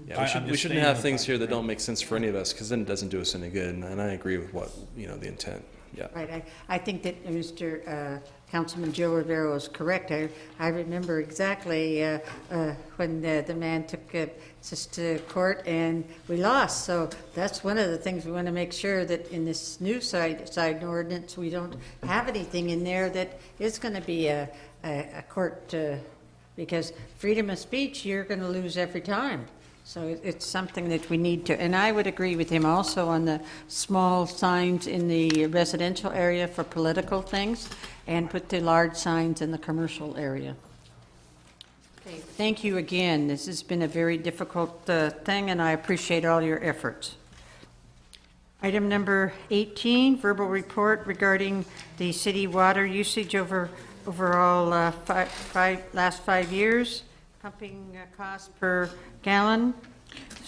Yeah, we shouldn't have things here that don't make sense for any of us, because then it doesn't do us any good. And I agree with what, the intent. Yeah. Right. I think that Mr. Councilman Joe Rivero is correct. I remember exactly when the man took us to court and we lost. So that's one of the things we want to make sure that in this new side ordinance, we don't have anything in there that is going to be a court, because freedom of speech, you're going to lose every time. So it's something that we need to, and I would agree with him also on the small signs in the residential area for political things, and put the large signs in the commercial area. Okay, thank you again. This has been a very difficult thing, and I appreciate all your efforts. Item number 18, verbal report regarding the city water usage overall last 5 years. Pumping cost per gallon.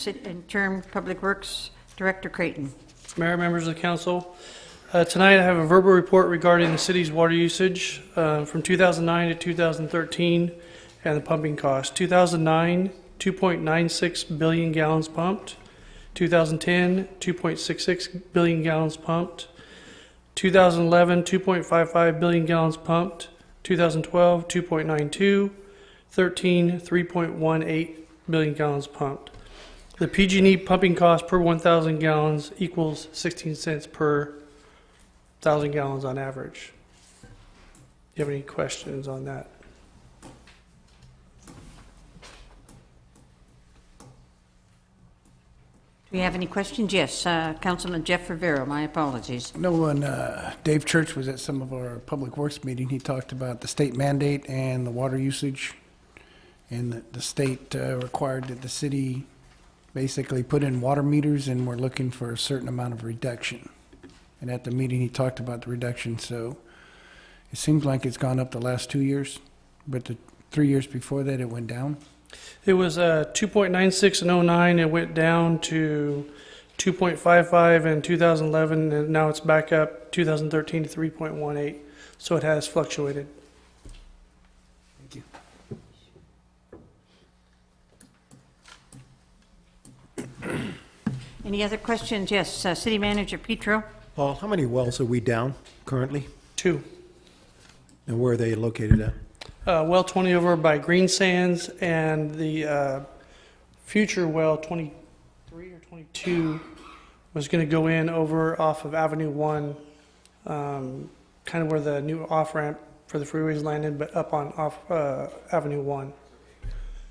In term, Public Works Director Creighton. Mayor, members of the council, tonight I have a verbal report regarding the city's water usage from 2009 to 2013. and the pumping cost. 2009, 2.96 billion gallons pumped. 2010, 2.66 billion gallons pumped. 2011, 2.55 billion gallons pumped. 2012, 2.92. 13, 3.18 billion gallons pumped. The PG&E pumping cost per 1,000 gallons equals 16 cents per 1,000 gallons on average. Do you have any questions on that? Do we have any questions? Yes, Councilman Jeff Rivero, my apologies. No, when Dave Church was at some of our Public Works meeting, he talked about the state mandate and the water usage, and the state required that the city basically put in water meters, and we're looking for a certain amount of reduction. And at the meeting, he talked about the reduction, so it seems like it's gone up the last 2 years, but the 3 years before that, it went down. It was 2.96 in 09. It went down to 2.55 in 2011, and now it's back up 2013 to 3.18. So it has fluctuated. Thank you. Any other questions? Yes, City Manager Pietro. Paul, how many wells are we down currently? 2. And where are they located at? Well 20 over by Green Sands, and the future well 23 or 22 was going to go in over off of Avenue 1, kind of where the new off-ramp for the freeways landed, but up on Avenue 1.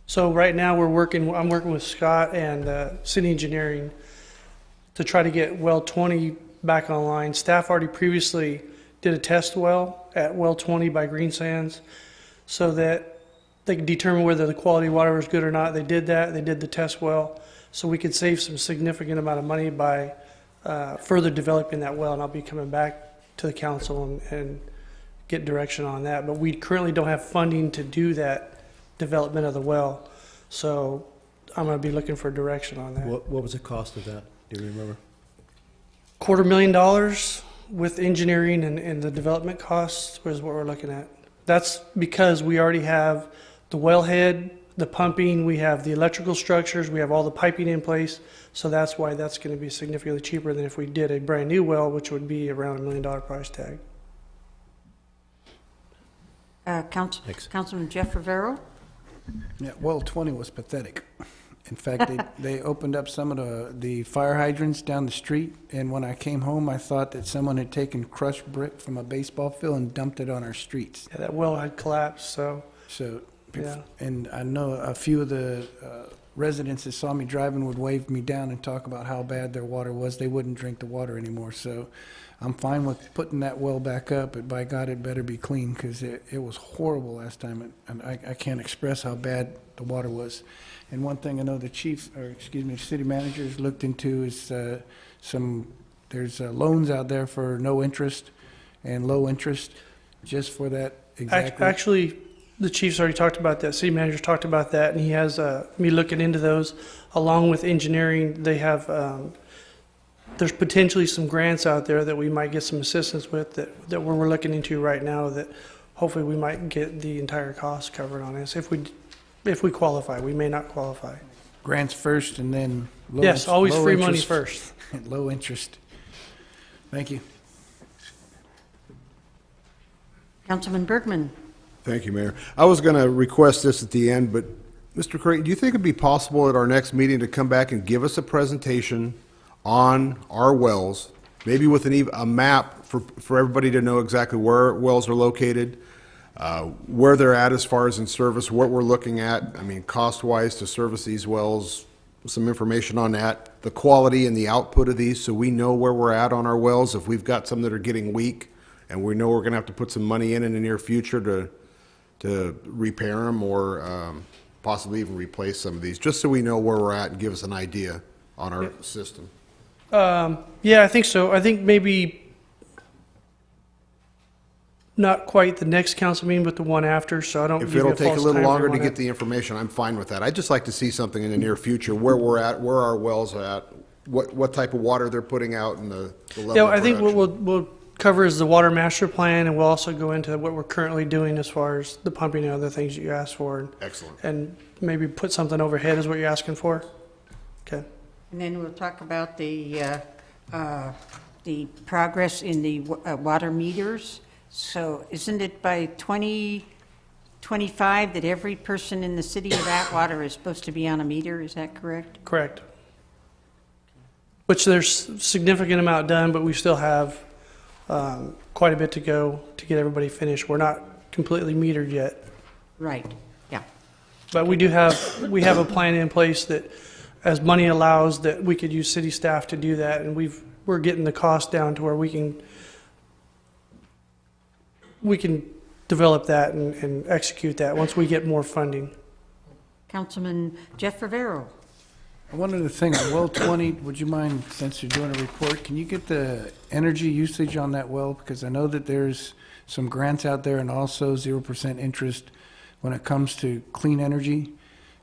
So right now I'm working with Scott and city engineering to try to get well 20 back online. Staff already previously did a test well at well 20 by Green Sands, so that they could determine whether the quality of water was good or not. They did that. They did the test well, so we could save some significant amount of money by further developing that well, and I'll be coming back to the council and get direction on that. But we currently don't have funding to do that development of the well, so I'm going to be looking for direction on that. What was the cost of that? Do you remember? $250,000 with engineering and the development costs was what we're looking at. That's because we already have the wellhead, the pumping, we have the electrical structures, we have all the piping in place. So that's why that's going to be significantly cheaper than if we did a brand new well, which would be around $1 million price tag. Councilman Jeff Rivero. Yeah, well 20 was pathetic. In fact, they opened up some of the fire hydrants down the street, and when I came home, I thought that someone had taken crushed brick from a baseball field and dumped it on our streets. Yeah, that well had collapsed, so yeah. And I know a few of the residents that saw me driving would wave me down and talk about how bad their water was. They wouldn't drink the water anymore, so I'm fine with putting that well back up, but by God, it better be clean, because it was horrible last time, and I can't express how bad the water was. And one thing I know the city managers looked into is there's loans out there for no interest and low interest, just for that exactly. Actually, the chief's already talked about that. City manager talked about that, and he has me looking into those along with engineering. They have there's potentially some grants out there that we might get some assistance with that we're looking into right now, that hopefully we might get the entire cost covered on this if we qualify. We may not qualify. Grants first, and then yes, always free money first. Low interest. Thank you. Councilman Berkman. Thank you, Mayor. I was going to request this at the end, but Mr. Creighton, do you think it'd be possible at our next meeting to come back and give us a presentation on our wells, maybe with a map for everybody to know exactly where wells are located, where they're at as far as in service, what we're looking at, I mean, cost-wise to service these wells, some information on that, the quality and the output of these, so we know where we're at on our wells. If we've got some that are getting weak and we know we're going to have to put some money in the near future to repair them or possibly even replace some of these, just so we know where we're at and give us an idea on our system. Yeah, I think so. I think maybe not quite the next council meeting, but the one after, so I don't If give you it'll take a false little time longer to frame on get it. the information, I'm fine with that. I'd just like to see something in the near future, where we're at, where our wells are at, what type of water they're putting out, and the level Yeah, of I think production. we'll covers the water master plan, and we'll also go into what we're currently doing as far as the pumping and other things that you asked for. Excellent. And maybe put something overhead is what you're asking for? Okay. And then we'll talk about the progress in the water meters. So isn't it by 2025 that every person in the city of Atwater is supposed to be on a meter? Is that correct? Correct. Which there's significant amount done, but we still have quite a bit to go to get everybody finished. We're not completely metered yet. Right, yeah. But we have a plan in place that, as money allows, that we could use city staff to do that, and we're getting the cost down to where we can develop that and execute that once we get more funding. Councilman Jeff Rivero. One other thing, on well 20, would you mind, since you're doing a report, can you get the energy usage on that well? Because I know that there's some grants out there and also 0% interest when it comes to clean energy.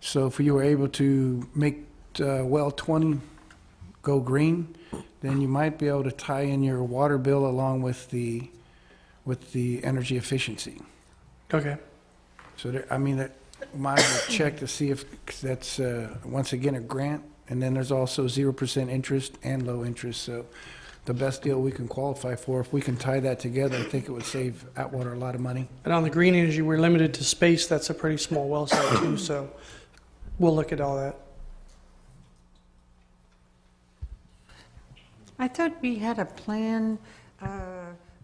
So if you were able to make well 20 go green, then you might be able to tie in your water bill along with the energy efficiency. Okay. So there, I mean, that might as well check to see if 'cause that's once again a grant, and then there's also 0% interest and low interest. So the best deal we can qualify for, if we can tie that together, I think it would save Atwater a lot of money. And on the green energy, we're limited to space. That's a pretty small well site too, so we'll look at all that. I thought we had a plan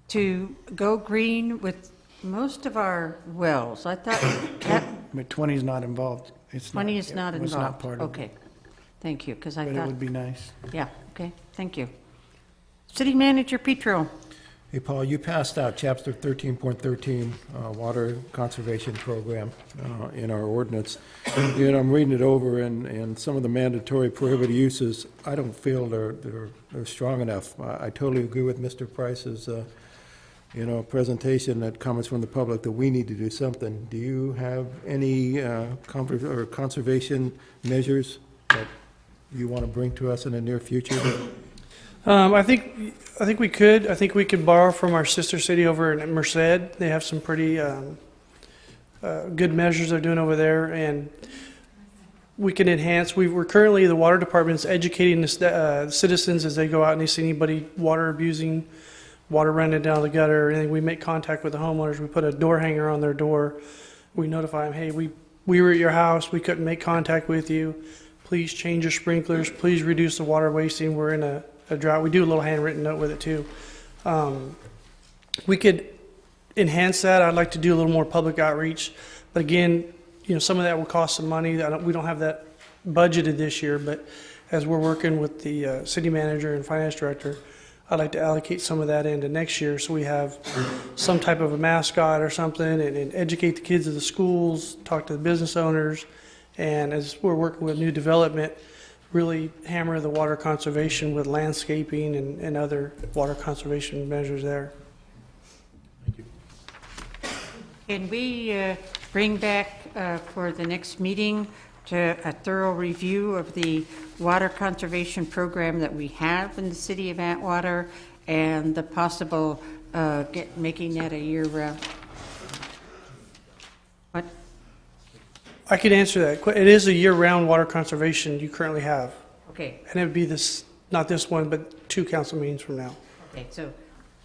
to go green with most of our wells. I thought that But 20 is not involved. It's 20 is not It's involved. not part of it. Okay, thank you, because I But thought. it would be nice. Yeah, okay, thank you. City Manager Pietro. Hey, Paul, you passed out Chapter 13.13, Water Conservation Program in our ordinance. And I'm reading it over, and some of the mandatory prohibited uses, I don't feel they're strong enough. I totally agree with Mr. Price's, presentation that comments from the public that we need to do something. Do you have any conservation measures that you want to bring to us in the near future? I think we could. I think we could borrow from our sister city over in Merced. They have some pretty good measures they're doing over there, and we can enhance. We're currently, the water department is educating the citizens as they go out and they see anybody water abusing, water running down the gutter or anything. We make contact with the homeowners. We put a door hanger on their door. We notify them, hey, we were at your house. We couldn't make contact with you. Please change your sprinklers. Please reduce the water wasting. We're in a drought. We do a little handwritten note with it too. We could enhance that. I'd like to do a little more public outreach, but again, some of that will cost some money. We don't have that budgeted this year, but as we're working with the city manager and finance director, I'd like to allocate some of that into next year so we have some type of a mascot or something and educate the kids of the schools, talk to the business owners, and as we're working with new development, really hammer the water conservation with landscaping and other water conservation measures there. Thank you. Can we bring back for the next meeting to a thorough review of the water conservation program that we have in the city of Atwater and the possible making that a year-round? What? I could answer that. It is a year-round water conservation you currently have. Okay. And it would be this, not this one, but 2 council meetings from now. Okay, so,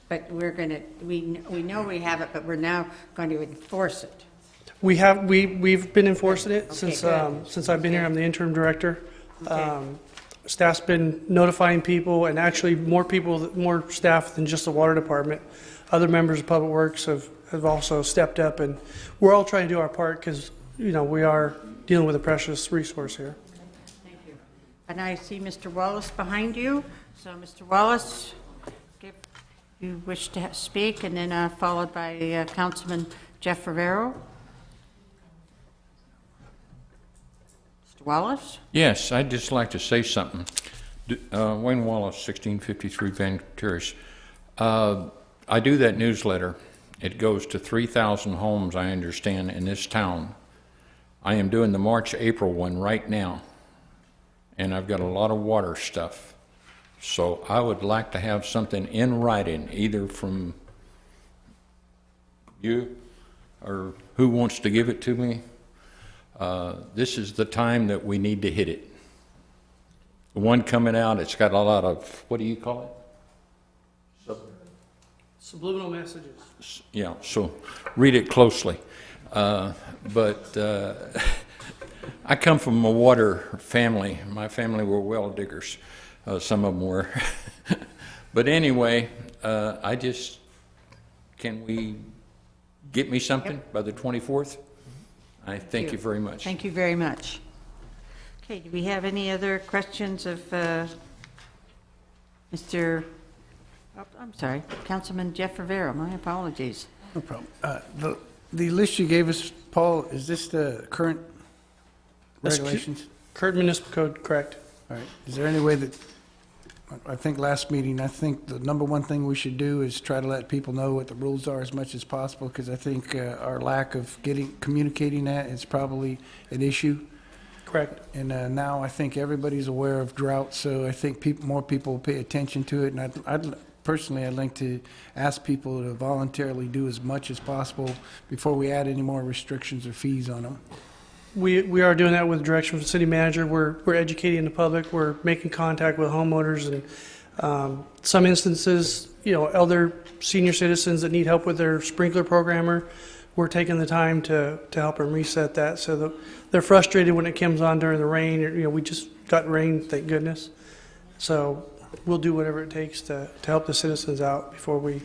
but we're going to, we know we have it, but we're now going to enforce it. We've been enforcing it Okay, since I've been here. I'm the interim director. Okay. Staff's been notifying people, and actually more staff than just the water department. Other members of Public Works have also stepped up, and we're all trying to do our part because, we are dealing with a precious resource here. Thank you. And I see Mr. Wallace behind you. So, Mr. Wallace, if you wish to speak, and then followed by Councilman Jeff Rivero. Mr. Wallace? Yes, I'd just like to say something. Wayne Wallace, 1653 Van Terrace. I do that newsletter. It goes to 3,000 homes, I understand, in this town. I am doing the March-April one right now, and I've got a lot of water stuff. So I would like to have something in writing, either from you or who wants to give it to me. This is the time that we need to hit it. The one coming out, it's got a lot of, what do you call it? Subliminal messages. Yeah, so read it closely. But I come from a water family. My family were well diggers. Some of them were. But anyway, can we get me something by the 24th? I thank you very much. Thank you very much. Okay, do we have any other questions of Councilman Jeff Rivero? My apologies. No problem. The list you gave us, Paul, is this the current That's regulations? Current municipal code, correct. All right. Is there any way that, I think last meeting, I think the number one thing we should do is try to let people know what the rules are as much as possible, because I think our lack of communicating that is probably an issue. Correct. And now I think everybody's aware of drought, so I think more people will pay attention to it. And I'd like to ask people to voluntarily do as much as possible before we add any more restrictions or fees on them. We are doing that with direction from the city manager. We're educating the public. We're making contact with homeowners, and some instances, elder senior citizens that need help with their sprinkler programmer. We're taking the time to help them reset that, so that they're frustrated when it comes on during the rain. We just got rain, thank goodness. So we'll do whatever it takes to help the citizens out before we.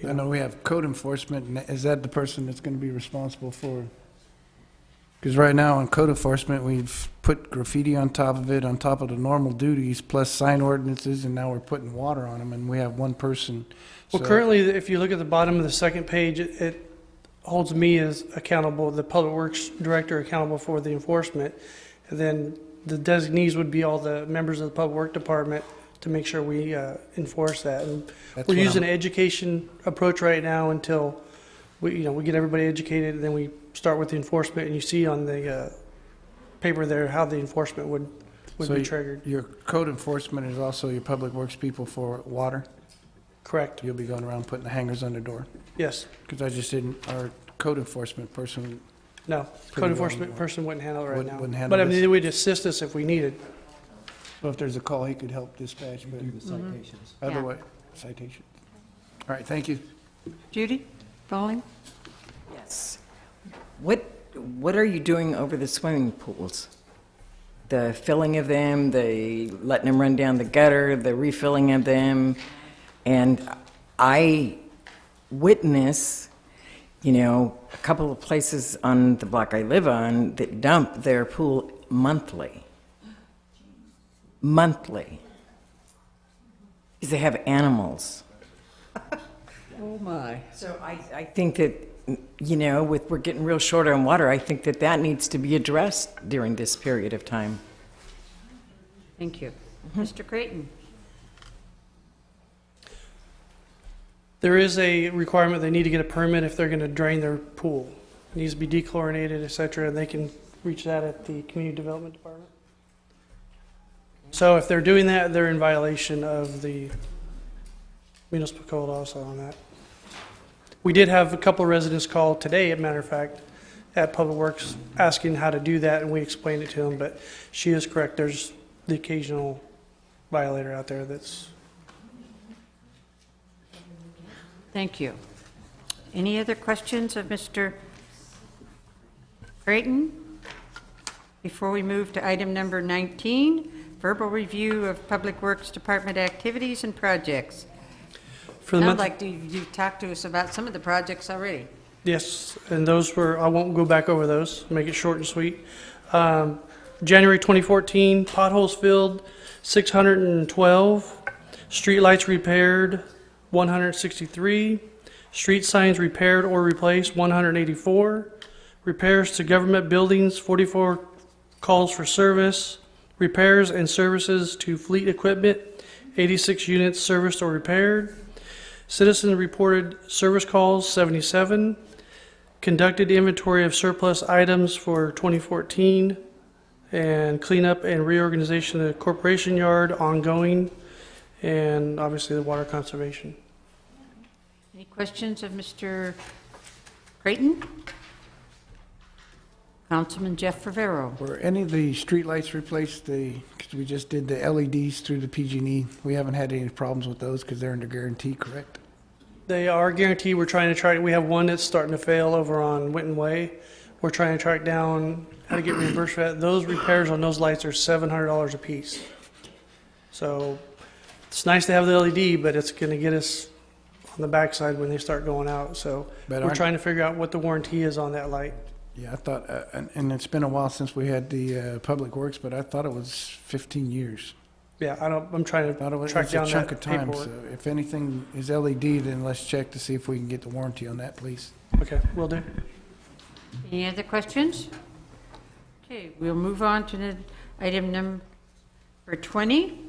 I know we have code enforcement, and is that the person that's going to be responsible for? Because right now on code enforcement, we've put graffiti on top of it, on top of the normal duties, plus sign ordinances, and now we're putting water on them, and we have one person. Well, So- currently, if you look at the bottom of the second page, it holds me as accountable, the Public Works Director accountable for the enforcement. And then the designees would be all the members of the Public Work Department to make sure we enforce that. And That's we're what using I'm- an education approach right now until we get everybody educated, and then we start with the enforcement. And you see on the paper there how the enforcement would So be triggered. Your code enforcement is also your public works people for water? Correct. You'll be going around putting the hangers on the door? Yes. Because I just didn't, our code enforcement person. No, Pretty code well enforcement involved. person wouldn't handle it right now. Wouldn't handle But I this. mean, they would assist us if we needed. So if there's a call, he could help dispatch, but. Do the citations. Otherwise, citation. All right, thank you. Judy Bowling? Yes. What are you doing over the swimming pools? The filling of them, the letting them run down the gutter, the refilling of them? And I witness, a couple of places on the block I live on that dump their pool monthly. Monthly. Because they have animals. Oh, my. So I think that, we're getting real short on water. I think that needs to be addressed during this period of time. Thank you. Mr. Creighton? There is a requirement they need to get a permit if they're going to drain their pool. It needs to be dechlorinated, et cetera, and they can reach that at the Community Development Department. So if they're doing that, they're in violation of the municipal code also on that. We did have a couple of residents call today, as a matter of fact, at Public Works, asking how to do that, and we explained it to them, but she is correct. There's the occasional violator out there that's. Thank you. Any other questions of Mr. Creighton? Before we move to item number 19, verbal review of Public Works Department activities and projects. Sounds like you talked to us about some of the projects already. Yes, and those were, I won't go back over those, make it short and sweet. January 2014, potholes filled, 612. Streetlights repaired, 163. Street signs repaired or replaced, 184. Repairs to government buildings, 44 calls for service. Repairs and services to fleet equipment, 86 units serviced or repaired. Citizens reported service calls, 77. Conducted inventory of surplus items for 2014. And cleanup and reorganization of the corporation yard ongoing. and obviously the water conservation. Any questions of Mr. Creighton? Councilman Jeff Rivero. Were any of the streetlights replaced? Because we just did the LEDs through the PG&E. We haven't had any problems with those because they're under guarantee, correct? They are guaranteed. We're trying to track. We have one that's starting to fail over on Winton Way. We're trying to track down how to get reimbursed for that. Those repairs on those lights are $700 a piece. So it's nice to have the LED, but it's going to get us on the backside when they start going out. So we're trying to figure out what the warranty is on that light. Yeah, I thought, and it's been a while since we had the Public Works, but I thought it was 15 years. Yeah, I'm trying to track down a chunk that of time. paperwork. So if anything is LED, then let's check to see if we can get the warranty on that, please. Okay, will do. Any other questions? Okay, we'll move on to the item number 20,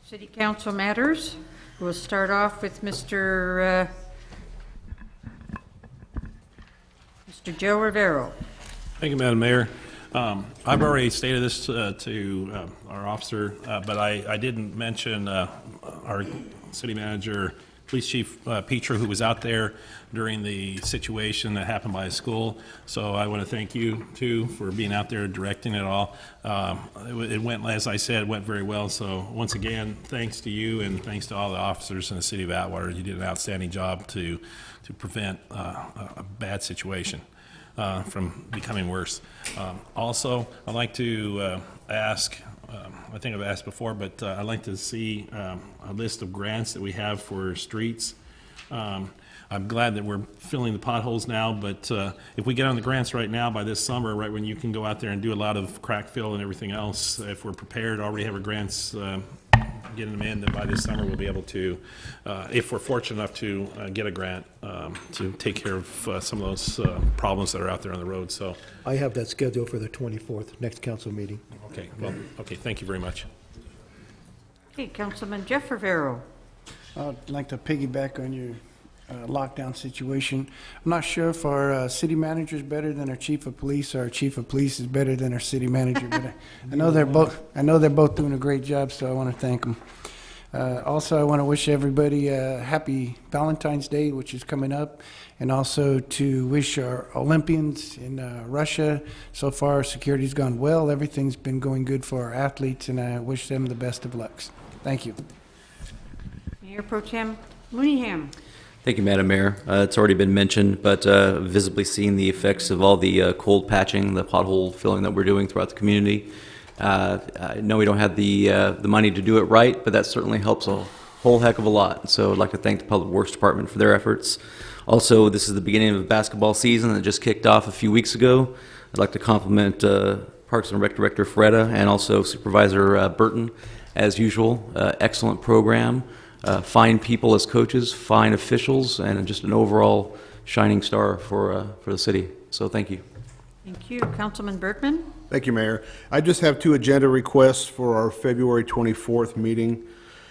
City Council matters. We'll start off with Mr. Joe Rivero. Thank you, Madam Mayor. I've already stated this to our officer, but I didn't mention our city manager, police chief Pietro, who was out there during the situation that happened by his school. So I want to thank you, too, for being out there directing it all. It went, as I said, it went very well. So once again, thanks to you and thanks to all the officers in the city of Atwater. You did an outstanding job to prevent a bad situation from becoming worse. Also, I'd like to ask, I think I've asked before, but I'd like to see a list of grants that we have for streets. I'm glad that we're filling the potholes now, but if we get on the grants right now by this summer, right when you can go out there and do a lot of crack fill and everything else, if we're prepared, already have our grants, getting them in, then by this summer we'll be able to, if we're fortunate enough to get a grant, to take care of some of those problems that are out there on the road. So I have that scheduled for the 24th, next council meeting. okay, well, okay, thank you very much. Okay, Councilman Jeff Rivero. I'd like to piggyback on your lockdown situation. I'm not sure if our city manager is better than our chief of police, or our chief of police is better than our city manager, but I know they're both doing a great job, so I want to thank them. Also, I want to wish everybody a happy Valentine's Day, which is coming up, and also to wish our Olympians in Russia. So far, security's gone well. Everything's been going good for our athletes, and I wish them the best of lucks. Thank you. Mayor Pro-Tem Mooneyham. Thank you, Madam Mayor. It's already been mentioned, but visibly seeing the effects of all the cold patching, the pothole filling that we're doing throughout the community. I know we don't have the money to do it right, but that certainly helps a whole heck of a lot. So I'd like to thank the Public Works Department for their efforts. Also, this is the beginning of a basketball season that just kicked off a few weeks ago. I'd like to compliment Parks and Rec Director Ferretta and also Supervisor Burton. As usual, excellent program. Fine people as coaches, fine officials, and just an overall shining star for the city. So thank you. Thank you. Councilman Berkman. Thank you, Mayor. I just have two agenda requests for our February 24th meeting.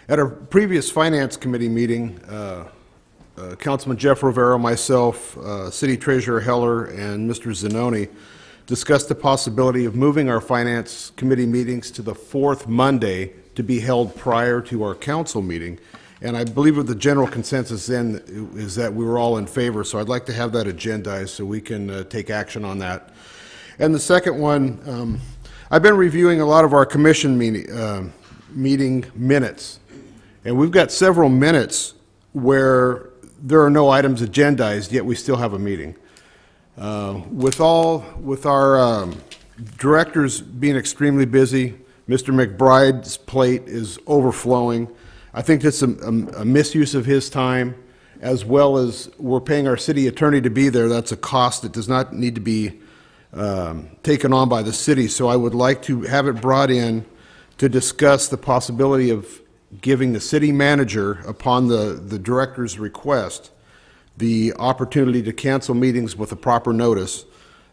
At our previous Finance Committee meeting, Councilman Jeff Rivero, myself, City Treasurer Heller, and Mr. Zanoni discussed the possibility of moving our Finance Committee meetings to the fourth Monday to be held prior to our council meeting. And I believe the general consensus then is that we were all in favor, so I'd like to have that agendized so we can take action on that. And the second one, I've been reviewing a lot of our commission meeting minutes, and we've got several minutes where there are no items agendized, yet we still have a meeting. With our directors being extremely busy, Mr. McBride's plate is overflowing. I think that's a misuse of his time, as well as we're paying our city attorney to be there. That's a cost that does not need to be taken on by the city. So I would like to have it brought in to discuss the possibility of giving the city manager, upon the director's request, the opportunity to cancel meetings with a proper notice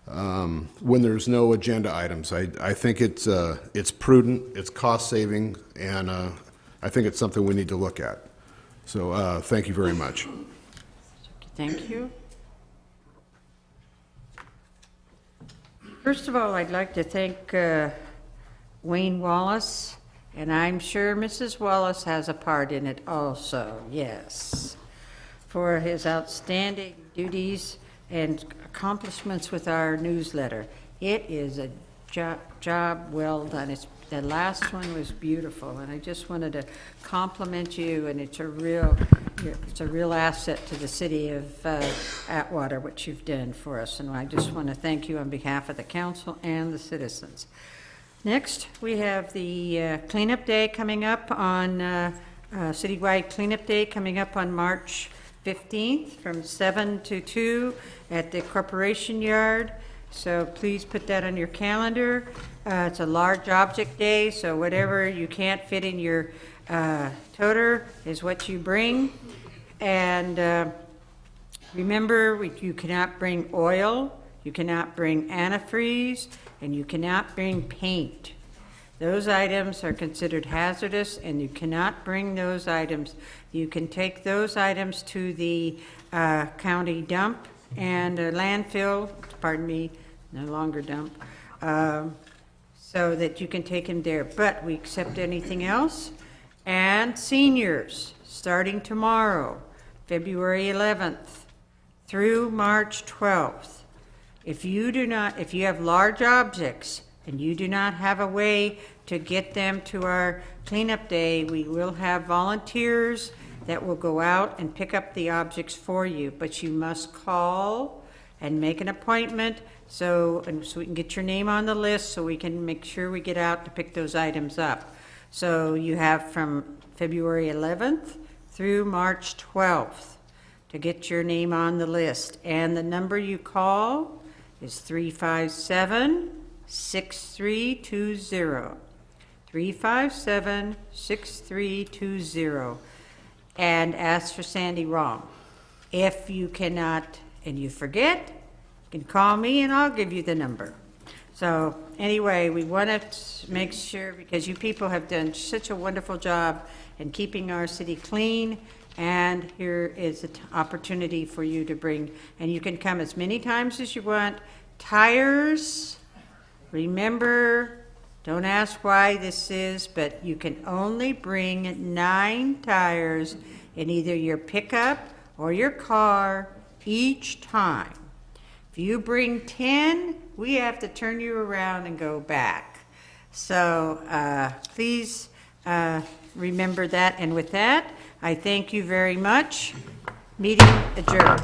when there's no agenda items. I think it's prudent, it's cost-saving, and I think it's something we need to look at. So thank you very much. Thank you. First of all, I'd like to thank Wayne Wallace And I'm sure Mrs. Wallace has a part in it also, yes, for his outstanding duties and accomplishments with our newsletter. It is a job well done. The last one was beautiful, and I just wanted to compliment you, and it's a real asset to the city of Atwater, what you've done for us, and I just want to thank you on behalf of the council and the citizens. Next, we have the cleanup day coming up on, citywide cleanup day coming up on March 15th from 7 to 2 at the Corporation Yard. So please put that on your calendar. It's a large object day, so whatever you can't fit in your toter is what you bring. And remember, you cannot bring oil, you cannot bring antifreeze, and you cannot bring paint. Those items are considered hazardous, and you cannot bring those items. You can take those items to the county dump and landfill, pardon me, no longer dump, so that you can take them there. But we accept anything else. And seniors, starting tomorrow, February 11th through March 12th. If you have large objects and you do not have a way to get them to our cleanup day, we will have volunteers that will go out and pick up the objects for you. But you must call and make an appointment so we can get your name on the list, so we can make sure we get out to pick those items up. So you have from February 11th through March 12th to get your name on the list. And the number you call is 357-6320. 357-6320. And ask for Sandy Wrong. If you cannot and you forget, you can call me and I'll give you the number. So anyway, we want to make sure, because you people have done such a wonderful job in keeping our city clean, and here is an opportunity for you to bring, and you can come as many times as you want. Tires, remember, don't ask why this is, but you can only bring 9 tires in either your pickup or your car each time. If you bring 10, we have to turn you around and go back. So please remember that. And with that, I thank you very much. Meeting adjourned.